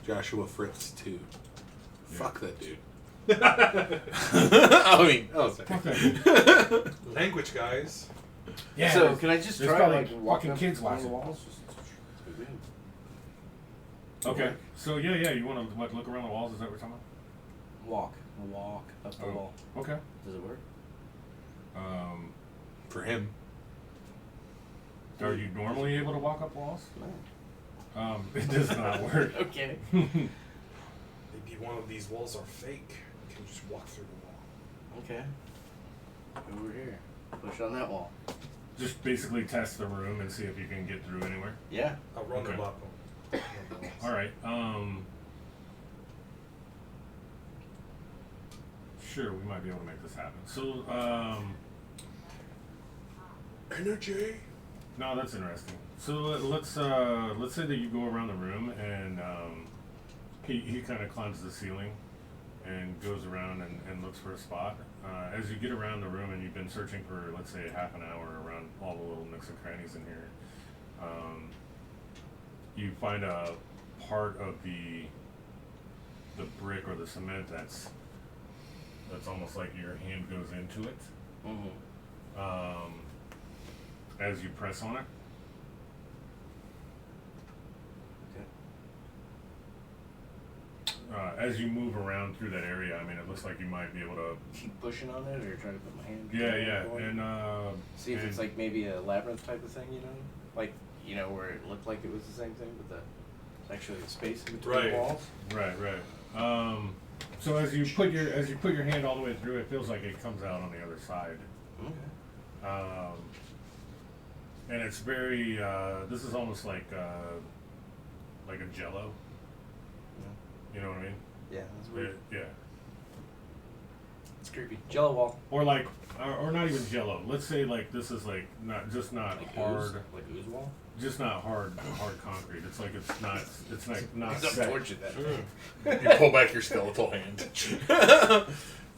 Joshua Fritz 2. Yeah. Fuck that dude. I mean, sorry. Fuck that dude. Language, guys. Yeah. So can I just there's try probably like walking fucking up kids along the watching. walls? Okay. So yeah, you want to look around the walls? Is that what we're talking Walk up the about? wall. Okay. Does it work? For him. Are you normally able to walk up walls? No. It does not work. Okay. Maybe one of these walls are fake. You can just walk through the wall. Okay. Over here. Push on that wall. Just basically test the room and see if you can get through anywhere. Yeah. I'll run Okay. the bottom. All right. Sure, we might be able to make this happen. So, Energy. no, that's interesting. So let's say that you go around the room and he kind of climbs the ceiling and goes around and looks for a spot. As you get around the room and you've been searching for, let's say, half an hour around all the little nooks and crannies in here, you find a part of the brick or the cement that's almost like your hand goes into it. Mm-hmm. As you press on it. As you move around through that area, I mean, it looks like you might be able to. Keep pushing on it, or try to put my hand. Yeah, going? and See if and- it's like maybe a labyrinth type of thing, like where it looked like it was the same thing, but it's actually a space in between Right. the walls. Right. So as you put your hand all the way through, it feels like it comes out on the other side. Okay. And it's very. This is almost like a Jello. You know what I mean? Yeah, that's weird. Yeah. It's creepy. Jello wall. Or like, or not even Jello. Let's say like this is like not Like hard. ooze? Like ooze wall? Just not hard concrete. It's like not Don't set. torture that. You pull back your skeletal hand.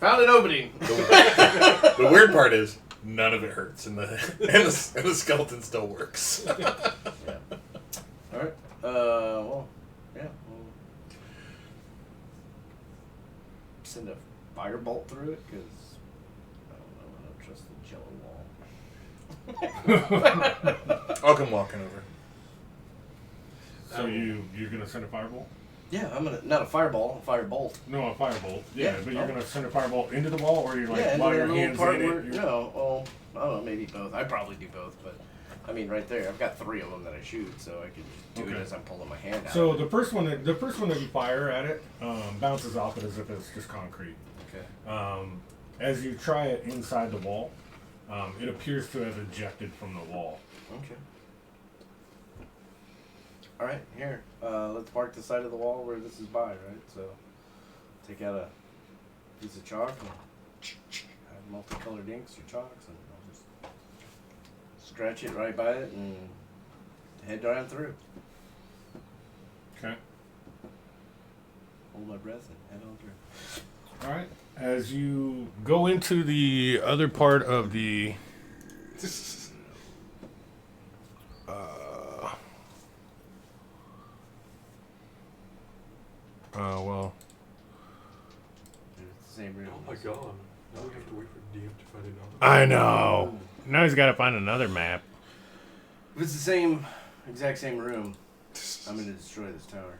Found an opening. The weird part is none of it hurts, and the skeleton still works. Yeah. All right. Well, yeah. Send a firebolt through it because I don't trust the jello wall. I'll come walking over. So you're gonna send a firebolt? Yeah, I'm gonna not a fireball, a firebolt. No, a firebolt. Yeah, Yeah, but you're oh. gonna send a firebolt into the wall, or you're like Yeah, while into your that little hands part in where it. you're- no, well, I don't know, maybe both. I probably do both, but I mean, right there, I've got 3 of them that I shoot, so I can do it Okay. as I'm pulling my hand out. So the first one that you fire at it bounces off it as if it's just concrete. Okay. As you try it inside the wall, it appears to have ejected from the wall. Okay. All right, here. Let's mark the side of the wall where this is by, right? So, take out a piece of chalk and have multicolored inks or chalks, and I'll just scratch it right by it and head down through. Okay. Hold my breath and head on through. All right. As you go into the other part of the well, It's the same room. Oh my god. Now we have to wait for DM to find another. I know. Now he's got to find another map. If it's the same, exact same room, I'm gonna destroy this tower.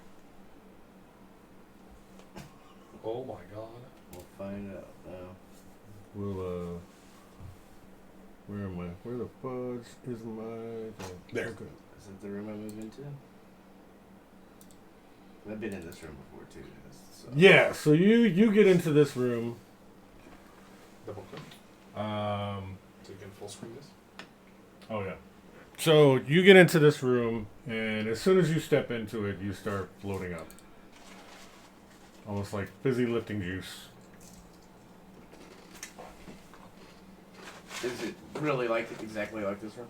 Oh my god. We'll find out. We'll where am I? Where the fudge is my? There. Okay. Is that the room I moved into? I've been in this room before too. So. Yeah. So you get into this room. Double click. So you can full screen this. Oh yeah. So you get into this room, and as soon as you step into it, you start floating up. Almost like fizzy lifting juice. Is it really like exactly like this room?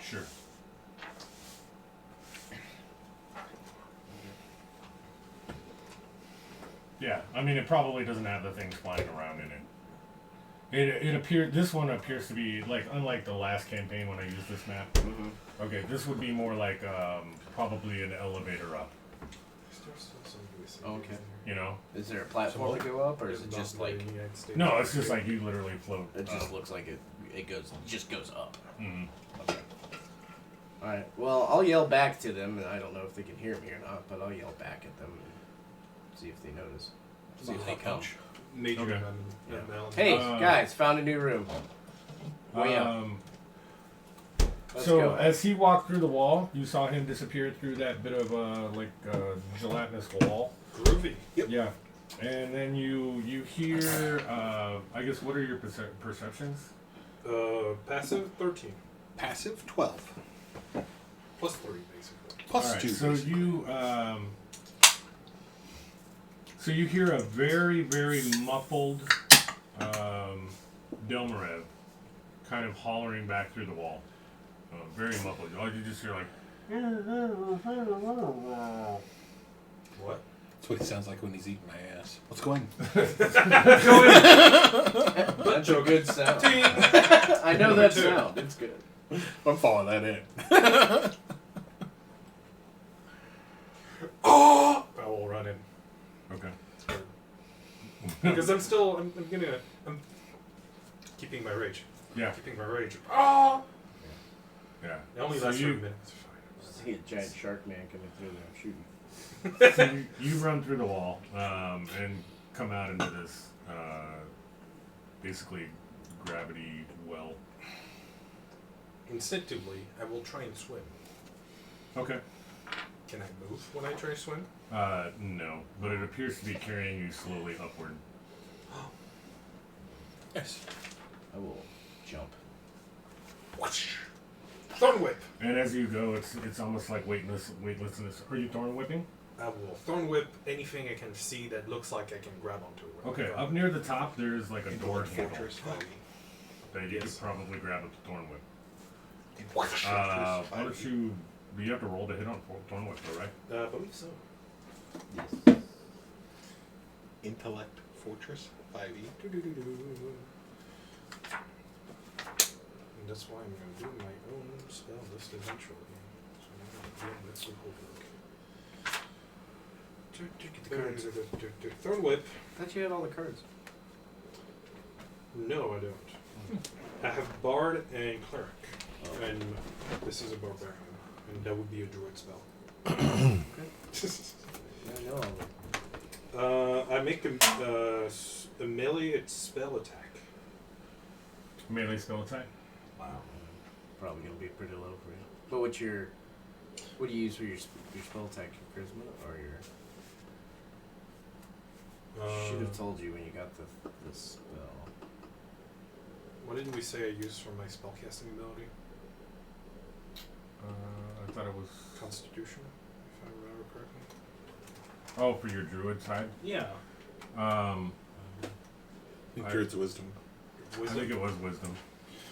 Sure. Yeah, I mean, it probably doesn't have the things flying around in it. It appears, this one appears to be, like, unlike the last campaign when I used this map. Mm-hmm. Okay, this would be more like, probably an elevator up, Is there still some USC Oh, okay. you know? Is there a platform to go up, or is it Not just in like the United States. No, it's just like you literally float. it just up. looks like it just goes up? Mhm. Okay. All right. Well, I'll yell back to them, and I don't know if they can hear me or not, but I'll yell back at them and see if they notice. See if they come. Nature Okay. and Mel. Hey guys, found a new room. Way up. Let's So go. as he walked through the wall, you saw him disappear through that bit of gelatinous wall. Groovy. Yeah, and then you hear. I guess what are your perceptions? Passive 13. Passive 12. Plus 3, basically. Plus All right, 2. so you hear a very very muffled Delmarev kind of hollering back through the wall. Very muffled. All you just hear like. What? That's what he sounds like when he's eating my ass. What's going on? That's a good sound. Ting! I know that 2. sound. It's good. I'm following that in. Oh! I will run in. Okay. Because I'm keeping my rage. Yeah. Keeping my rage. Oh! Yeah. It only So lasts for you- a minute. It's Just see a giant shark man coming through there shooting. So you run through the wall and come out into this basically gravity well. Instinctively, I will try and swim. Okay. Can I move when I try to swim? No, but it appears to be carrying you slowly upward. Yes. I will jump. Whoosh! Thorn whip! And as you go, it's almost like weightlessness. Are you thorn whipping? I will thorn whip anything I can see that looks like I can grab onto. Okay, up near the top there's like a door handle fortress. that you Yes. could probably grab with the thorn whip. Whoosh! Why don't you have to roll to hit on thorn whip though, right? I believe so. Yes. Intellect Fortress 5e. And that's why I'm going to do my own spell list eventually. So now let's go Get the cards. look. Thorn Whip. I thought you had all the cards. No, I don't. I have Bard and Cleric. And this is a Barbarian. And that would be a Druid spell. I know all of them. I make a melee spell attack. Melee spell attack. Wow. Probably gonna be pretty low for you. But what do you use for your spell attack? Your charisma or your? Should have told you when you got the spell. What didn't we say I used for my spellcasting ability? I thought it was. Constitution, if I remember correctly. Oh, for your druid side. Yeah. I think Druid's Wisdom. I think it was wisdom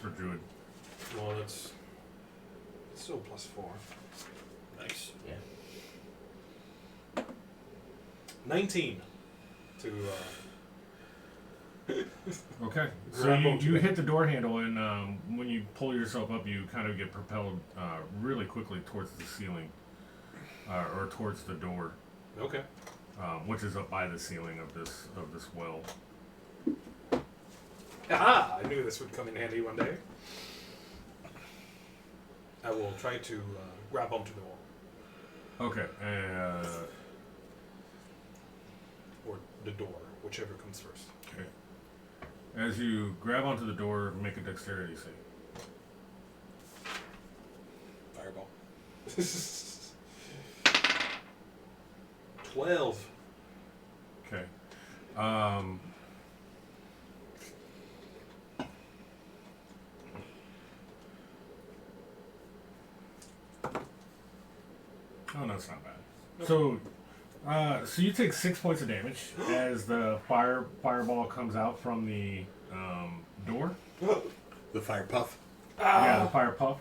for druid. Well, it's still +4. Nice. Yeah. 19 to. Okay, so Grab onto you it. hit the door handle, and when you pull yourself up, you kind of get propelled really quickly towards the ceiling, or towards the door, Okay. which is up by the ceiling of this well. Aha! I knew this would come in handy one day. I will try to grab onto the wall. Okay, Or the door, whichever comes first. okay. As you grab onto the door, make a dexterity save. Fireball. 12. Okay. Oh, no, it's not bad. So you take 6 points of damage as the fireball comes out from the door. The fire puff. Yeah, the fire puff.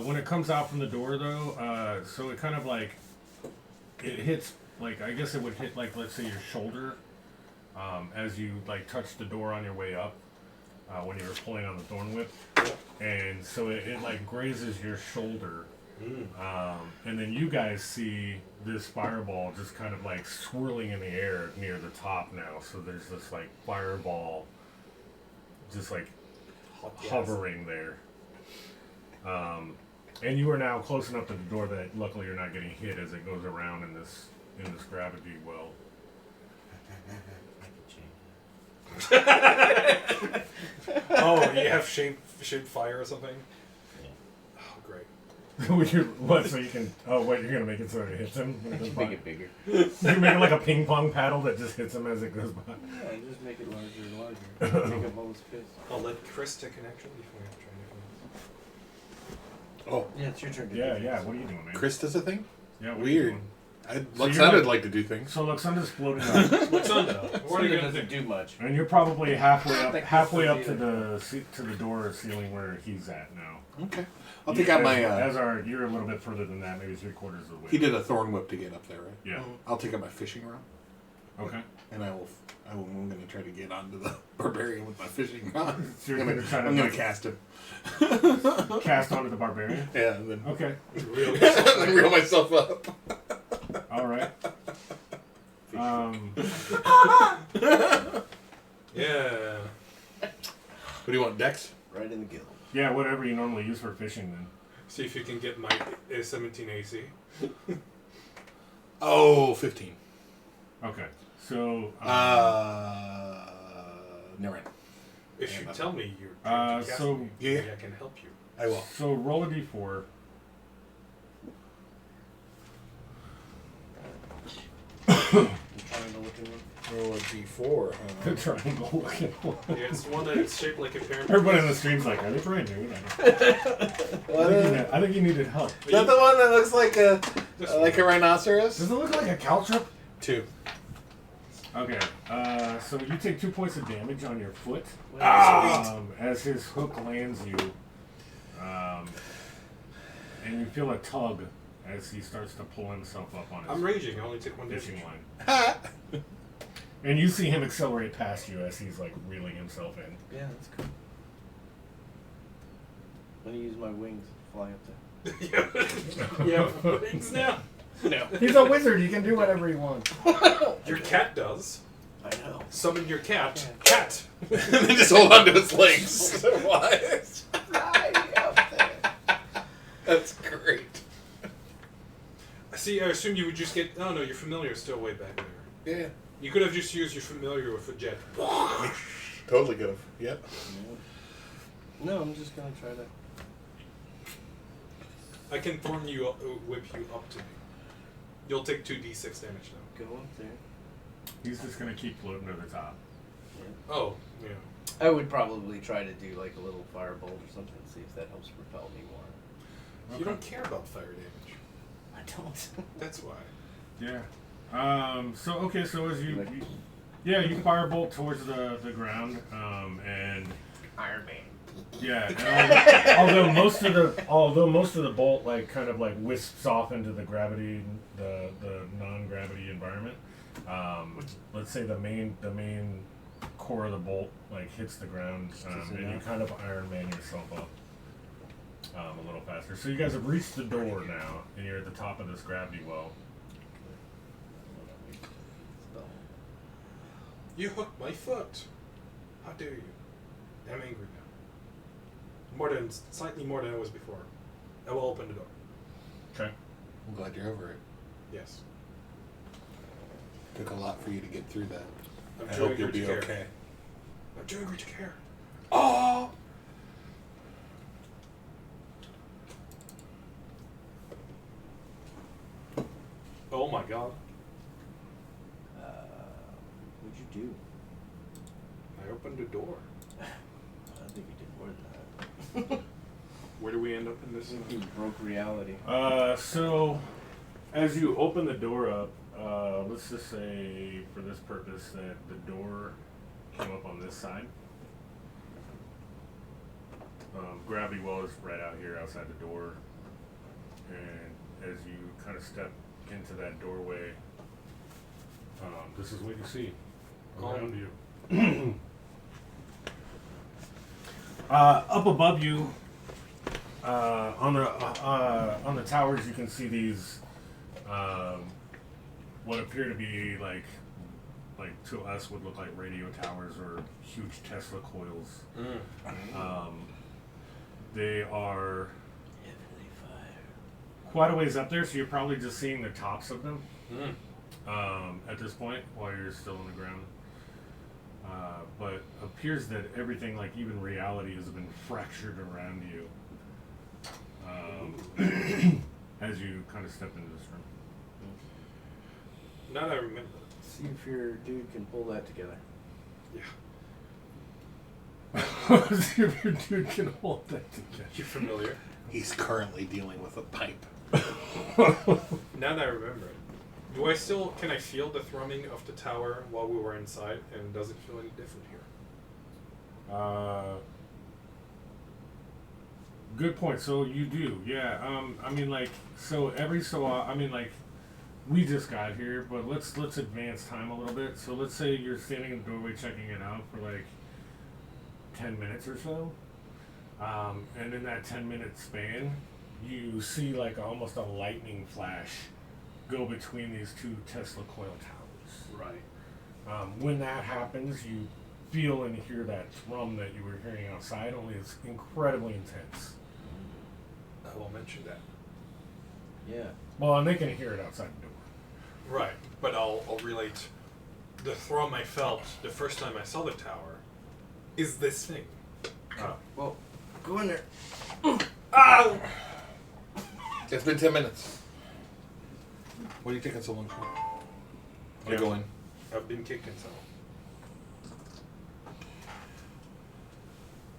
When it comes out from the door, though, so it kind of like it hits, like, I guess it would hit, like, let's say your shoulder as you like touch the door on your way up when you were pulling on the thorn whip, and so it like grazes your shoulder. And then you guys see this fireball just kind of like swirling in the air near the top now. So there's this like fireball just like hovering there. And you are now close enough to the door that luckily you're not getting hit as it goes around in this gravity well. Oh, you have shape fire or something? Yeah. Oh, great. What? So you can? Oh, wait! You're gonna make it so it hits him. When it goes Just by? make it bigger. You can make it like a ping pong paddle that just hits him as it goes by. Yeah, just make it larger and larger. Take up all the space. I'll let Chris take an action before I try anything else. Oh, Yeah, it's your turn to Yeah, do yeah. things. What are you doing, man? Chris does a thing? Yeah. What are you Weird. doing? Luxunda'd you're like to do things. So Luxunda's floating up, Luxunda, what are you gonna doesn't do? do much. and you're probably halfway up Like to the door ceiling where he's at now. Okay. I'll take out my. You're a little bit further than that, maybe 3/4 of the way. He did a thorn whip to get up there, right? Yeah. I'll take out my fishing rod, Okay. and I'm going to try to get onto the barbarian with my fishing rod. So you're gonna try to I'm going like, to cast him. cast onto the barbarian. Yeah, and then Okay. Really? then reel myself up. All right. Yeah. What do you want, Dex? Right in the gill. Yeah, whatever you normally use for fishing, then. See if you can get my 17 AC. Oh, 15. Okay. So. Never mind. If you tell me you're trying to cast so- me, Yeah. maybe I can help you. I will. So roll a d4. Triangle looking one. Roll a d4. The triangle looking one. Yeah, it's one that's shaped like a pyramid. Everybody in the stream's like, are they trying to? I think you needed help. Is that the one that looks like a This one. rhinoceros? Does it look like a caltrip? 2. Okay, so you take 2 points of damage on your foot Ah! as his hook lands you, and you feel a tug as he starts to pull himself up on his I'm raging. I only take one fishing damage. line. And you see him accelerate past you as he's like reeling himself in. Yeah, that's cool. I'm gonna use my wings to fly up there. Yeah, wings now. No. He's a wizard. He can do whatever he wants. Your cat does. I know. Summon your cat. Cat. And then just hold on to his legs. What? Right up there. That's great. See, I assume you would just get. Oh no, your familiar is still way back there. Yeah. You could have just used your familiar with a jet. Totally good. Yep. No, I'm just gonna try to. I can whip you up to me. You'll take 2d6 damage now. Go up there. He's just gonna keep floating to the top. Yeah. Oh, yeah. I would probably try to do like a little firebolt or something, see if that helps propel me more. You don't care about fire damage. I don't. That's why. Yeah. So as you you firebolt towards the ground, and Iron Man. yeah, and although most of the bolt like kind of like wisps off into the gravity, the non-gravity environment. Let's say the main core of the bolt like hits the ground, and you kind of Iron Man yourself up a little faster. So you guys have reached the door now, and you're at the top of this gravity well. You hooked my foot. How dare you? I'm angry now. Slightly more than I was before. I will open the door. Okay. I'm glad you're over it. Yes. Took a lot for you to get through that. I'm I too hope you'll angry be to care. okay. I'm too angry to care. Oh! Oh my god. What'd you do? I opened the door. I think you did more than that. Where do we end up in this? You broke reality. So as you open the door up, let's just say for this purpose that the door came up on this side. Gravity well is right out here outside the door, and as you kind of step into that doorway, this is what you see around you. Up above you, on the towers, you can see these what appear to be like to us would look like radio towers or huge Tesla coils. They are quite a ways up there, so you're probably just seeing the tops of them at this point while you're still on the ground. But appears that everything, like even reality, has been fractured around you as you kind of step into this room. Now that I remember. See if your dude can pull that together. Yeah. See if your dude can hold that together. You're familiar. He's currently dealing with a pipe. Now that I remember it. Can I feel the thrumming of the tower while we were inside, and does it feel any different here? Good point. So you do, yeah. I mean, like, so every so I mean, like, we just got here, but let's advance time a little bit. So let's say you're standing in the doorway checking it out for like 10 minutes or so, and in that 10-minute span, you see like almost a lightning flash go between these two Tesla coil towers. Right. When that happens, you feel and hear that thrum that you were hearing outside, only it's incredibly intense. I will mention that. Yeah. Well, and they can hear it outside the door. Right, but I'll relate the thrum I felt the first time I saw the tower is this thing. Well, go in there. Ow! It's been 10 minutes. What are you taking so long for? Yeah. Go in. I've been kicked inside.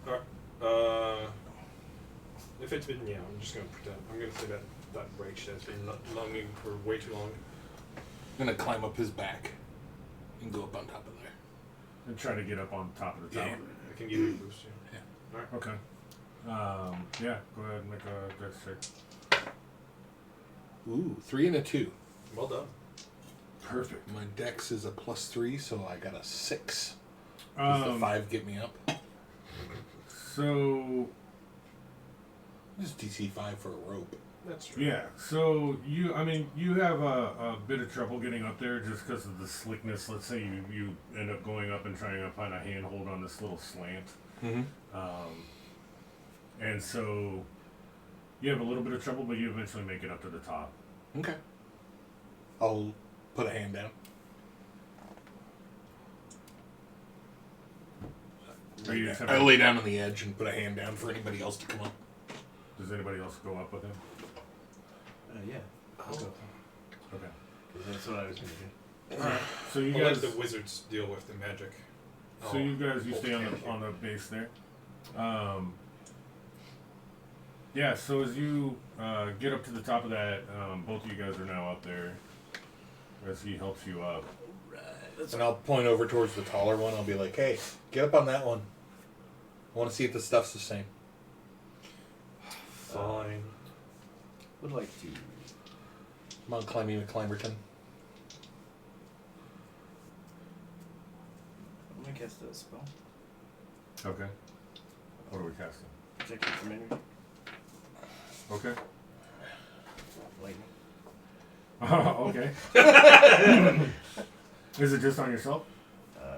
Alright. If it's been, I'm just gonna pretend. I'm gonna say that rage that's been longing for way too long. I'm gonna climb up his back and go up on top of there. And try to get up on top of the tower. I can give you a boost. Yeah. Alright. Okay. Yeah, go ahead and make a dex check. Ooh, 3 and a 2. Well done. Perfect. My dex is a +3, so I got a 6. Does the 5 get me up? So Just DC 5 for a rope. That's true. yeah, so you have a bit of trouble getting up there just because of the slickness. Let's say you end up going up and trying to find a handhold on this little slant. Mm-hmm. And so you have a little bit of trouble, but you eventually make it up to the top. Okay. I'll put a hand down. Are you I lay down on the edge and put a hand down for anybody else to come up. Does anybody else go up with him? Yeah. I'll go. Okay. That's what I was gonna do. Alright. So you I'll guys let the wizards deal with the magic. So you guys, you hold stay hand on here. the base there. Yeah. So as you get up to the top of that, both of you guys are now up there. As he helps you up. And I'll point over towards the taller one. I'll be like, hey, get up on that one. I want to see if the stuff's the same. Fine. Would like to. Come on, climbing to Climberton. I'm gonna cast a spell. Okay. What are we casting? Protect you from energy. Okay. Lightning. Okay. Is it just on yourself?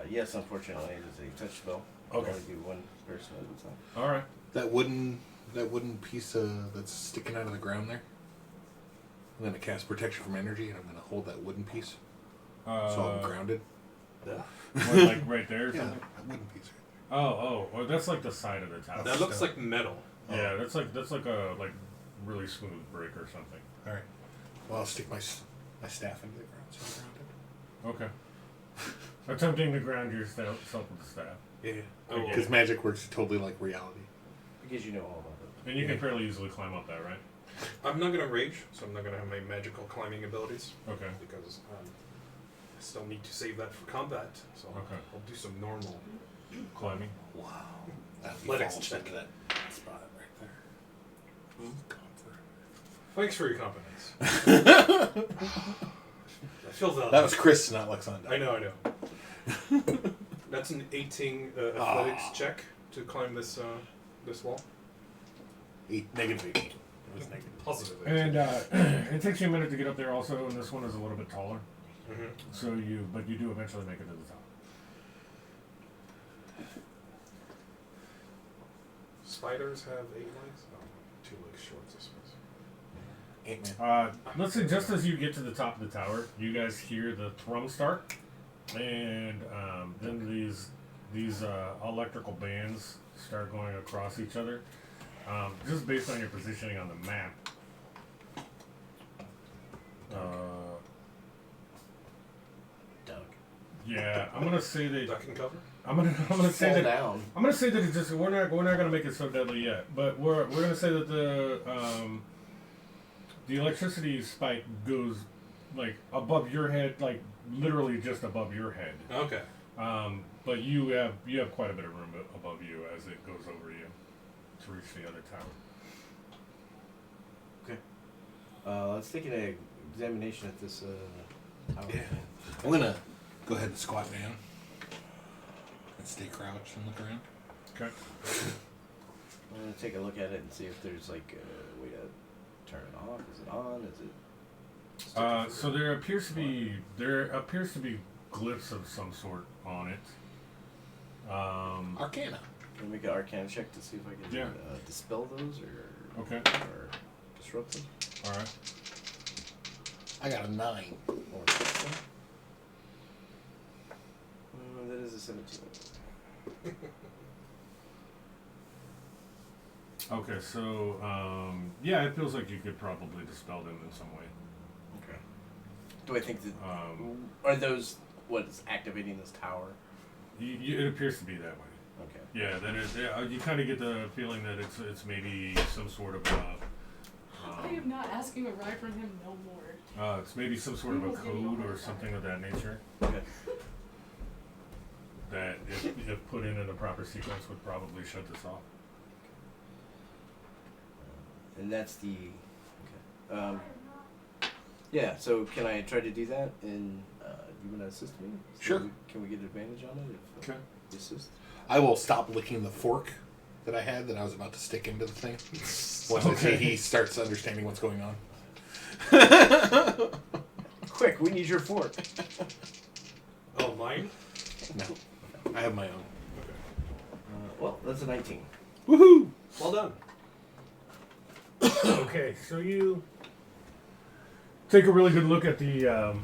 Yes, unfortunately, it is a touch spell. Okay. I only do one person at a time. All right. That wooden piece that's sticking out of the ground there. I'm gonna cast protection from energy, and I'm gonna hold that wooden piece, so I'm grounded. What, like right there or Yeah, something? that wooden piece right Oh, well, that's like the side of the tower. That looks like metal. Yeah, that's like a really smooth brick or something. there. All right. Well, I'll stick my staff into the ground, so I'm grounded. Okay. Attempting to ground yourself with the staff. Yeah. Oh, Because magic works totally like reality. Because you know all about it. And you can fairly easily climb up that, right? I'm not gonna rage, so I'm not gonna have my magical climbing abilities Okay. because I still need to save that for combat. So Okay. I'll do some normal. Climbing. Wow. Athletics check. that spot right there. Thanks for your confidence. I feel that. That was Chris, not Lexanda. I know. That's an 18 athletics check to climb this this wall. Negative 18. It was negative. Positive. And it takes you a minute to get up there also, and this one is a little bit taller. Mm-hmm. So you do eventually make it to the top. Spiders have 8 legs. Oh, 2 legs short. This was. 8 man. Let's say just as you get to the top of the tower, you guys hear the thrum start, and then these electrical bands start going across each other. Just based on your positioning on the map. Doug. Yeah, I'm gonna say that. Duck and cover. I'm gonna say Fall that. down. I'm gonna say that it's just we're not gonna make it so deadly yet, but we're gonna say that the electricity spike goes like above your head, like literally just above your head. Okay. But you have quite a bit of room above you as it goes over you to reach the other tower. Okay. Let's take an examination at this tower. Yeah. I'm gonna go ahead and squat down and stay crouched and look around. Okay. I'm gonna take a look at it and see if there's like a way to turn it off. Is it on? Is it? So there appears to be glyphs of some sort on it. Arcana. Can we make an Arcana check to see if I can Yeah. dispel those or Okay. or disrupt them? All right. I got a 9. Or fix them? That is a 17. Okay. So yeah, it feels like you could probably dispel them in some way. Okay. Do I think that are those what's activating this tower? It appears to be that way. Okay. Yeah, that is. Yeah, you kind of get the feeling that it's maybe some sort of I am not asking a ride from him no more. it's maybe some sort of a code or something of that nature Okay. that if put in the proper sequence would probably shut this off. And that's the. Okay. Yeah, so can I try to do that, and you want to assist me? So Sure. Can we get advantage on it if Okay. you assist? I will stop licking the fork that I had that I was about to stick into the thing. Once I see he starts understanding what's going on. Quick, we need your fork. Oh, mine? No. I have my own. Well, that's a 19. Woohoo! Well done. Okay, so you take a really good look at the.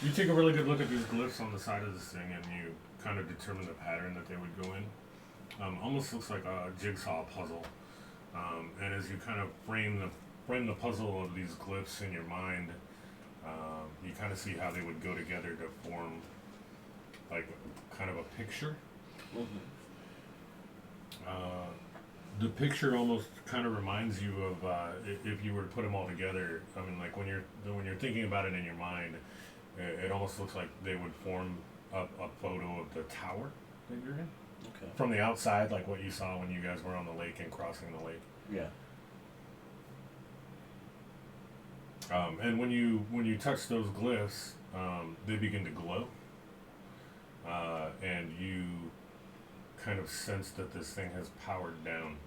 You take a really good look at these glyphs on the side of this thing, and you kind of determine the pattern that they would go in. Almost looks like a jigsaw puzzle. And as you kind of frame the puzzle of these glyphs in your mind, you kind of see how they would go together to form like kind of a picture. Mm-hmm. The picture almost kind of reminds you of if you were to put them all together. I mean, like when you're thinking about it in your mind, it almost looks like they would form a photo of the tower that you're in. Okay. From the outside, like what you saw when you guys were on the lake and crossing the lake. Yeah. And when you touch those glyphs, they begin to glow, and you kind of sense that this thing has powered down.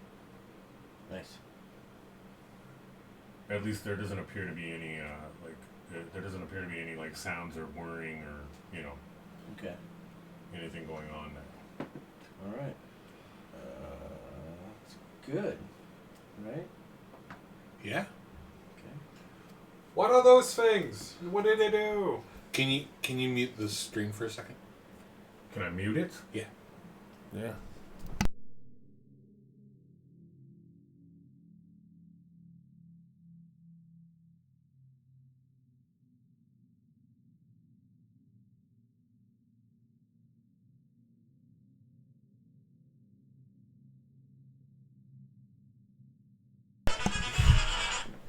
Nice. At least there doesn't appear to be any there doesn't appear to be any like sounds or whirring or Okay. anything going on there. All right. That's good. Right? Yeah. Okay. What are those things? What did they do? Can you mute the stream for a second? Can I mute it? Yeah. Yeah.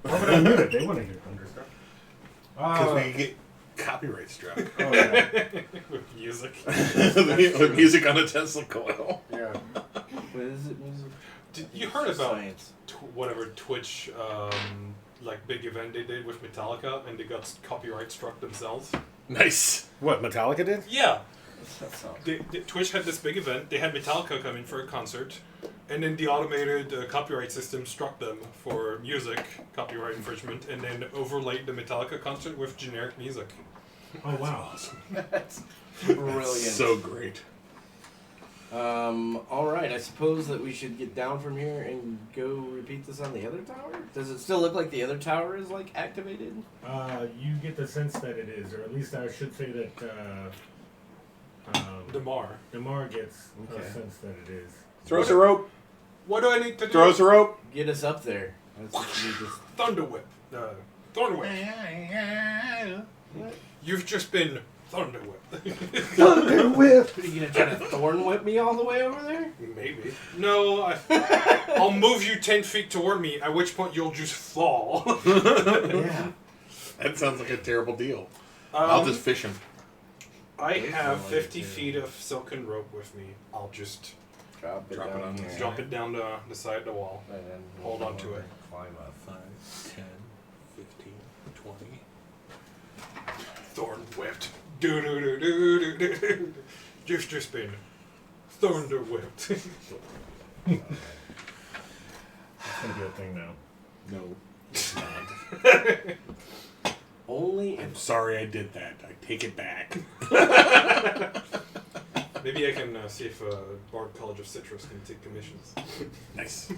Why would I mute it? They want to hear thunder stuff. Because we get copyright struck. Oh, yeah. With music. With music on a Tesla coil. Yeah. What is it? Music? Did you heard about Science. whatever Twitch like big event they did with Metallica and they got copyright struck themselves? Nice. What, Metallica did? Yeah. That sounds. Twitch had this big event. They had Metallica come in for a concert, and then the automated copyright system struck them for music copyright infringement, and then overlaid the Metallica concert with generic music. Oh, wow. That's brilliant. So great. All right. I suppose that we should get down from here and go repeat this on the other tower. Does it still look like the other tower is like activated? You get the sense that it is, or at least I should say that Damar gets Okay. a sense that it is. Throw us a rope. What do I need to do? Throw us a rope. Get us up there. That's what you need to. Thunder Whip. Thorn Whip. You've just been Thunder Whip. Thunder whip. What, are you gonna try to thorn whip me all the way over there? Maybe. No, I'll move you 10 feet toward me, at which point you'll just fall. Yeah. That sounds like a terrible deal. I'll just fish him. I have 50 feet of silken rope with me. I'll just Drop it Drop it down on here. the drop it down the side of the wall. And then Hold on to it. Climb up. 5, 10, 15, 20. Thorn whipped. Do do do do do do. You've just been thunder whipped. That's gonna be a thing now. No. Only I'm if sorry I did that. I take it back. Maybe I can see if Bard College of Citrus can take commissions. Nice.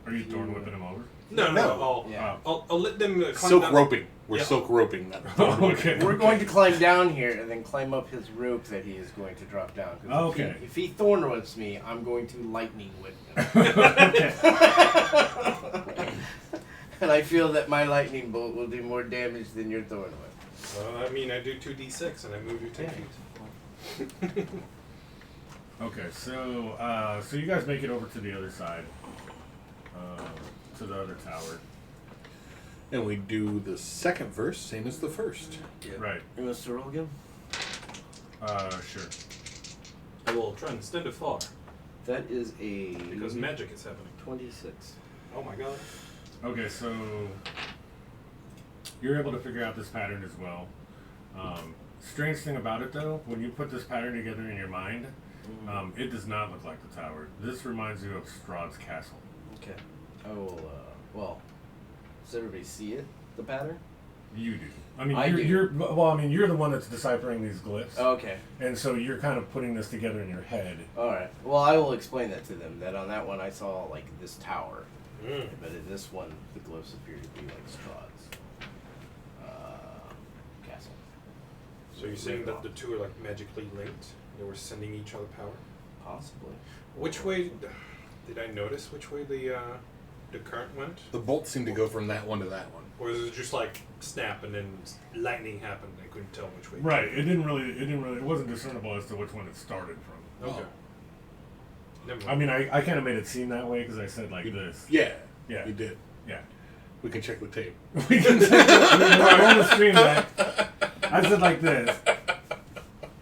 Are you thorn whipping him over? No. Yeah. I'll let them climb Silk down. roping. We're Yeah. silk roping that. Oh, okay. we're going to climb down here and then climb up his rope that he is going to drop down. 'Cause Okay. If he thorn whips me, I'm going to lightning whip him. And I feel that my lightning bolt will do more damage than your thorn whip. I mean, I do 2d6 and I move you 10 feet. Okay, so you guys make it over to the other side, to the other tower. And we do the second verse, same as the first. Right. You want us to roll again? Sure. I will try and stand afar That is a because magic is happening. 26. Oh my god. Okay, so you're able to figure out this pattern as well. Strange thing about it, though, when you put this pattern together in your mind, it does not look like the tower. This reminds you of Strahd's castle. Okay. I will, well, does everybody see it, the pattern? You do. I mean, you're the one that's deciphering these glyphs. Oh, okay. And so you're kind of putting this together in your head. All right. Well, I will explain that to them. That on that one I saw like this tower, but in this one the glyphs appear to be like Strahd's castle. So you're saying that the two are like magically linked? They were sending each other power? Possibly. Which way did I notice? Which way the current went? The bolt seemed to go from that one to that one. Or is it just like snap and then lightning happened? I couldn't tell which way. Right. It wasn't discernible as to which one it started from. Okay. Never mind. I mean, I kind of made it seem that way because I said like this. Yeah. Yeah. You did. Yeah. We can check the tape. We can check I want to stream that. I said like this.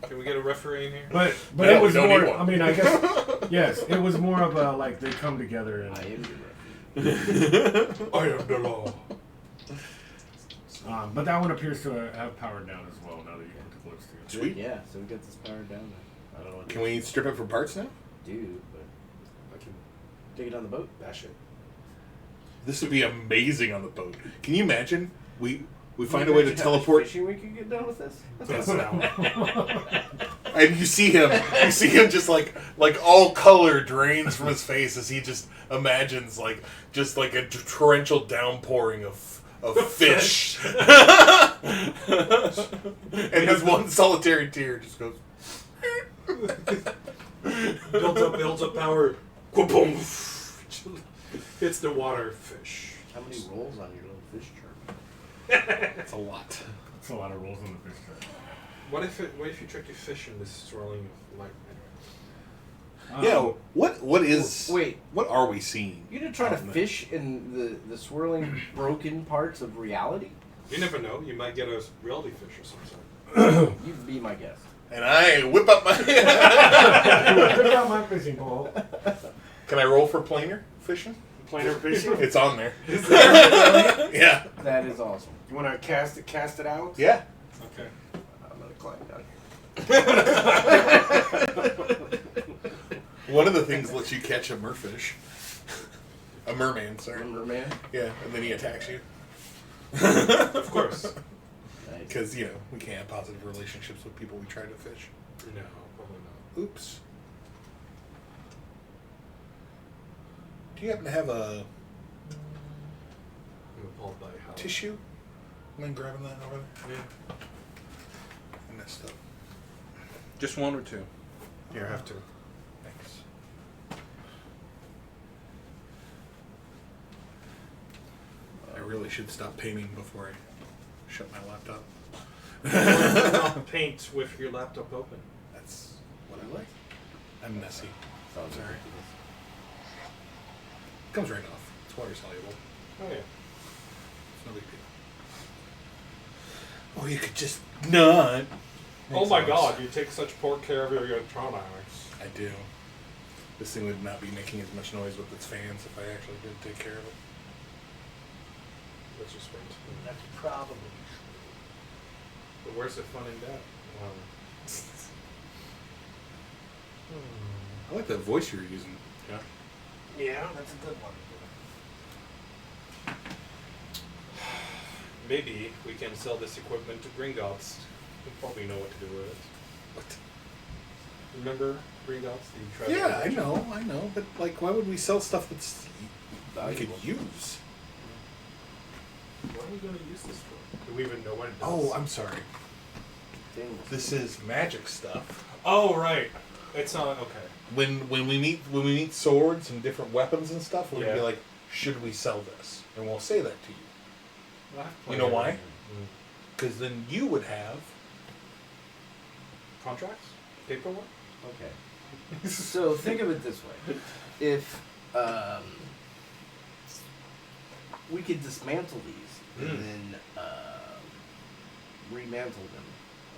Can we get a referee in here? But No, it was we don't need more. one. I mean, I guess yes, it was more of a like they come together and. I am the referee. I am the law. But that one appears to have powered down as well now that you put the glyphs together. Sweet. Yeah. So we got this power down there. I don't know what Can we strip it for parts now? do, but I can take it on the boat. Bash it. This would be amazing on the boat. Can you imagine? We find a way to teleport, Fishing we could get done with this. Yes, now. and you see him just like all color drains from his face as he just imagines like a torrential downpouring of fish, and his one solitary tear just goes. builds up power. Boom. Hits the water. Fish. How many rolls on your little fish chart? That's a lot. That's a lot of rolls on the fish chart. What if you trick your fish in this swirling of light? Yeah. What is? Wait. What are we seeing? You didn't try to out in the- fish in the swirling broken parts of reality? You never know. You might get a reality fish or something. You be my guest. And I whip up my. Pick out my fishing pole. Can I roll for planer fishing? Planar fishing? It's on there. Is there? Yeah. That is awesome. You want to cast it out? Yeah. Okay. I'm gonna climb down One of the things lets you catch a merfish. A merman, sorry. here. Remember, man? Yeah, and then he attacks you. Of course. Nice. Because, we can't have positive relationships with people we try to fish. No, probably not. Oops. Do you happen to have a I'm appalled by how. tissue? Mind grabbing that over there? Yeah. I messed up. Just one or two. Here, I have two. Thanks. I really should stop painting before I shut my laptop. Not paint with your laptop open. That's what I like. I'm messy. Sounds Sorry. ridiculous. Comes right off. It's water soluble. Oh yeah. It's no big deal. Oh, you could just not. Oh my God! You take such poor care of your electronics. I do. This thing would not be making as much noise with its fans if I actually did take care of it. That's just right. That's probably But where's the fun in that? I like that voice you're using. Yeah. Yeah, that's a good one. Maybe we can sell this equipment to Gringotts. They probably know what to do with it. What? Remember Gringotts? Yeah, I know. But, why would we sell stuff that's we could Valuable. use? What are we going to use this for? Do we even know what it does? Oh, I'm sorry. Things. This is magic stuff. Oh, right. It's not okay. When we meet swords and different weapons and stuff, we're gonna be Yeah. like, should we sell this? And we'll say that to you. Well, You know why? Mm. Because then you would have. Contracts? Paperwork? Okay. So think of it this way: if we could dismantle these and then remantle them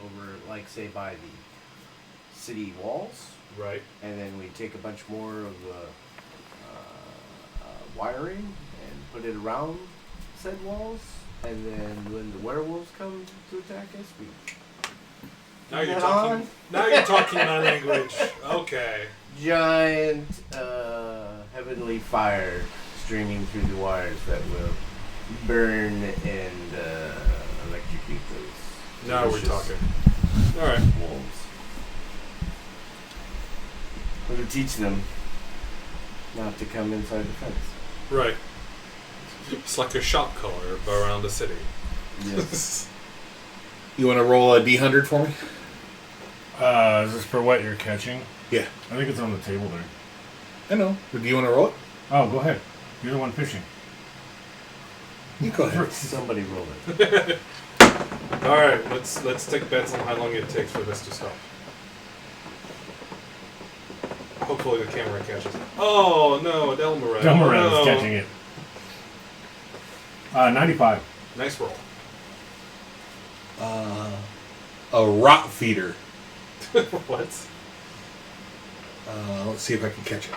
over, like, say, by the city walls, Right. and then we take a bunch more of the wiring and put it around said walls, And then when the werewolves come to attack us, we Now you're talking. Now you're talking my language. Okay. giant heavenly fire streaming through the wires that will burn and electrocute those. Now we're delicious talking. All right. wolves. We're gonna teach them not to come inside the fence. Right. It's like a shop collar around the city. Yes. You want to roll a D100 for me? Is this for what you're catching? Yeah. I think it's on the table there. I know. But do you want to roll it? Oh, go ahead. You're the one fishing. You go ahead. Somebody roll it. All right. Let's take bets on how long it takes for this to stop. Hopefully the camera catches it. Oh no, Delmaret. Delmaret no. is catching it. 95. Nice roll. A rot feeder. What? Let's see if I can catch it.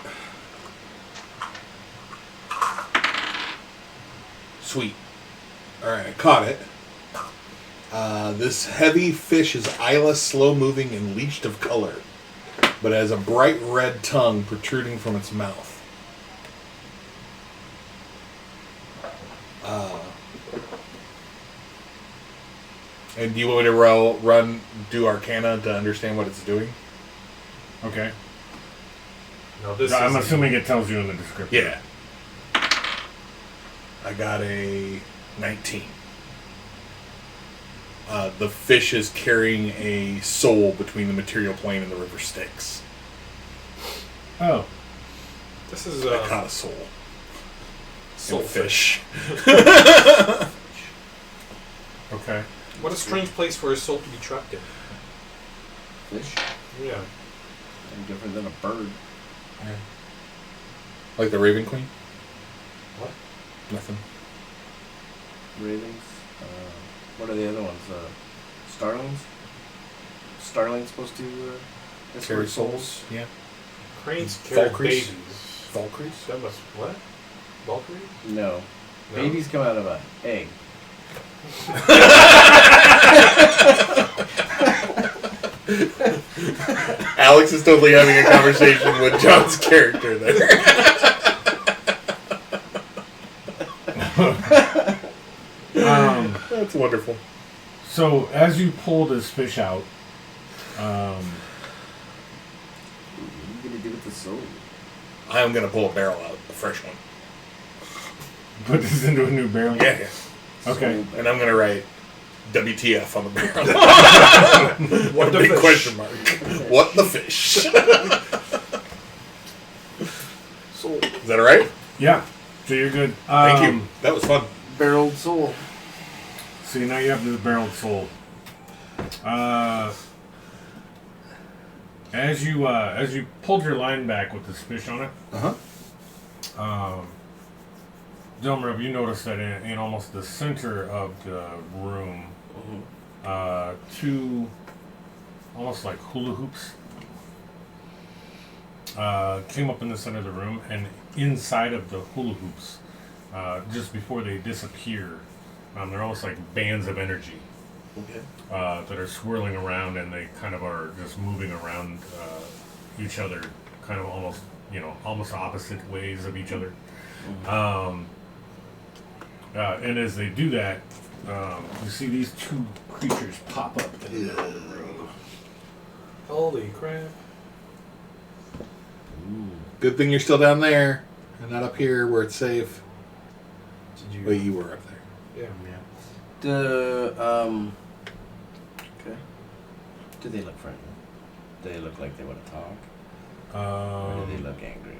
Sweet. Alright, I caught it. This heavy fish is eyeless, slow-moving, and leached of color, but has a bright red tongue protruding from its mouth. And do you want me to do Arcana to understand what it's doing? Okay. No, this. I'm isn't- assuming it tells you in the description. Yeah. I got a 19. The fish is carrying a soul between the material plane and the river Styx. Oh. This is I caught a soul. soul In a fish. Okay. What a strange place for a soul to be trapped in. Fish. Yeah. And different than a bird. Like the Raven Queen? What? Nothing. Ravens. What are the other ones? Starlings? Starling's supposed to Carry escort souls? Yeah. Cranes carry Valkyries? babies. Valkyries? That must what? Valkyrie? No. No. Babies come out of an egg. Alex is totally having a conversation with John's character there. That's wonderful. So as you pull this fish out, What are you gonna do with the soul? I'm going to pull a barrel out, a fresh one. put this into a new barrel. Yeah. Okay. And I'm going to write WTF on the barrel. What the Big fish? question mark. What the fish? Soul. Is that all right? Yeah. So you're good. Thank you. That was fun. Barreled soul. So now you have this barreled soul. As you pulled your line back with this fish on it, Delmer, you noticed that in almost the center of the room, two almost like hula hoops came up in the center of the room, and inside of the hula hoops, just before they disappear, they're almost like bands of energy. Okay. That are swirling around, and they kind of are just moving around each other, kind of almost opposite ways of each other. And as they do that, you see these two creatures pop up in the middle of the room. Holy crap. Good thing you're still down there and not up here where it's safe. Did you? But you were up there. Yeah. Okay. Do they look friendly? Do they look like they want to talk? Or do they look angry?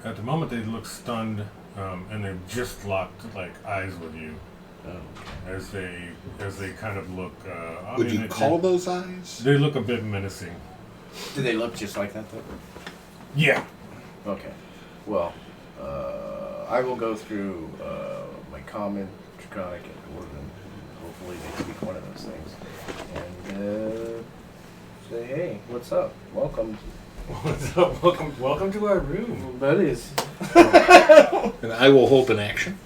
At the moment, they look stunned, and they've just locked like eyes with you Oh, okay. as they kind of look. Would you call those eyes? They look a bit menacing. Do they look just like that though? Yeah. Okay. Well, I will go through my common, draconic, and dwarven. Hopefully they speak one of those things. And say, hey, what's up? Welcome. What's up? Welcome to our room. Buddies. And I will hold an action.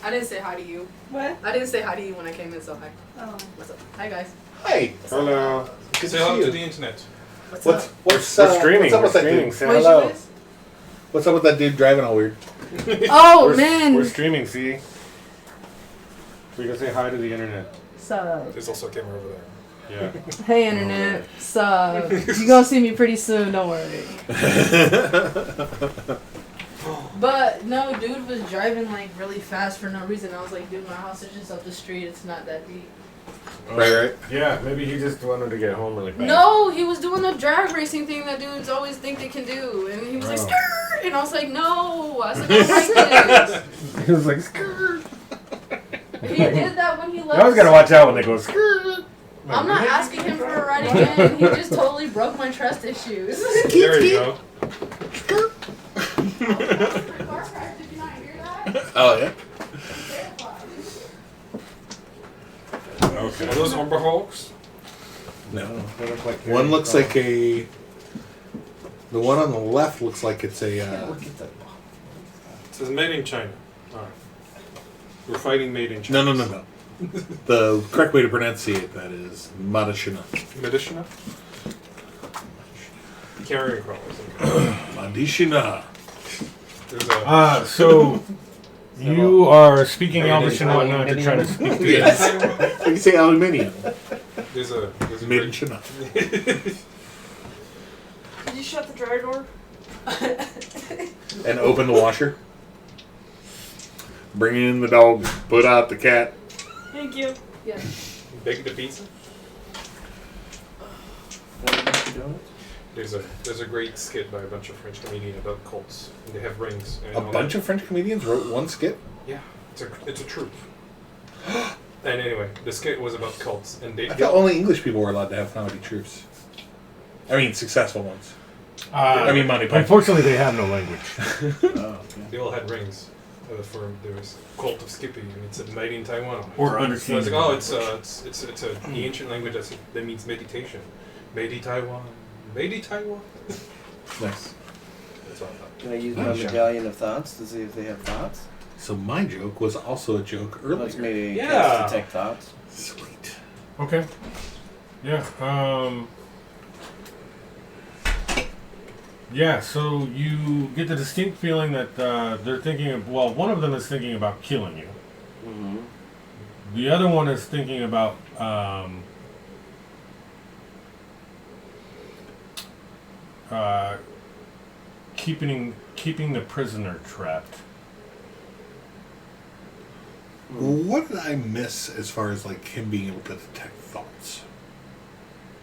I didn't say hi to you. What? I didn't say hi to you when I came in, so hi. Oh. What's up? Hi, guys. Hey. Hello. Good Say hello to the internet. What's What's up? We're streaming. What's up We're with that streaming. dude? Say What'd hello. you miss? What's up with that dude driving all weird? Oh, We're, man. We're streaming, see? So you can say hi to the internet. So. There's also a camera over there. Yeah. Hey, internet. So, you gonna see me pretty soon, don't worry. But, no, dude was driving, like, really fast for no reason. I was like, dude, my house is just up the street. It's not that deep. Right. Yeah, maybe he just wanted to get home really fast. No, he was doing the drag racing thing that dudes always think they can do. And he was like, skirt! And I was like, no. I said, don't like this. He was like, skirt. He did that when he left. You always gotta watch out when they go, skirt. I'm not asking him for a ride again. He just totally broke my trust issues. There you go. Oh, yeah? Okay. Are those Umber Hawks? No. They look like One looks like a... The one on the left looks like it's a... It says made in China. Alright. We're fighting made in China. No. The correct way to pronunciate that is Madashina. Medicina? Carrier crawlers. Madashina. There's a... So you are speaking Elvish and whatnot to try to speak to Yes. You can say aluminium. There's a Madashina. Did you shut the dryer door? And open the washer. Bring in the dog. Put out the cat. Thank you. Yeah. Bake the pizza. There's a great skit by a bunch of French comedians about cults. And they have rings. And A bunch of French comedians wrote one skit? Yeah, it's a troupe. And anyway, the skit was about cults, and they I thought only English people were allowed to have comedy troupes. I mean, successful ones. I mean, Monty Python. Unfortunately, they have no language. they all had rings. There was Cult of Skippy, and it's made in Taiwan. Or So I was understanding. like, oh, it's the ancient language that means meditation. Made in Taiwan. Made in Taiwan. Nice. That's what I thought. Can I use my medallion of thoughts to see if they have thoughts? So my joke was also a joke Let's earlier. maybe Yeah. cast detect thoughts. Sweet. Okay. Yeah. Yeah. So you get the distinct feeling that they're thinking of. Well, one of them is thinking about killing you. Mm-hmm. The other one is thinking about keeping the prisoner trapped. What did I miss as far as like him being able to detect thoughts?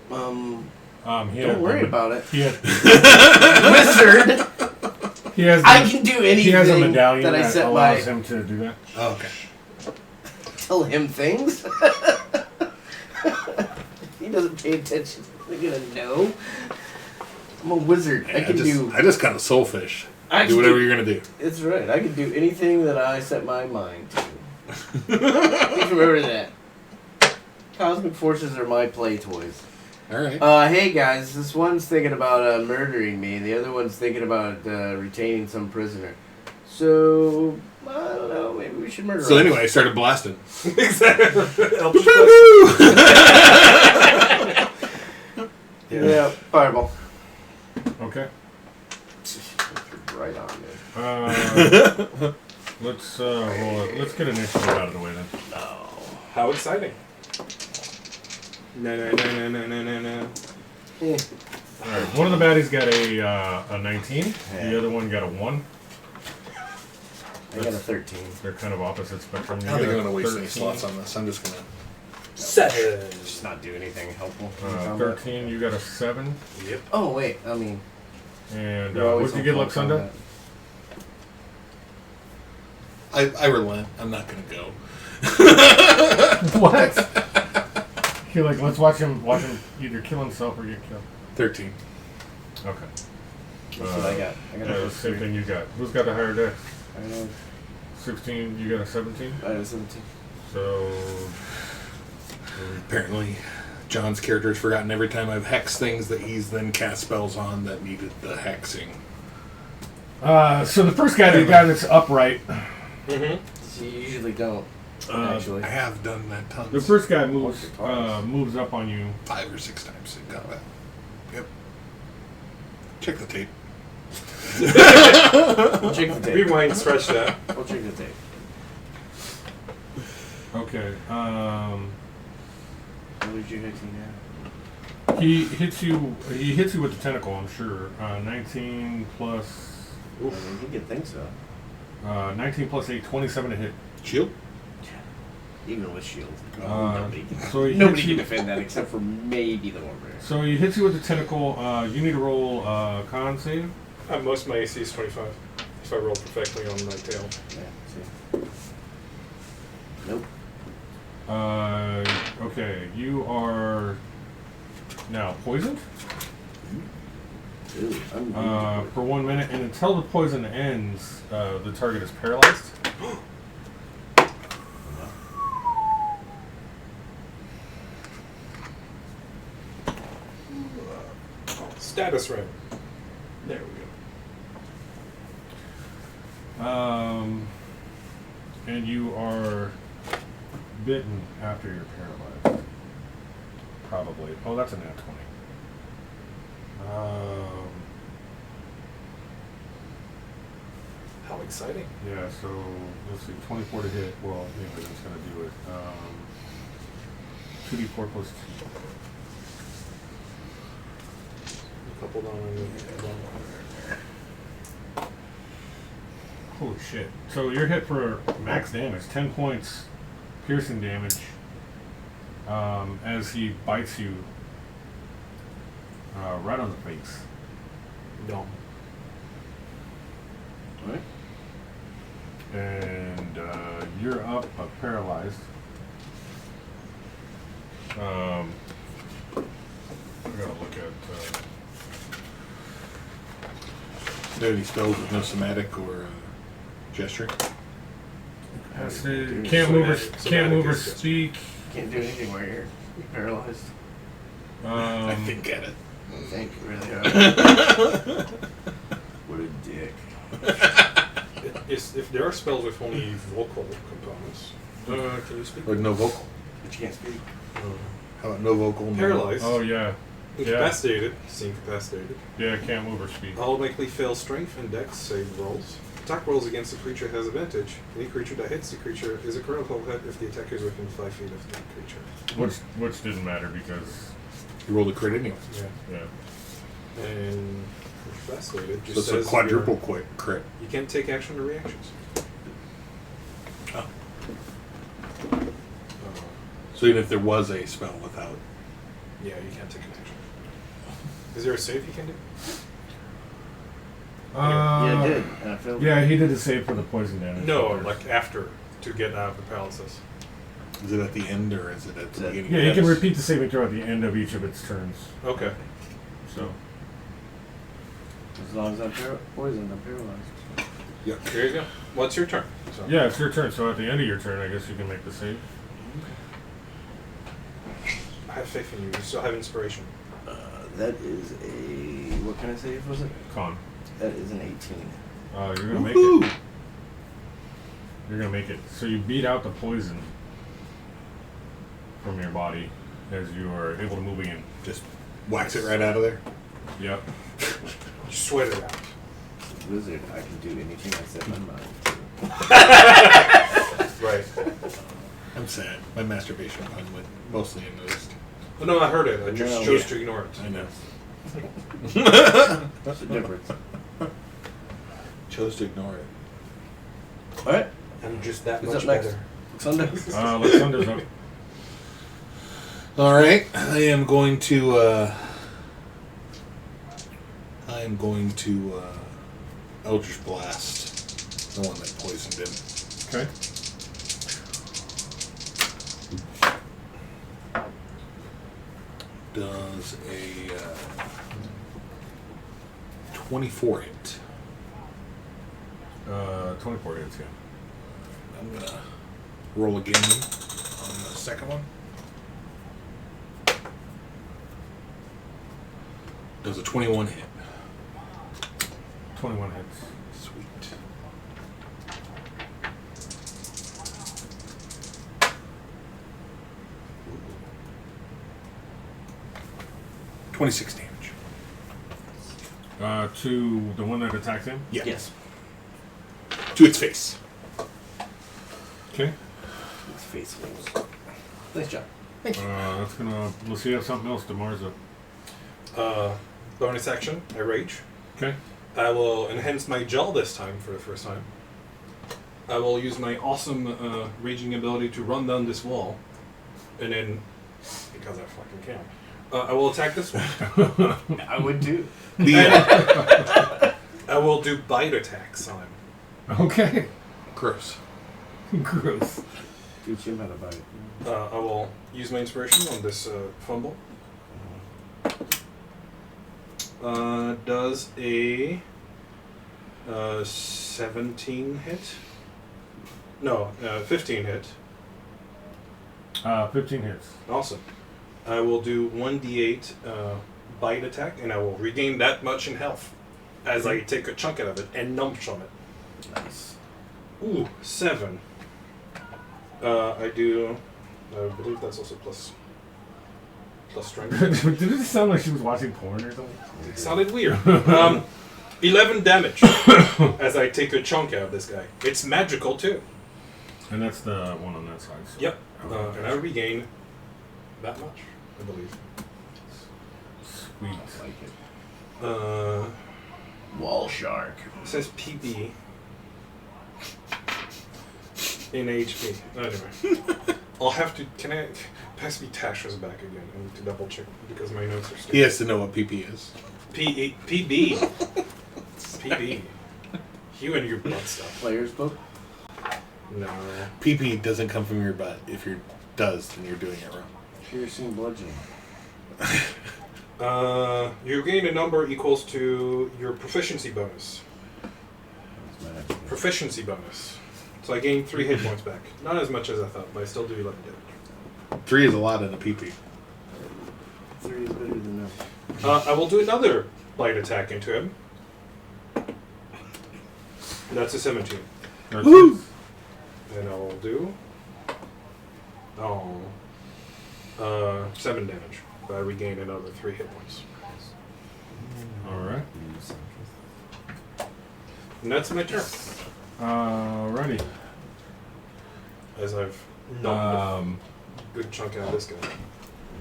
Don't worry about it. He had, Wizard! he has. I can do anything He has a medallion that I that set allows my... him to do that. Oh, okay. Tell him things? He doesn't pay attention. They're gonna know. I'm a wizard. I can do... I just kind of soulfish. I Do can whatever you're gonna do. It's right. I can do anything that I set my mind to. Please remember that. Cosmic forces are my play toys. Alright. Hey guys, this one's thinking about murdering me. The other one's thinking about retaining some prisoner. So, I don't know. Maybe we should murder So him. anyway, I started blasting. Exactly. Yeah, fireball. Okay. Right on, dude. Let's roll it. Let's get initiative out of the way then. How exciting. No. Yeah. All right. One of the baddies got a 19. The other one got a 1. I got a 13. They're kind of opposite spectrum. I don't think I'm gonna waste 13. any slots on this. I'm just gonna. 7. Just not do anything helpful. 13. You got a 7. Yep. Oh, wait. I mean... And you're always what did you get, on full Luxunda? combat. I relent. I'm not gonna go. What? You're like, let's watch him either kill himself or get killed. 13. Okay. That's what I got. I got a Same thing you got. Who's got the higher dex? I know. 16. You got a 17. I got a 17. So. Apparently, John's character has forgotten every time I've hexed things that he's then cast spells on that needed the hexing. So the first guy, the guy that's upright, Does So you usually don't. Actually. I have done that tons. The first guy moves up on you. 5 or 6 times in combat. Yep. Check the tape. We'll check the tape. Rewind, scratch that. We'll check the tape. Okay. What did you hit now? He hits you. He hits you with the tentacle. I'm sure. 19 plus. I mean, he could think so. 19 plus 8, 27 to hit. Shield? Even with shield. Nobody Nobody can defend that except for maybe the Warbear. So he hits you with the tentacle. You need to roll con save. Most of my AC is 25. If I roll perfectly on my tail. Yeah, see. Nope. Okay, you are now poisoned. Ooh, for 1 minute, and until the poison ends, the target is paralyzed. Status rank. There we go. And you are bitten after you're paralyzed. Probably. Oh, that's a nat 20. How exciting. Yeah, so let's see, 24 to hit. Well, anyway, that's going to do it. 2d4 plus 2. A couple down in the Holy shit. So you're hit for max damage, 10 points piercing damage, as he bites you right on the face. No. Alright. And you're up, but paralyzed. I gotta look at. There any spells with no somatic or gesturing? Can't move or speak. Can't do anything while you're paralyzed. I think at it. I think you really are. What a dick. If there are spells with only vocal components, can you speak? Like no vocal. But you can't speak. How about no vocal? No Paralyzed. Oh yeah. Incapacitated. Incapacitated. Yeah, can't move or speak. Automatically fail strength and dex save rolls. Attack rolls against the creature has advantage. Any creature that hits the creature is a critical hit if the attacker is within 5 feet of the creature. Which didn't matter because You rolled a crit anyway. yeah. And incapacitated So just it's a says quadruple crit. you can't take action or reactions. Oh. So even if there was a spell without. Yeah, you can't take an action. Is there a save you can do? Yeah, I did. And I failed. Yeah, he did a save for the poison damage. No, like after to get out of the paralysis. Is it at the end or is it at the beginning? Yeah, he can repeat the saving throw at the end of each of its turns. Okay. So. As long as I'm poisoned, I'm paralyzed. Yeah. There you go. What's your turn? So. Yeah, it's your turn. So at the end of your turn, I guess you can make the save. I have faith in you. You still have inspiration. That is a... What kind of save was it? Con. That is an 18. You're gonna make Woohoo! it. You're gonna make it. So you beat out the poison from your body as you are able to move again. Just wax it right out of there. Yep. You sweat it out. Wizard, I can do anything I set my mind to. Right. I'm sad. My masturbation pun went mostly unnoticed. Well, no, I heard it. I just No. chose to ignore it. I know. That's the difference. Chose to ignore it. Alright. I'm just that Who's much up next? better. Sunday. Alexander's up. All right, I am going to Eldritch Blast the one that poisoned him. Okay. Does a 24 hit? 24 hits, yeah. I'm gonna roll again on the second one. Does a 21 hit? 21 hits. Sweet. 26 damage. To the one that attacked him? Yeah. Yes. To its face. Okay. His face holes. Nice job. That's gonna. Let's see, have something else to Mars up. Bonus action, I rage. Okay. I will enhance my gel this time for the first time. I will use my awesome raging ability to run down this wall. And then, because I fucking can, I will attack this one. I would too. I will do bite attacks on him. Okay. Gross. Gross. Teach him how to bite. I will use my inspiration on this fumble. Does a 17 hit? No, 15 hit. 15 hits. Awesome. I will do 1d8 bite attack, and I will regain that much in health as I take a chunk out of it and numb from it. Nice. Ooh, 7. I believe that's also plus strength. Did it sound like she was watching porn or something? It sounded weird. 11 damage as I take a chunk out of this guy. It's magical too. And that's the one on that side. So. Yep. And I regain that much, I believe. Sweet. I like it. Wall shark. It says PB in HP. Anyway, I'll have to. Can I pass me Tasha's back again? I need to double check because my notes are still. He has to know what PP is. PB. PB. You and your butt stuff. Player's book? No. PP doesn't come from your butt. If it does, then you're doing it wrong. Piercing bludgeoning. You gain a number equals to your proficiency bonus. Proficiency bonus. So I gained 3 hit points back. Not as much as I thought, but I still do 11 damage. 3 is a lot in a PP. 3 is better than none. I will do another bite attack into him. That's a 17. Woo! And I will do 7 damage. But I regain another 3 hit points. Alright. And that's my turn. Alrighty. As I've numbed a good chunk out of this guy.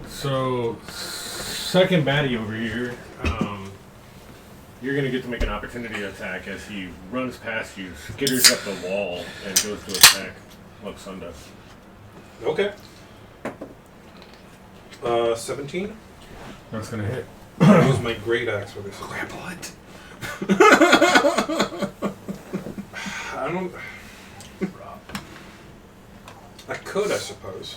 So, second baddie over here, you're going to get to make an opportunity attack as he runs past you, skitters up the wall, and goes to attack Luxunda. Okay. 17. That's going to hit. I'll use my great axe for this. Grapple it. I don't. I could, I suppose.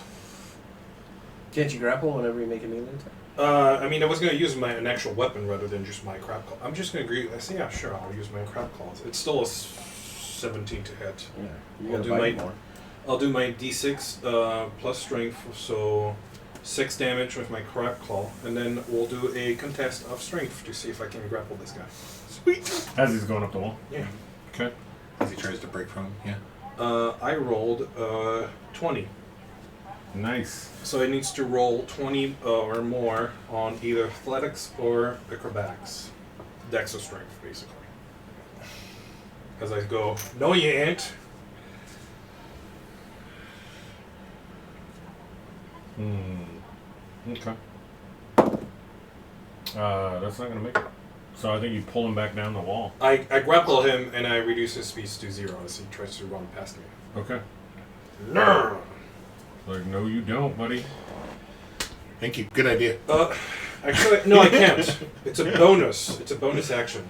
Can't you grapple whenever you make a melee attack? I mean, I was going to use an actual weapon rather than just my crab claw. I'm just going to agree. I say, yeah, sure, I'll use my crab claws. It's still a 17 to hit. Yeah. You I'll gotta do bite my more. I'll do my d6 plus strength, so 6 damage with my crab claw, and then we'll do a contest of strength to see if I can grapple this guy. Sweet. As he's going up the wall? Yeah. Okay. As he tries to break from him, yeah. I rolled 20. Nice. So it needs to roll 20 or more on either athletics or acrobatics. Dex or strength, basically. As I go, no you ain't. Okay. That's not going to make it. So I think you pull him back down the wall. I grapple him and I reduce his speed to 0 as he tries to run past me. Okay. No. Like, no you don't, buddy. Thank you. Good idea. Actually, no, I can't. It's a bonus. It's a bonus action.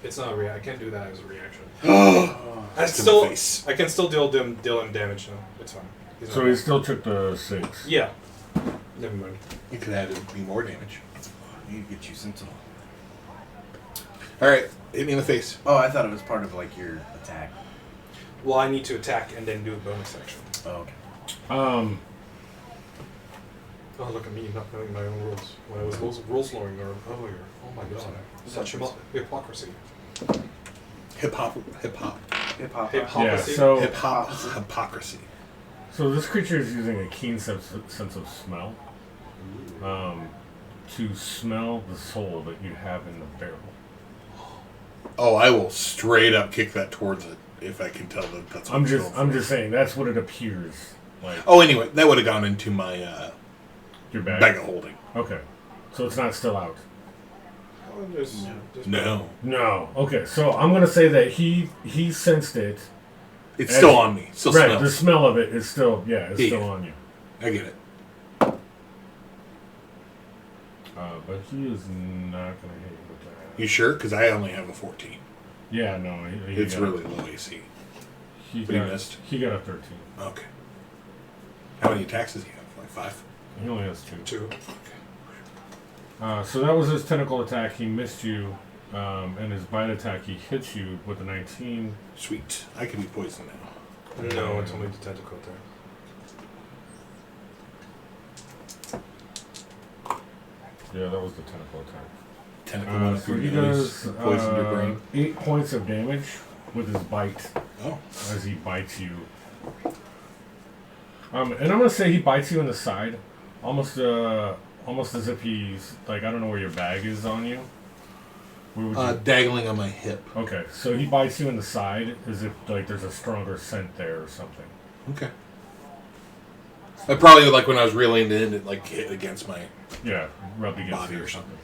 It's not a I can't do that as a reaction. I can still deal him damage though. It's fine. So he still took the 6. Yeah. Never mind. You could have be more damage. I need to get you sentinel. Alright, hit me in the face. Oh, I thought it was part of like your attack. Well, I need to attack and then do a bonus action. Oh, okay. Oh, look at me not knowing my own rules. When I was rules lowering earlier. Oh my god. Such hypocrisy. Hip hop. Yeah, so Hypocrisy. So this creature is using a keen sense of smell. to smell the soul that you have in the barrel. Oh, I will straight up kick that towards it if I can tell that that's what I'm just saying that's what it appears like. Oh, anyway, that would have gone into my Your bag of holding. Okay, so it's not still out. No. Okay, so I'm gonna say that he sensed it. It's still on me. Still right, smells. the smell of it is still still on you. I get it. But he is not gonna hit you with that. You sure? Because I only have a 14. Yeah, no, It's really low AC. He But he missed. He got a 13. Okay. How many attacks does he have? Like 5? He only has 2. 2. So that was his tentacle attack. He missed you, and his bite attack he hits you with a 19. Sweet. I can be poisoned now. No, it's only the tentacle attack. Yeah, that was the tentacle attack. Tentacle so he does poisoned your brain. 8 points of damage with his bite. Oh. As he bites you. And I'm gonna say he bites you in the side, almost as if he's like, I don't know where your bag is on you. Where would you? Dangling on my hip. Okay, so he bites you in the side as if like there's a stronger scent there or something. Okay. I probably like when I was reeling in, it like hit against my rubbed against body you or something.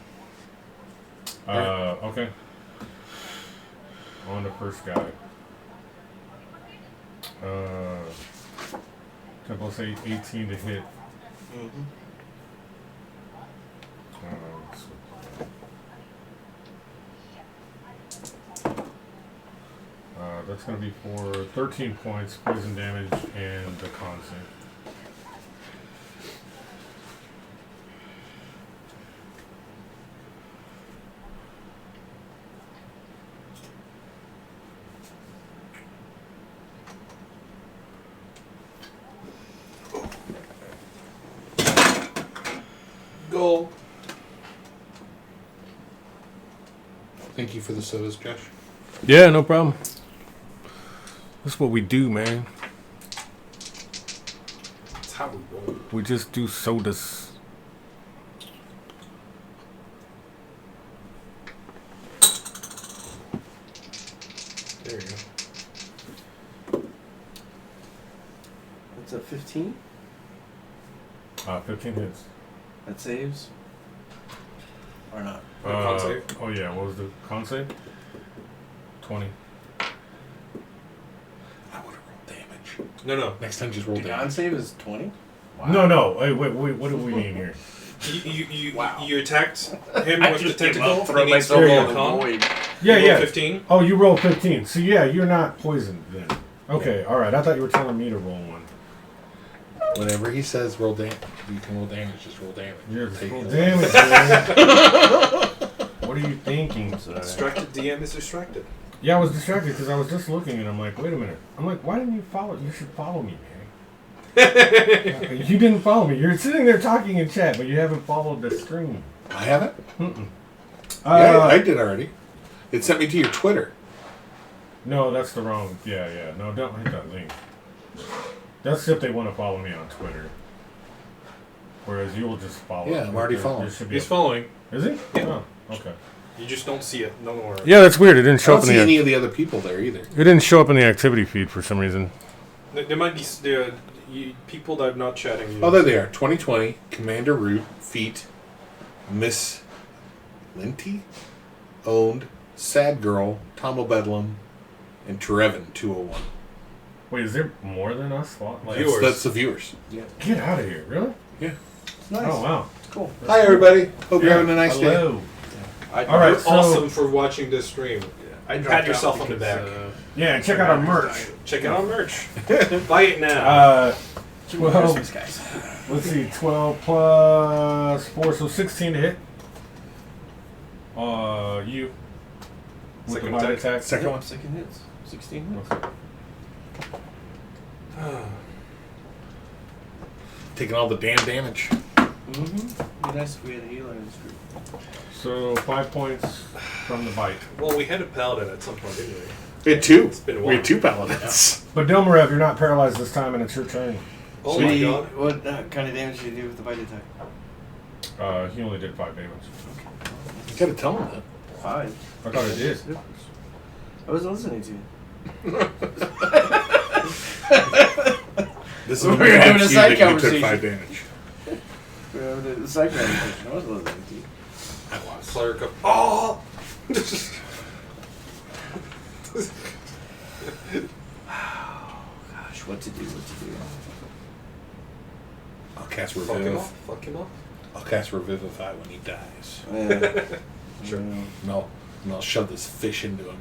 Okay. On the first guy. Temple say 18 to hit. Mm-hmm. That's going to be for 13 points, poison damage, and the con save. Goal. Thank you for the sodas, Josh. Yeah, no problem. That's what we do, man. That's how we roll. We just do sodas. There you go. What's a 15? 15 hits. That saves? Or not? Con save? Oh yeah, what was the con save? 20. I would have rolled damage. No. Next time, just roll The con damage. save is 20? Wow. No. Wait, what do we mean here? You attacked him I with the just gave tentacle. up, throw He needs to myself roll in a the con. void. Yeah, You roll yeah. 15. Oh, you rolled 15. So yeah, you're not poisoned then. Okay, all right. I thought you were telling me to roll one. Whenever he says roll damage, you can roll damage. Just roll damage. Yeah, just Take roll it. damage, man. What are you thinking? Distracted DM is distracted. Yeah, I was distracted because I was just looking and I'm like, wait a minute. I'm like, why didn't you follow? You should follow me, man. You didn't follow me. You're sitting there talking in chat, but you haven't followed the stream. I haven't? Mm-mm. Yeah, I did already. It sent me to your Twitter. No, that's the wrong. Yeah. No, don't hit that link. That's if they want to follow me on Twitter. Whereas you will just follow. Yeah, I'm already following. He's following. Is he? Yeah. Oh, okay. You just don't see it. No more. Yeah, that's weird. It didn't I show don't up in see the. any of the other people there either. It didn't show up in the activity feed for some reason. There might be people that are not chatting. Oh, there they are. 2020, Commander Root, Feet, Miss Linty, Owned, Sad Girl, Tomo Bedlam, and Trevin 201. Wait, is there more than us? Like, Viewers. That's the viewers. get out of here! Really? Yeah. Nice. Oh wow. Cool. Hi, everybody. Hope you're having a nice day. Hello. All right. You're So- awesome for watching this stream. Pat yourself on the back. Yeah, check out our merch. Check out our merch. Buy it now. 12. Christmas, guys. Let's see, 12 plus 4, so 16 to hit. You. With Second the bite attack. attack. Second one. Second hits. 16 hits. Taking all the damn damage. Mm-hmm. Be nice if we had a healer in this group. So 5 points from the bite. Well, we had a paladin at some point, didn't we? We had two. It's been a We while. had two paladins. But Domarev, you're not paralyzed this time, and it's your turn. Oh my god. What kind of damage did you do with the bite attack? He only did 5 damage. You gotta tell him that. 5. I thought it did. I was listening to you. This We're having a side took conversation. 5 damage. We're having a side conversation. I was listening to you. I was. Cleric of. Oh! Gosh, what to do? I'll cast Fuck him Revive. off. Fuck him off. I'll cast Revivify when he dies. Yeah. Sure. And I'll shove this fish into him.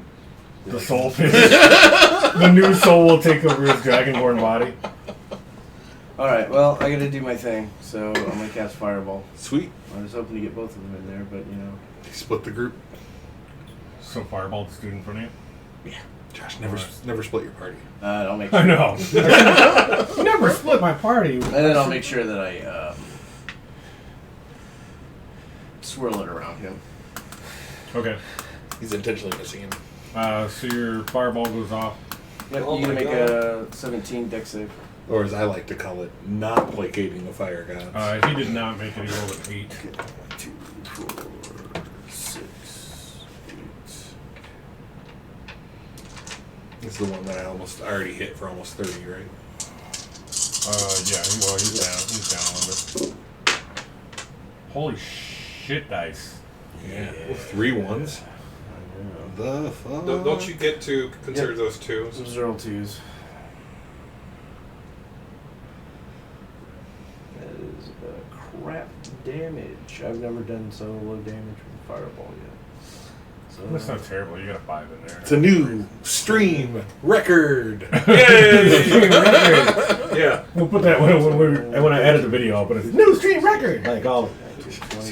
The soul fish. The new soul will take over his dragonborn body. Alright, well, I gotta do my thing, so I'm gonna cast Fireball. Sweet. I was hoping to get both of them in there, but you know. Split the group. So Fireball the student for me. Josh, never split your party. I'll make I sure. know. Never split my party. And then I'll make sure that I swirl it around him. Okay. He's intentionally missing him. So your fireball goes off. Yep, Oh you can my make God. a 17 dex save. Or as I like to call it, not placating the fire gods. He did not make it. He rolled an 8. 2, 4, 6, 8. This is the one that I already hit for almost 30, right? Yeah. He's down. He's down a little bit. Holy shit, dice. Yeah. 3 ones. The fuck? Don't you get to consider those 2s? Those are all 2s. That is crap damage. I've never done so low damage with a fireball yet. So That's not terrible. You got a 5 in there. It's a new stream record. Stream record. Yeah. We'll put that when I edit the video. I'll put it new stream record. Like all.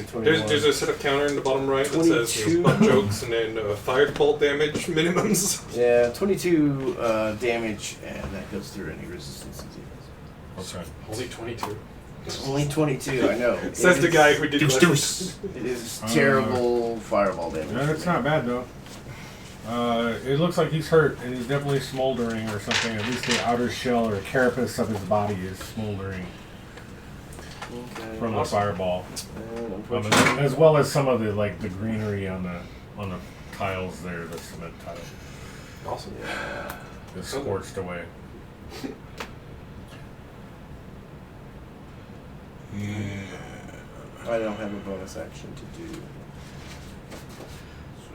20, There's a set of counter in the bottom right that says 22. butt jokes and then firebolt damage minimums. Yeah, 22 damage, and that goes through any resistances he has. Okay. Only 22. Only 22, I know. Says the guy who did Deuce, lessons. It is terrible fireball damage. Yeah, it's not bad though. It looks like he's hurt, and he's definitely smoldering or something. At least the outer shell or carapace of his body is smoldering Okay. from the fireball, And unfortunately, as well as some of the the greenery on the tiles there, the cement tiles, Awesome. yeah. is scorched away. I don't have a bonus action to do. So,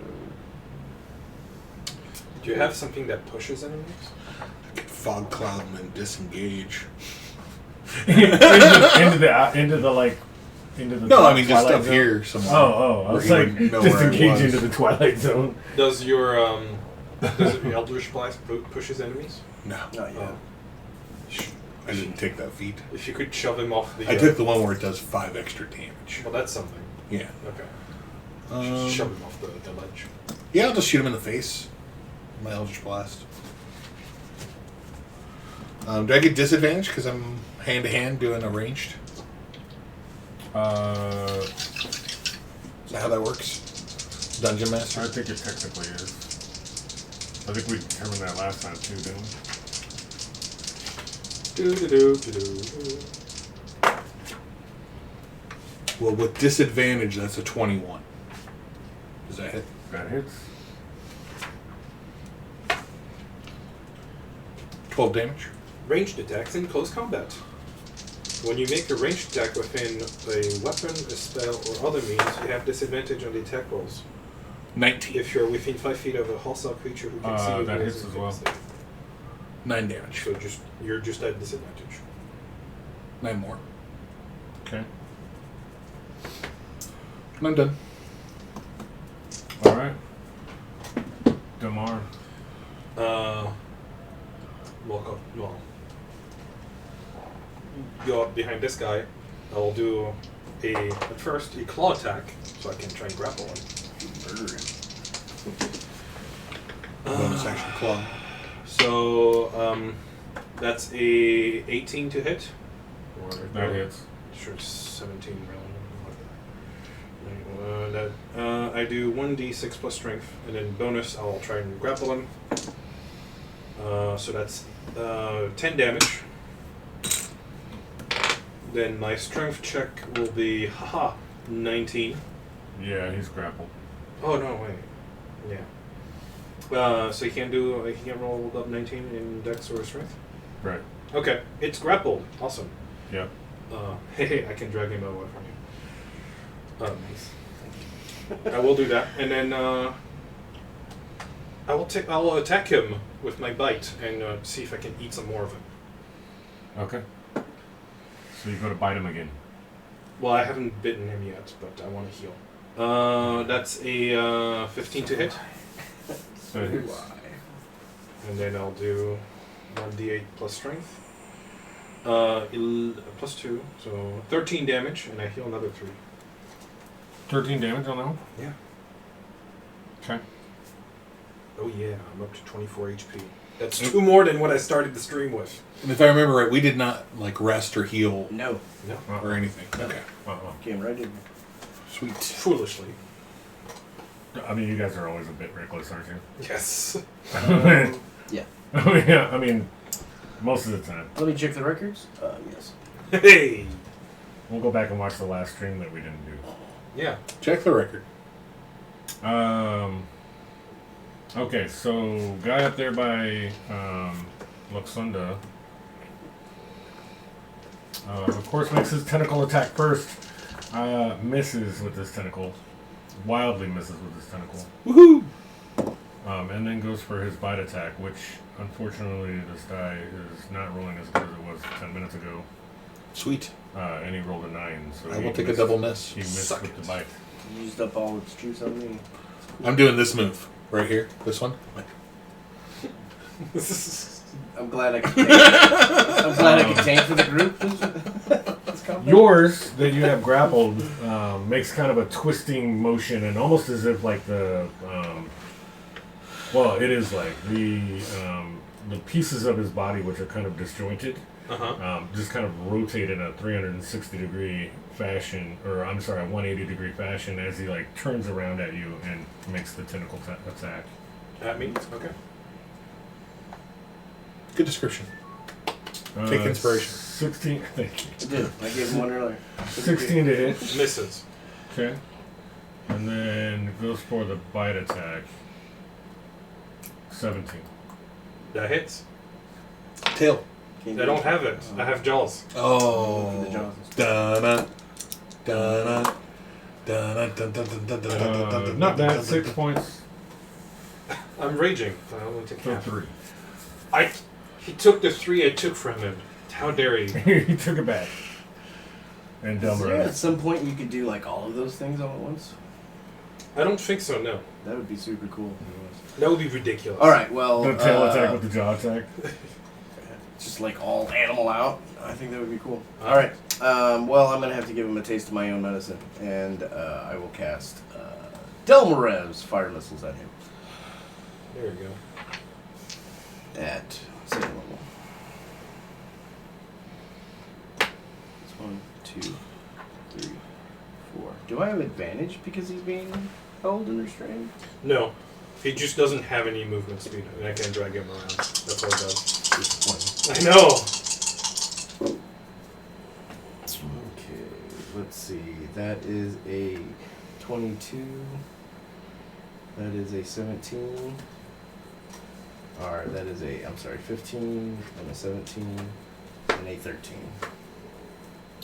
Do you have something that pushes enemies? I could fog cloud and then disengage. into the No, I mean just Twilight up Zone? here somewhere. Oh, I where was he like, wouldn't know where it disengage was. into the Twilight Zone. Does your Eldritch Blast pushes enemies? No, not yet. I didn't take that feat. If you could shove him off the. I took the one where it does 5 extra damage. Well, that's something. Yeah. Okay. Just shove him off the ledge. Yeah, I'll just shoot him in the face. My Eldritch Blast. Do I get disadvantage because I'm hand to hand doing a ranged? Is that how that works? Dungeon Master? I think it technically is. I think we determined that last time too, didn't we? Well, with disadvantage, that's a 21. Does that hit? That hits. 12 damage? Ranged attacks in close combat. When you make a ranged attack within a weapon, a spell, or other means, you have disadvantage on the attack rolls. 19. If you're within 5 feet of a hostile creature who can see you, that rolls hits a as well. save. 9 damage. So you're just at disadvantage. 9 more. Okay. And I'm done. All right. Damar. Go up behind this guy. I'll do at first a claw attack, so I can try and grapple him. Bonus action claw. So that's a 18 to hit. Or That hits. Sure, it's 17 really. I do 1d6 plus strength, and then bonus I'll try and grapple him. So that's 10 damage. Then my strength check will be, 19. Yeah, he's grappled. Oh no, wait. Yeah. So he can't roll above 19 in Dex or Strength? Right. Okay. It's grappled. Awesome. Yep. Hey, I can drag him away from you. Nice. I will do that. And then I'll attack him with my bite and see if I can eat some more of him. Okay. So you go to bite him again. Well, I haven't bitten him yet, but I want to heal. That's a 15 to hit. So it hits. And then I'll do 1d8 plus strength. Plus 2, so 13 damage, and I heal another 3. 13 damage on that one? Yeah. Okay. Oh yeah, I'm up to 24 HP. That's 2 more than what I started the stream with. And if I remember right, we did not like rest or heal No. or anything. Okay. Came right in. Sweet. Foolishly. I mean, you guys are always a bit reckless, aren't you? Yes. Yeah. Yeah, I mean, most of the time. Let me check the records. Yes. Hey! We'll go back and watch the last stream that we didn't do. Yeah. Check the record. Okay, so guy up there by Luxunda, of course, makes his tentacle attack first. Misses with his tentacle. Wildly misses with his tentacle. Woohoo! And then goes for his bite attack, which unfortunately this die is not rolling as good as it was 10 minutes ago. Sweet. And he rolled a 9. So I will take a double miss. He missed Suck with it. the bite. Used up all its juice on me. I'm doing this move right here. This one. I'm glad I could tank. I'm glad I could tank for the group. This combat. Yours that you have grappled makes kind of a twisting motion, and almost as if like the well, it is like the pieces of his body which are kind of disjointed, just kind of rotate in a 360-degree fashion, or I'm sorry, a 180-degree fashion as he like turns around at you and makes the tentacle attack. At me? Okay. Good description. Take inspiration. 16. Thank you. I did. I gave him one earlier. 16 to hit. Misses. Okay. And then goes for the bite attack. 17. That hits. Tail. I don't have it. I have jaws. Oh. For the jaws. Dun-dun. Dun-dun. Dun-dun, dun, dun, dun, dun, dun, dun, dun, dun, Not dun, bad. dun, 6 dun. points. I'm raging. I only take So half. 3. He took the 3 I took from him. How dare he? He took it back. And Is there at dumber. some point you could do like all of those things all at once? I don't think so, no. That would be super cool. If it was. That would be ridiculous. All right. Well. The tail attack with the jaw attack. Just like all animal out. I think that would be cool. All right. Well, I'm gonna have to give him a taste of my own medicine, and I will cast Delmarev's fire missiles at him. There you go. At second level. It's 1, 2, 3, 4. Do I have advantage because he's being held and restrained? No. He just doesn't have any movement speed, and I can drag him around. That's all it does. I know! Okay, let's see. That is a 22. That is a 17. Alright, that is a, 15, and a 17, and a 13.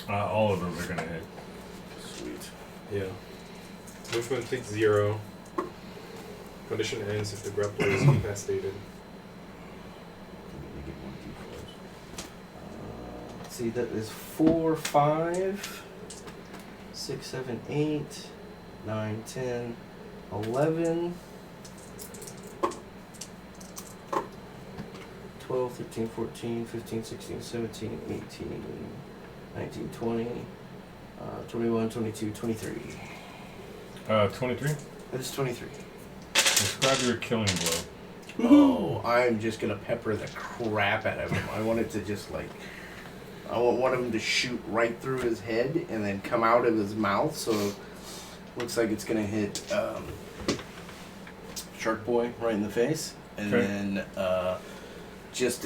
All of those are going to hit. Sweet. Yeah. Movement takes 0. Condition ends if the grappler is incapacitated. Let me get more d4s. Let's see, that is 4, 5, 6, 7, 8, 9, 10, 11, 12, 13, 14, 15, 16, 17, 18, 19, 20, 21, 22, 23. 23. That is 23. Describe your killing blow. Oh, I'm just gonna pepper the crap out of him. I want it to just like, I want him to shoot right through his head and then come out of his mouth. So, looks like it's gonna hit Shark Boy right in the face, and Okay. then just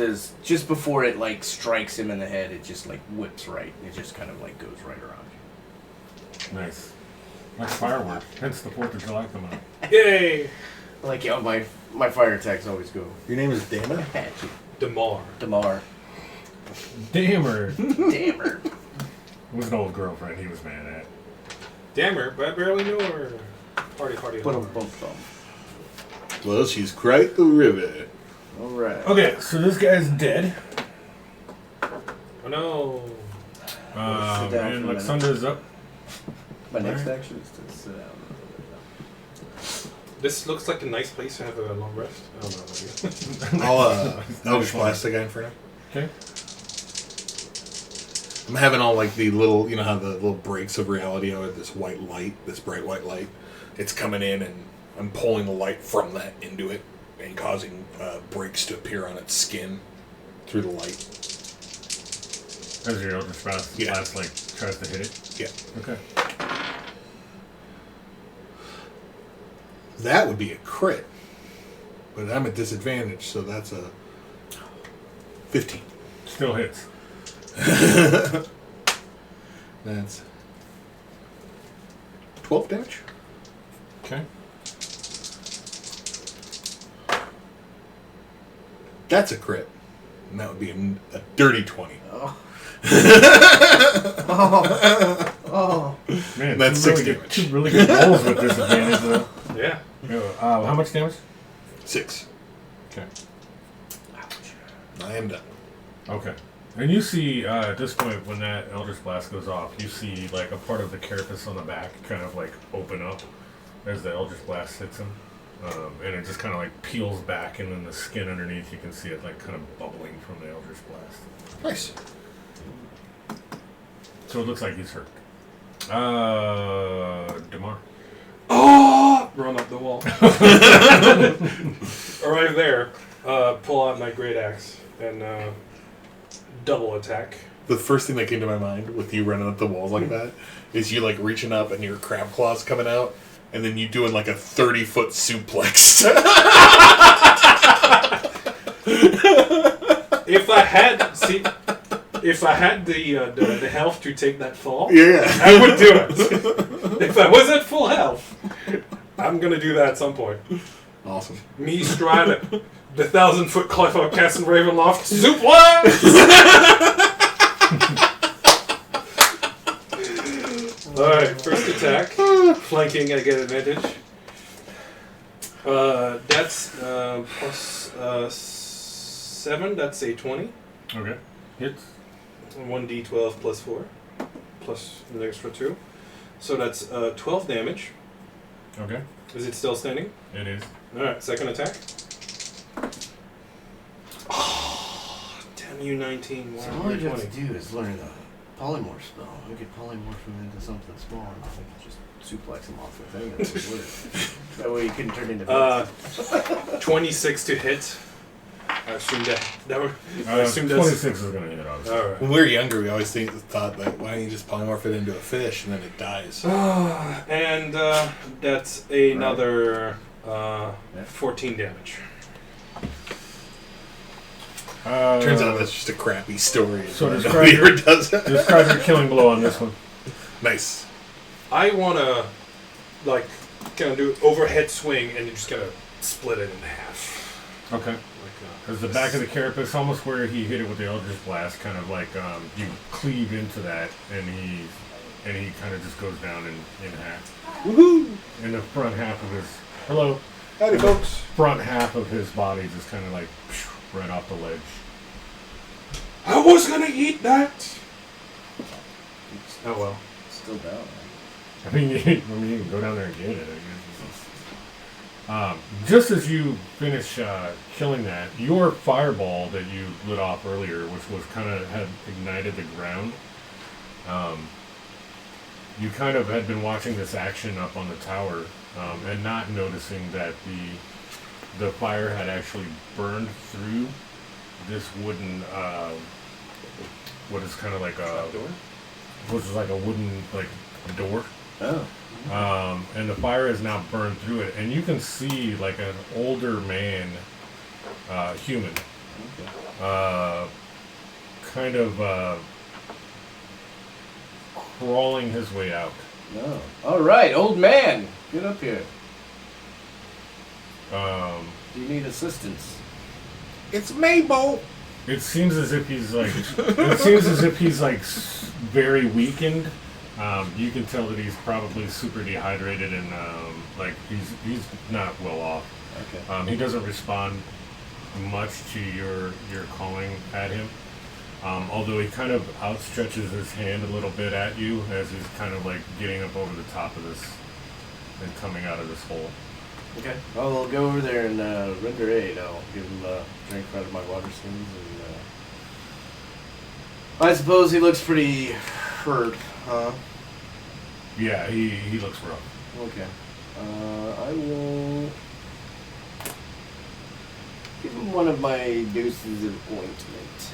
before it like strikes him in the head, it just like whips right. It just kind of like goes right around you. Nice. Like fireworks. Hence the 4th of July coming up. Yay! Like, yo, my fire attacks always go. Your name is Damon? Patchy. Damar. Damar. Dammer. Dammer. It was an old girlfriend he was mad at. Dammer, but I barely knew her. Party. Put a bump thumb. Well, she's quite the rivet. Alright. Okay, so this guy's dead. Oh no. Sit down And for a Luxunda's up. My next Alright. action is to sit down. This looks like a nice place to have a long rest. Oh no. I'll Eldritch Blast the guy in front of him. Okay. I'm having all like the little, you know how the little breaks of reality are, this white light, this bright white light. It's coming in and I'm pulling the light from that into it and causing breaks to appear on its skin through the light. As your Eldritch Blast like tries to hit it? Yeah. Okay. That would be a crit. But I'm at disadvantage, so that's a 15. Still hits. That's 12 damage. Okay. That's a crit. And that would be a dirty 20. Oh. Oh. Man, that's 6 damage. 2 really good rolls with disadvantage, though. Yeah. How much damage? 6. Okay. I am done. Okay. And you see, at this point, when that Eldritch Blast goes off, you see, like, a part of the carapace on the back kind of, like, open up as the Eldritch Blast hits him. And it just kind of, like, peels back, and then the skin underneath, you can see it, like, kind of bubbling from the Eldritch Blast. Nice. So it looks like he's hurt. Damar. Oh! Run up the wall. Arrive there. Pull out my great axe and double attack. The first thing that came to my mind with you running up the walls like that is you like reaching up and your crab claws coming out, and then you doing like a 30-foot suplex. If I had the health to take that fall, Yeah. I would do it. If I was at full health, I'm gonna do that at some point. Awesome. Me stride the 1,000-foot cliff of Castle Ravenloft. Suplex! Alright, first attack. Flanking, I get advantage. That's plus 7, that's a 20. Okay. Hits. 1d12 plus 4. Plus an extra 2. So that's 12 damage. Okay. Is it still standing? It is. Alright, second attack. Oh, damn you, 19. So Wow, all you have 20. to do is learn the polymorph spell. We could polymorph him into something small and we could just suplex him off the thing. And it would work. That way he couldn't turn into 26 to hit. I assume that would. I assume 26 is going to hit, obviously. Alright. When we were younger, we always thought that why don't you just polymorph it into a fish and then it dies. And that's another 14 damage. Turns out that's just a crappy story. So nobody ever does it. describe your killing blow on this one. Nice. I want to, like, kind of do overhead swing and just kind of split it in half. Okay. Because the back of the carapace, almost where he hit it with the Eldritch Blast, kind of like you cleave into that, and he kind of just goes down in half. Woohoo! And the front half of his Howdy, folks. front half of his body just kind of like right off the ledge. I was gonna eat that. Oh well. Still down. I mean, you can go down there and get it, I guess. Just as you finish killing that, your fireball that you lit off earlier, which was kind of had ignited the ground, you kind of had been watching this action up on the tower and not noticing that the fire had actually burned through this wooden, what is kind of like a Door? which is like a wooden like door. Oh. And the fire is now burned through it, and you can see like an older man, human, kind of crawling his way out No. All right, old man, get up here. Do you need assistance? It's Mabel. It seems as if he's like. It seems as if he's like very weakened. You can tell that he's probably super dehydrated and like he's not well off. Okay. He doesn't respond much to your calling at him. Although he kind of outstretches his hand a little bit at you as he's kind of like getting up over the top of this and coming out of this hole. Okay. Well, I'll go over there and render aid. I'll give him a drink out of my water skins, and I suppose he looks pretty hurt, huh? Yeah, he looks rough. Okay. I will give him one of my doses of ointment.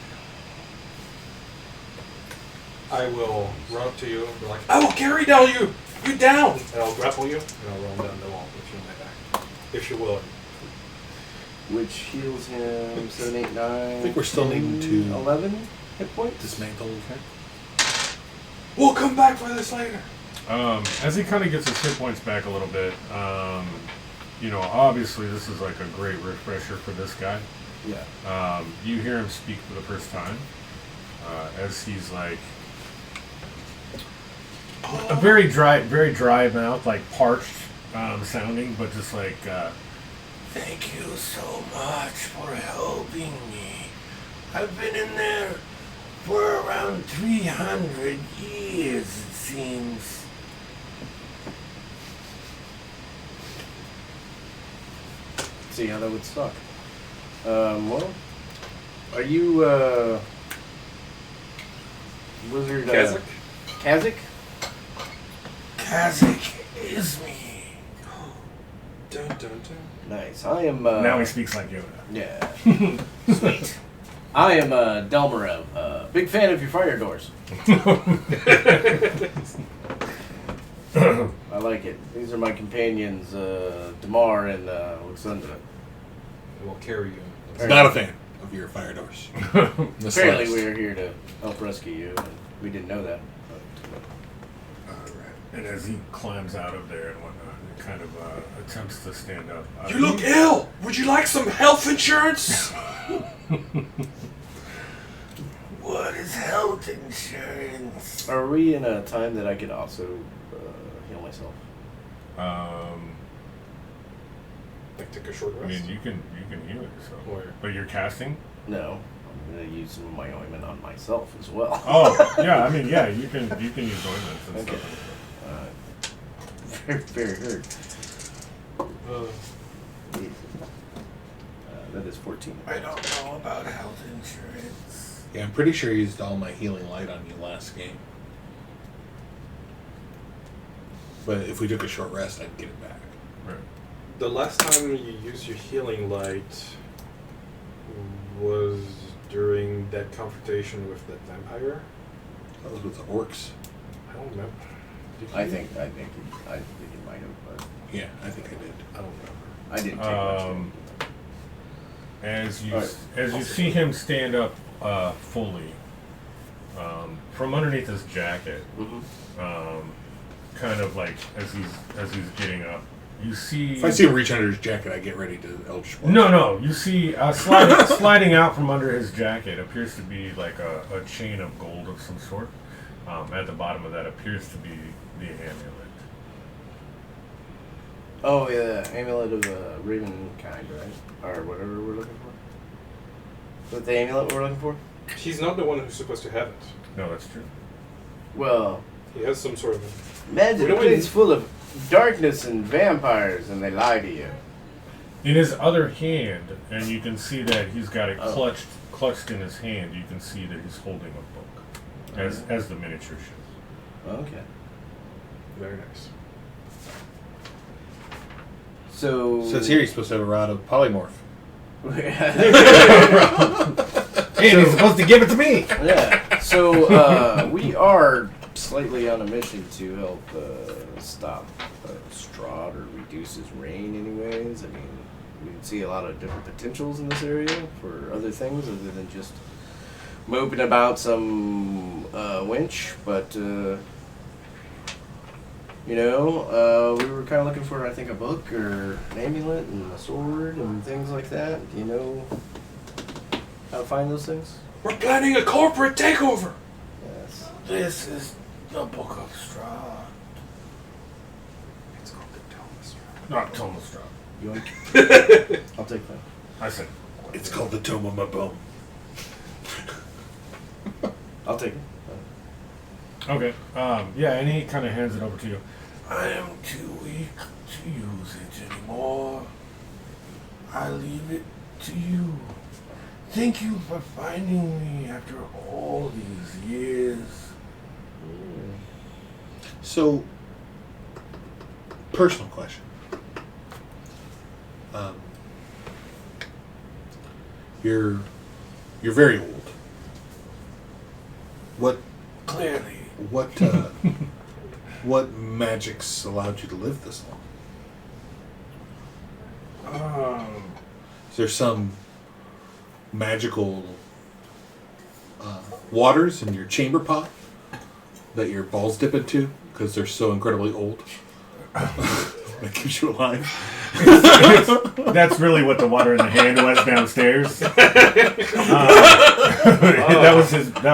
I will run up to you and be like, I will carry down you down! And I'll grapple you, and I'll run down the wall with you on my back. If you're willing. Which heals him 7, 8, 9. I think we're still 10, needing to 11 hit points. dismantle. We'll come back for this later. As he kind of gets his hit points back a little bit, you know, obviously this is like a great refresher for this guy. Yeah. You hear him speak for the first time, as he's like a very dry mouth, like parched sounding, but just like, thank you so much for helping me. I've been in there for around 300 years, it seems. See how that would suck. Well, are you, Wizard, Kazakh? Kazakh? Kazakh is me. Dun, dun, dun. Nice. I am, Now he speaks like Yoda. Yeah. Sweet. I am, Delmarev. Big fan of your fire doors. I like it. These are my companions, Damar and, Luxunda. I will carry you. I'm not a fan of your fire doors. Apparently we are here to help rescue you, and we didn't know that. And as he climbs out of there and whatnot, he kind of attempts to stand up. You look ill! Would you like some health insurance? What is health insurance? Are we in a time that I could also heal myself? Like take a short I rest? mean, you can heal yourself. Where? But you're casting? No. I'm going to use some of my ointment on myself as well. Oh, yeah. I mean, yeah. You can use ointments and Okay. stuff. Very, very hurt. That is 14. I don't know about health insurance. Yeah, I'm pretty sure I used all my healing light on you last game. But if we took a short rest, I'd get it back. Right. The last time you used your healing light was during that confrontation with that vampire? That was with the orcs. I don't remember. Did I you? think it might have, but Yeah, I think I did. I don't remember. I didn't take much damage. As you Alright. as you see him stand up fully, from underneath his jacket, Mm-hmm. kind of like as he's getting up, you see. If I see him reach under his jacket, I get ready to Eldritch Blast. No. You see sliding out from under his jacket appears to be like a chain of gold of some sort. At the bottom of that appears to be the amulet. Oh, yeah, the amulet of the Raven kind, right? Or whatever we're looking for. Is that the amulet we're looking for? He's not the one who's supposed to have it. No, that's true. Well, He has some sort of... imagine We a don't place even- full of darkness and vampires, and they lie to you. In his other hand, and you can see that he's got it Oh. clutched in his hand. You can see that he's holding a book, as the miniature shows. Okay. Very nice. So... Says here he's supposed to have a rod of polymorph. Hey, he's supposed to give it to me. Yeah. So we are slightly on a mission to help stop Strahd or reduce his reign. Anyways, I mean, we can see a lot of different potentials in this area for other things other than just moping about some wench. But We were kind of looking for, I think, a book or an amulet and a sword and things like that. Do you know how to find those things? We're planning a corporate takeover. Yes. This is the Book of Straw. It's called the Tome of Straw. Not Tome of Straw. You want? I'll take that. I said. It's called the Tome of My Bone. I'll take it. Okay. Yeah, and he kind of hands it over to you. I am too weak to use it anymore. I leave it to you. Thank you for finding me after all these years. So, personal question. You're very old. What Clearly. What magics allowed you to live this long? Is there some magical waters in your chamber pot that your balls dip into because they're so incredibly old? That keeps you alive. That's really what the water in the hand was downstairs. That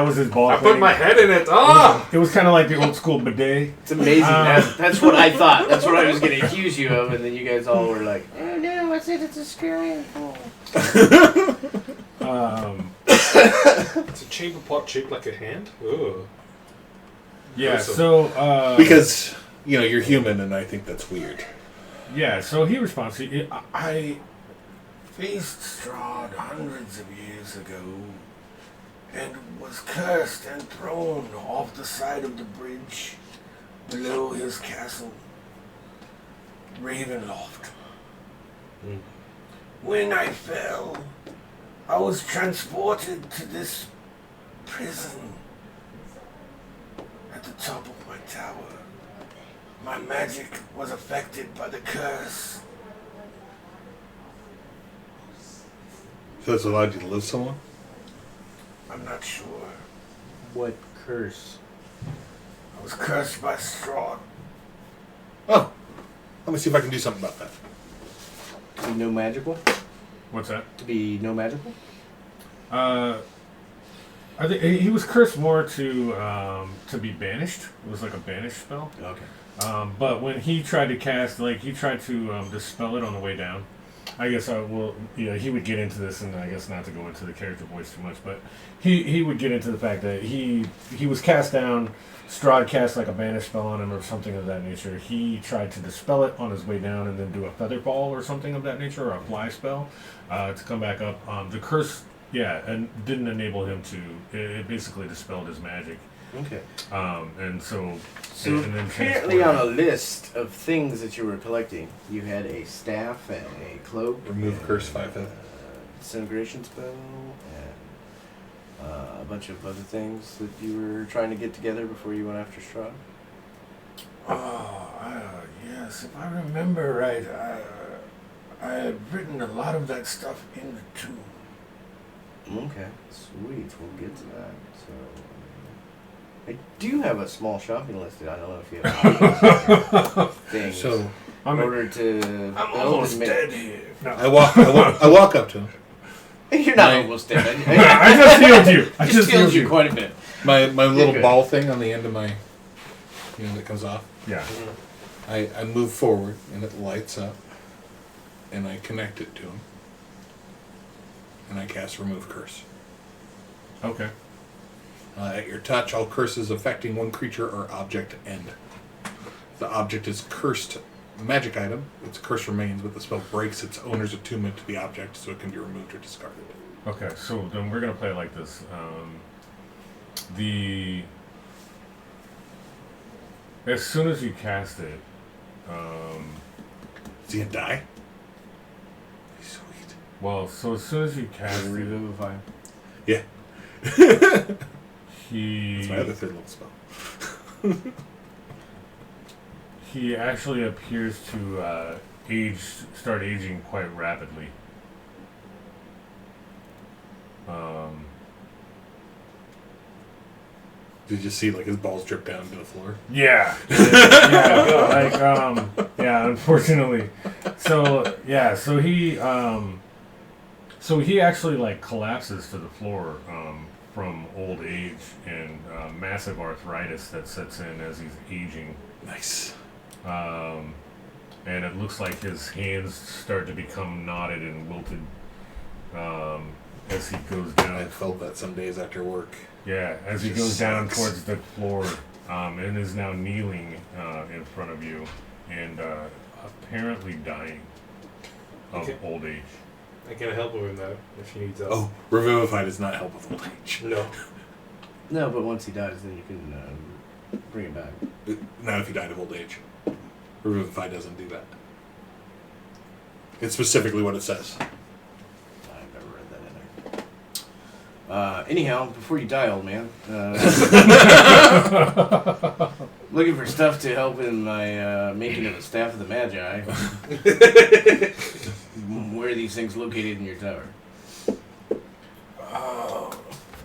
was his ball. I put my head in it. Oh! It was kind of like the old school bidet. It's amazing. That's what I thought. That's what I was going to accuse you of, and then you guys all were like, "Oh no, I said it's a swimming pool." It's a chamber pot shaped like a hand. Ugh. Yeah. So because you're human, and I think that's weird. Yeah, so he responds, I faced Strahd hundreds of years ago and was cursed and thrown off the side of the bridge below his castle, Ravenloft. When I fell, I was transported to this prison at the top of my tower. My magic was affected by the curse. So it's allowed you to live so long? I'm not sure. What curse? I was cursed by Strahd. Oh. Let me see if I can do something about that. To be no magical? What's that? To be no magical? I think he was cursed more to be banished. It was like a banish spell. Okay. But when he tried to cast, he tried to dispel it on the way down. I guess he would get into this, and I guess not to go into the character voice too much, but he would get into the fact that he was cast down. Strahd cast like a banish spell on him or something of that nature. He tried to dispel it on his way down and then do a feather ball or something of that nature, or a fly spell to come back up. The curse, and didn't enable him to. It basically dispelled his magic. Okay. And so. So apparently on a list of things that you were collecting, you had a staff and a cloak. Remove curse 5 hit. Disintegration spell, and a bunch of other things that you were trying to get together before you went after Strahd. Yes, if I remember right, I had written a lot of that stuff in the tomb. Okay, sweet. We'll get to that. So. I do have a small shopping list. I don't know if you have things So in order to. I'm almost dead here. No. I walk up to him. You're not almost dead. I just healed you. I just healed you quite a bit. My little ball thing on the end of my, that comes off. Yeah. I move forward and it lights up, and I connect it to him, and I cast remove curse. Okay. At your touch, all curses affecting one creature or object end. The object is cursed magic item. Its curse remains, but the spell breaks its owner's attunement to the object, so it can be removed or discarded. Okay, so then we're gonna play it like this. As soon as you cast it, Is he gonna die? Sweet. well, so as soon as you cast it, Revivify. Yeah. he That's my other third level spell. he actually appears to start aging quite rapidly. Did you see like his balls drip down to the floor? Yeah. Unfortunately. So he actually like collapses to the floor from old age and massive arthritis that sets in as he's aging. Nice. And it looks like his hands start to become knotted and wilted as he goes down. I felt that some days after work. Yeah, as he goes down towards the floor, and is now kneeling in front of you, and apparently dying of old age. I can help him with that if he needs help. Oh, Revivify does not help with old age. No. No, but once he dies, then you can bring him back. Not if he died of old age. Revivify doesn't do that. It's specifically what it says. I've never read that in there. Anyhow, before you die, old man, looking for stuff to help in my making of the Staff of the Magi. Where are these things located in your tower?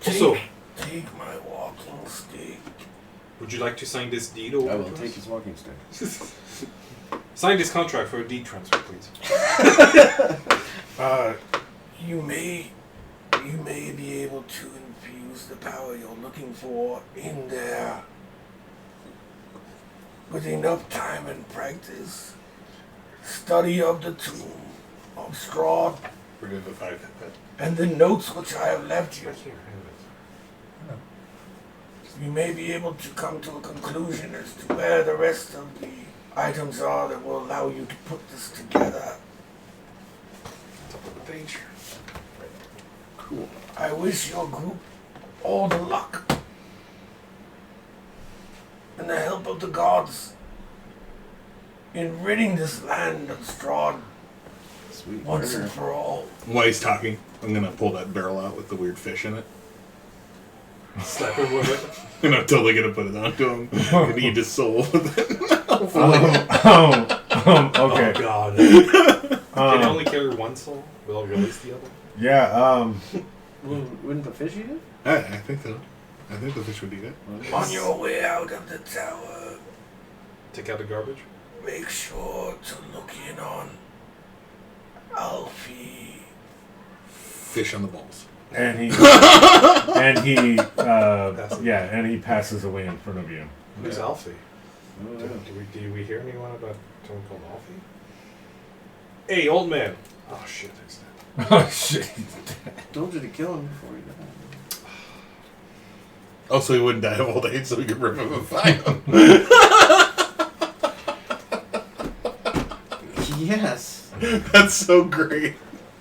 Take my walking stick. Would you like to sign this deed over? I will take his walking stick. Sign this contract for a deed transfer, please. You may be able to infuse the power you're looking for in there. With enough time and practice, study of the tomb of Strahd, Revivify. and the notes which I have left you, you may be able to come to a conclusion as to where the rest of the items are that will allow you to put this together. Top of the page. Cool. I wish your group all the luck and the help of the gods in ridding this land of Strahd Sweet. once and for all. While he's talking, I'm gonna pull that barrel out with the weird fish in it. Slap him with it. And I'm totally gonna put it onto him and eat his soul with it. Okay. Oh god. Can you only carry one soul? Will I release the other? Yeah, Wouldn't the fish eat it? I think so. I think the fish would eat it. on your way out of the tower, Take out the garbage? make sure to look in on Alfie. Fish on the balls. And he passes away in front of you. Who's Alfie? Oh, yeah. Do we hear anyone about someone called Alfie? Hey, old man. Oh shit, he's dead. Oh shit. Told you to kill him before he died. Oh, so he wouldn't die of old age, so we could revivify him. Yes. That's so great.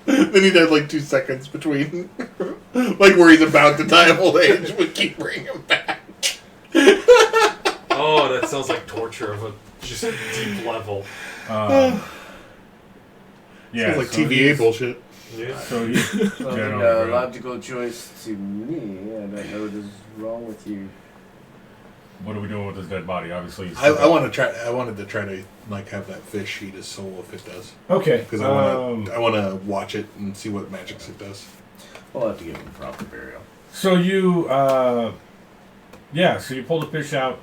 Then he'd have like 2 seconds between, like where he's about to die of old age, we keep bringing him back. Oh, that sounds like torture of a just deep level. Sounds like TVA bullshit. Yeah. So he's Logical choice to me. I don't know what is wrong with you. What are we doing with his dead body? Obviously, I wanted to try to like have that fish eat his soul if it does, okay. because I want to watch it and see what magics it does. We'll have to give him proper burial. So you, so you pull the fish out.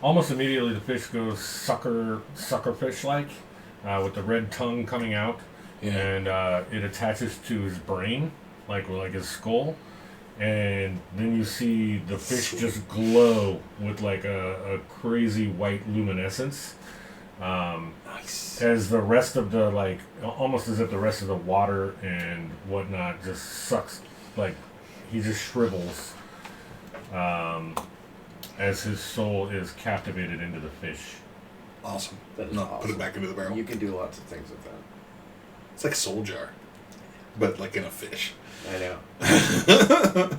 Almost immediately, the fish goes sucker fish like, with the red tongue coming out, and it attaches to his brain, like his skull. And then you see the fish just glow with like a crazy white luminescence. Nice. As the rest of the almost as if the rest of the water and whatnot just sucks, like he just shrivels. As his soul is captivated into the fish. Awesome. That is awesome. Put it back into the barrel. You can do lots of things with that. It's like a soul jar, but like in a fish. I know. That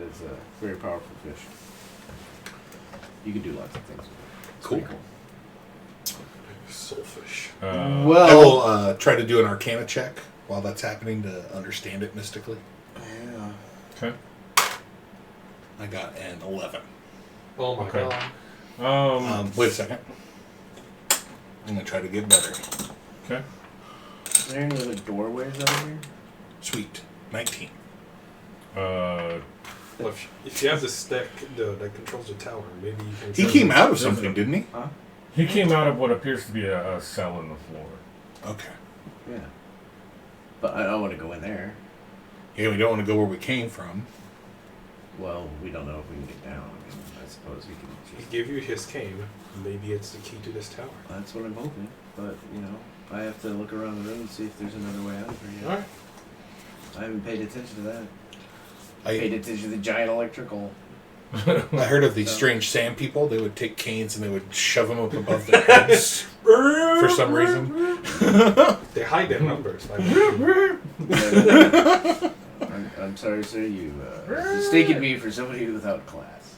is a very powerful fish. You can do lots of things with it. It's Cool. pretty Soulfish. I Well, will try to do an Arcana check while that's happening to understand it mystically. yeah. Okay. I got an 11. Oh my Okay. god. Wait a second. I'm gonna try to get better. Okay. Is there any other doorways over here? Sweet. 19. Well, if you have the stick that controls the tower, maybe you can. He came out of something, didn't he? Huh? He came out of what appears to be a cell in the floor. Okay. Yeah. But I don't want to go in there. Yeah, we don't want to go where we came from. Well, we don't know if we can get down. I mean, I suppose we can He just... gave you his cane. Maybe it's the key to this tower. That's what I'm hoping. But, you know, I have to look around the room and see if there's another way out of here yet. Alright. I haven't paid attention to that. I Paid attention to the giant electrical... heard of these strange sand people. They would take canes and they would shove them up above their heads for some reason. They hide their numbers. I'm sorry, sir. You mistaken me for somebody without class.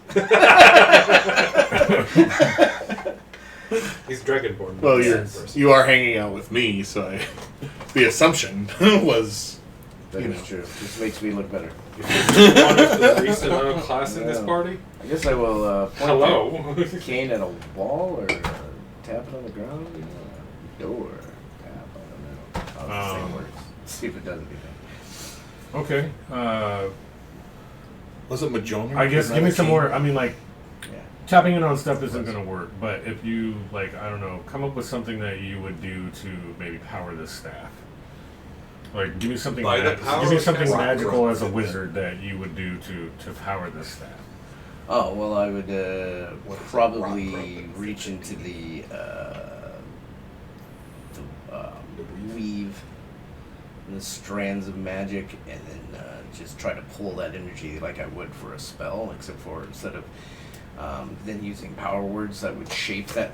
He's Dragonborn. Well, Person. you are hanging out with me, so the assumption was... That is true. This makes me look better. One of the least amount of class in this Yeah. party. I guess I will point Hello. the cane at a wall or tap it on the ground. You know, door. Tap. I don't know how this thing works. See if it does anything. Okay. Was it Majomi? I guess give me some more. I mean, like, Yeah. tapping in on stuff isn't going to work. But if you, like, I don't know, come up with something that you would do to maybe power this staff. Like, give me something. By the power give me of something Castle magical Rock. as a wizard that you would do to power this staff. Oh well, I would probably Rock broken. reach into the weave the strands of magic and then just try to pull that energy like I would for a spell, except for instead of then using power words that would shape that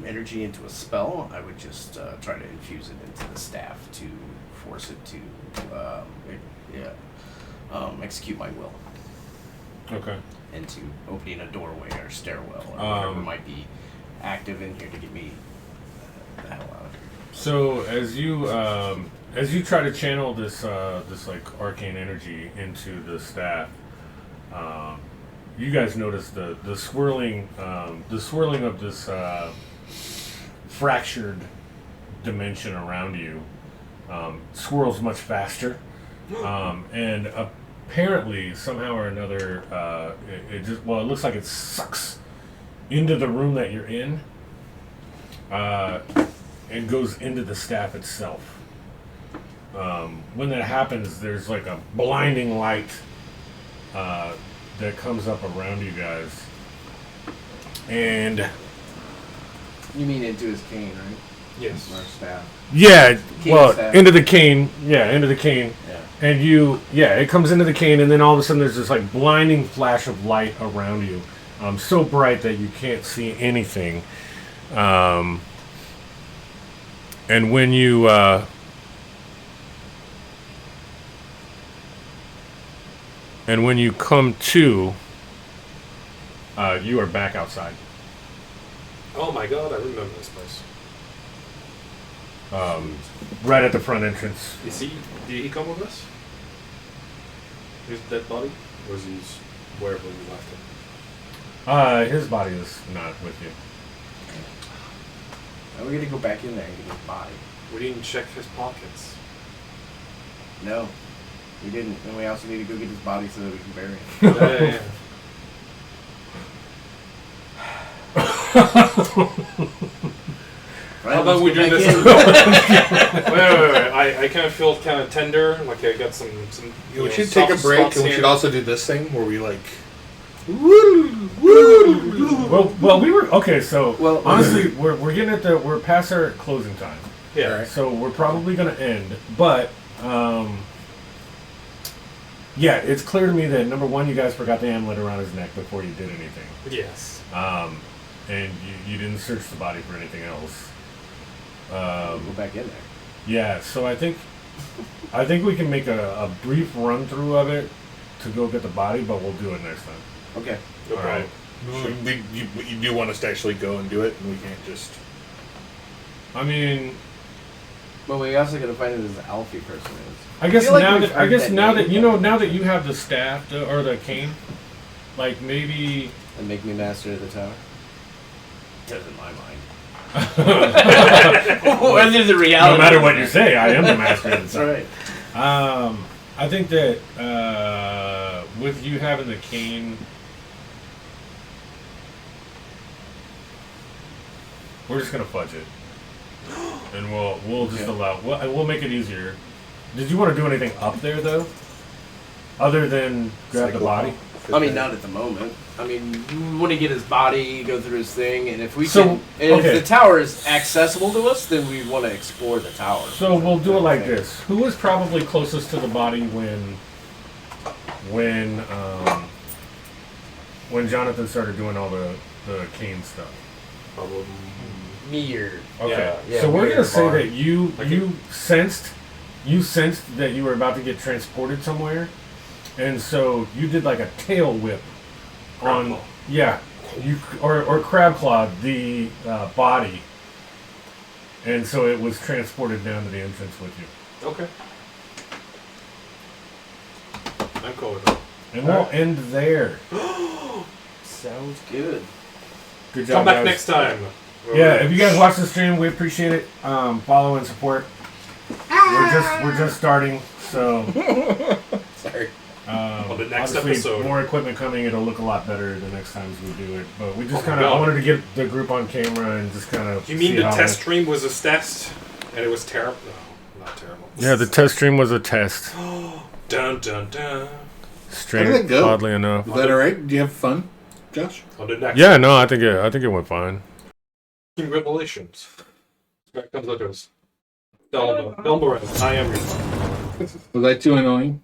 energy into a spell, I would just try to infuse it into the staff to force it to execute my will Okay. into opening a doorway or stairwell or whatever might be active in here to get me the hell out of here. So as you try to channel this like arcane energy into the staff, you guys notice the swirling of this fractured dimension around you swirls much faster, and apparently somehow or another it looks like it sucks into the room that you're in, and goes into the staff itself. When that happens, there's like a blinding light that comes up around you guys, and You mean into his cane, right? Yes. Or staff. yeah, Cane well, staff. into the cane, Yeah. and it comes into the cane, and then all of a sudden there's this like blinding flash of light around you, so bright that you can't see anything, and when you come to, you are back outside. Oh my god, I remember this place. Right at the front entrance. Did he come with us? His dead body? Or is he wherever we left him? His body is not with you. Now we're gonna go back in there and get his body. We didn't check his pockets. No, we didn't. And we also need to go get his body so that we can bury him. Yeah. Right, How about let's we go do back this? in. Wait. I kind of feel kind of tender. Like I got some. Yeah, we should take a soft break, spots and we here. should also do this thing where we like... Well, we were okay. So Well, honestly, we're getting at we're past our closing time, Yeah. Alright. so we're probably gonna end. But yeah, it's clear to me that number one, you guys forgot the amulet around his neck before you did anything, Yes. and you didn't search the body for anything else. We'll go back in there. Yeah, so I think we can make a brief run through of it to go get the body, but we'll do it next time. Okay. No All problem. right. You do want us to actually go and do it, and we can't just... I mean, But we also gotta find who this Alfie person is. I guess feel like now we've that heard that now name, that you but- know now that you have the staff or the cane, like maybe. And make me master of the tower. That's in my mind. Whether the reality. No matter what you say, I am the master of the That's tower. right. I think that with you having the cane, we're just gonna fudge it, and we'll just allow. We'll make it easier. Did you want to do anything up there though, other than grab the body? I mean, not at the moment. I mean, we want to get his body, go through his thing, and if we So, can, if okay. the tower is accessible to us, then we want to explore the tower. So we'll do it like this. Who was probably closest to the body when Jonathan started doing all the cane stuff? Probably. Me or Okay. yeah, So we're me or gonna say Bar. that you sensed that you were about to get transported somewhere, and so you did like a tail whip on or crab clawed the body, and so it was transported down to the entrance with you. Okay. I'm cool with that. And we'll end there. Sounds good. Good job, Come back guys. next time. Yeah, if you guys watch the stream, we appreciate it. Follow and support. We're just starting, so Sorry. On the next obviously episode. more equipment coming. It'll look a lot better the next times we do it. But we just Oh, kind of God. I wanted to get the group on camera and just kind of. You mean the test stream was a test, and it was terrible? No, not terrible. Yeah, the test stream was a test. Dun dun dun. Strange, How did it go? oddly enough. Was that all right? Did you have fun, Josh? On the next. Yeah, no, I think it went fine. Revelations. Back comes the doors. Delma, I am your father. Was I too annoying?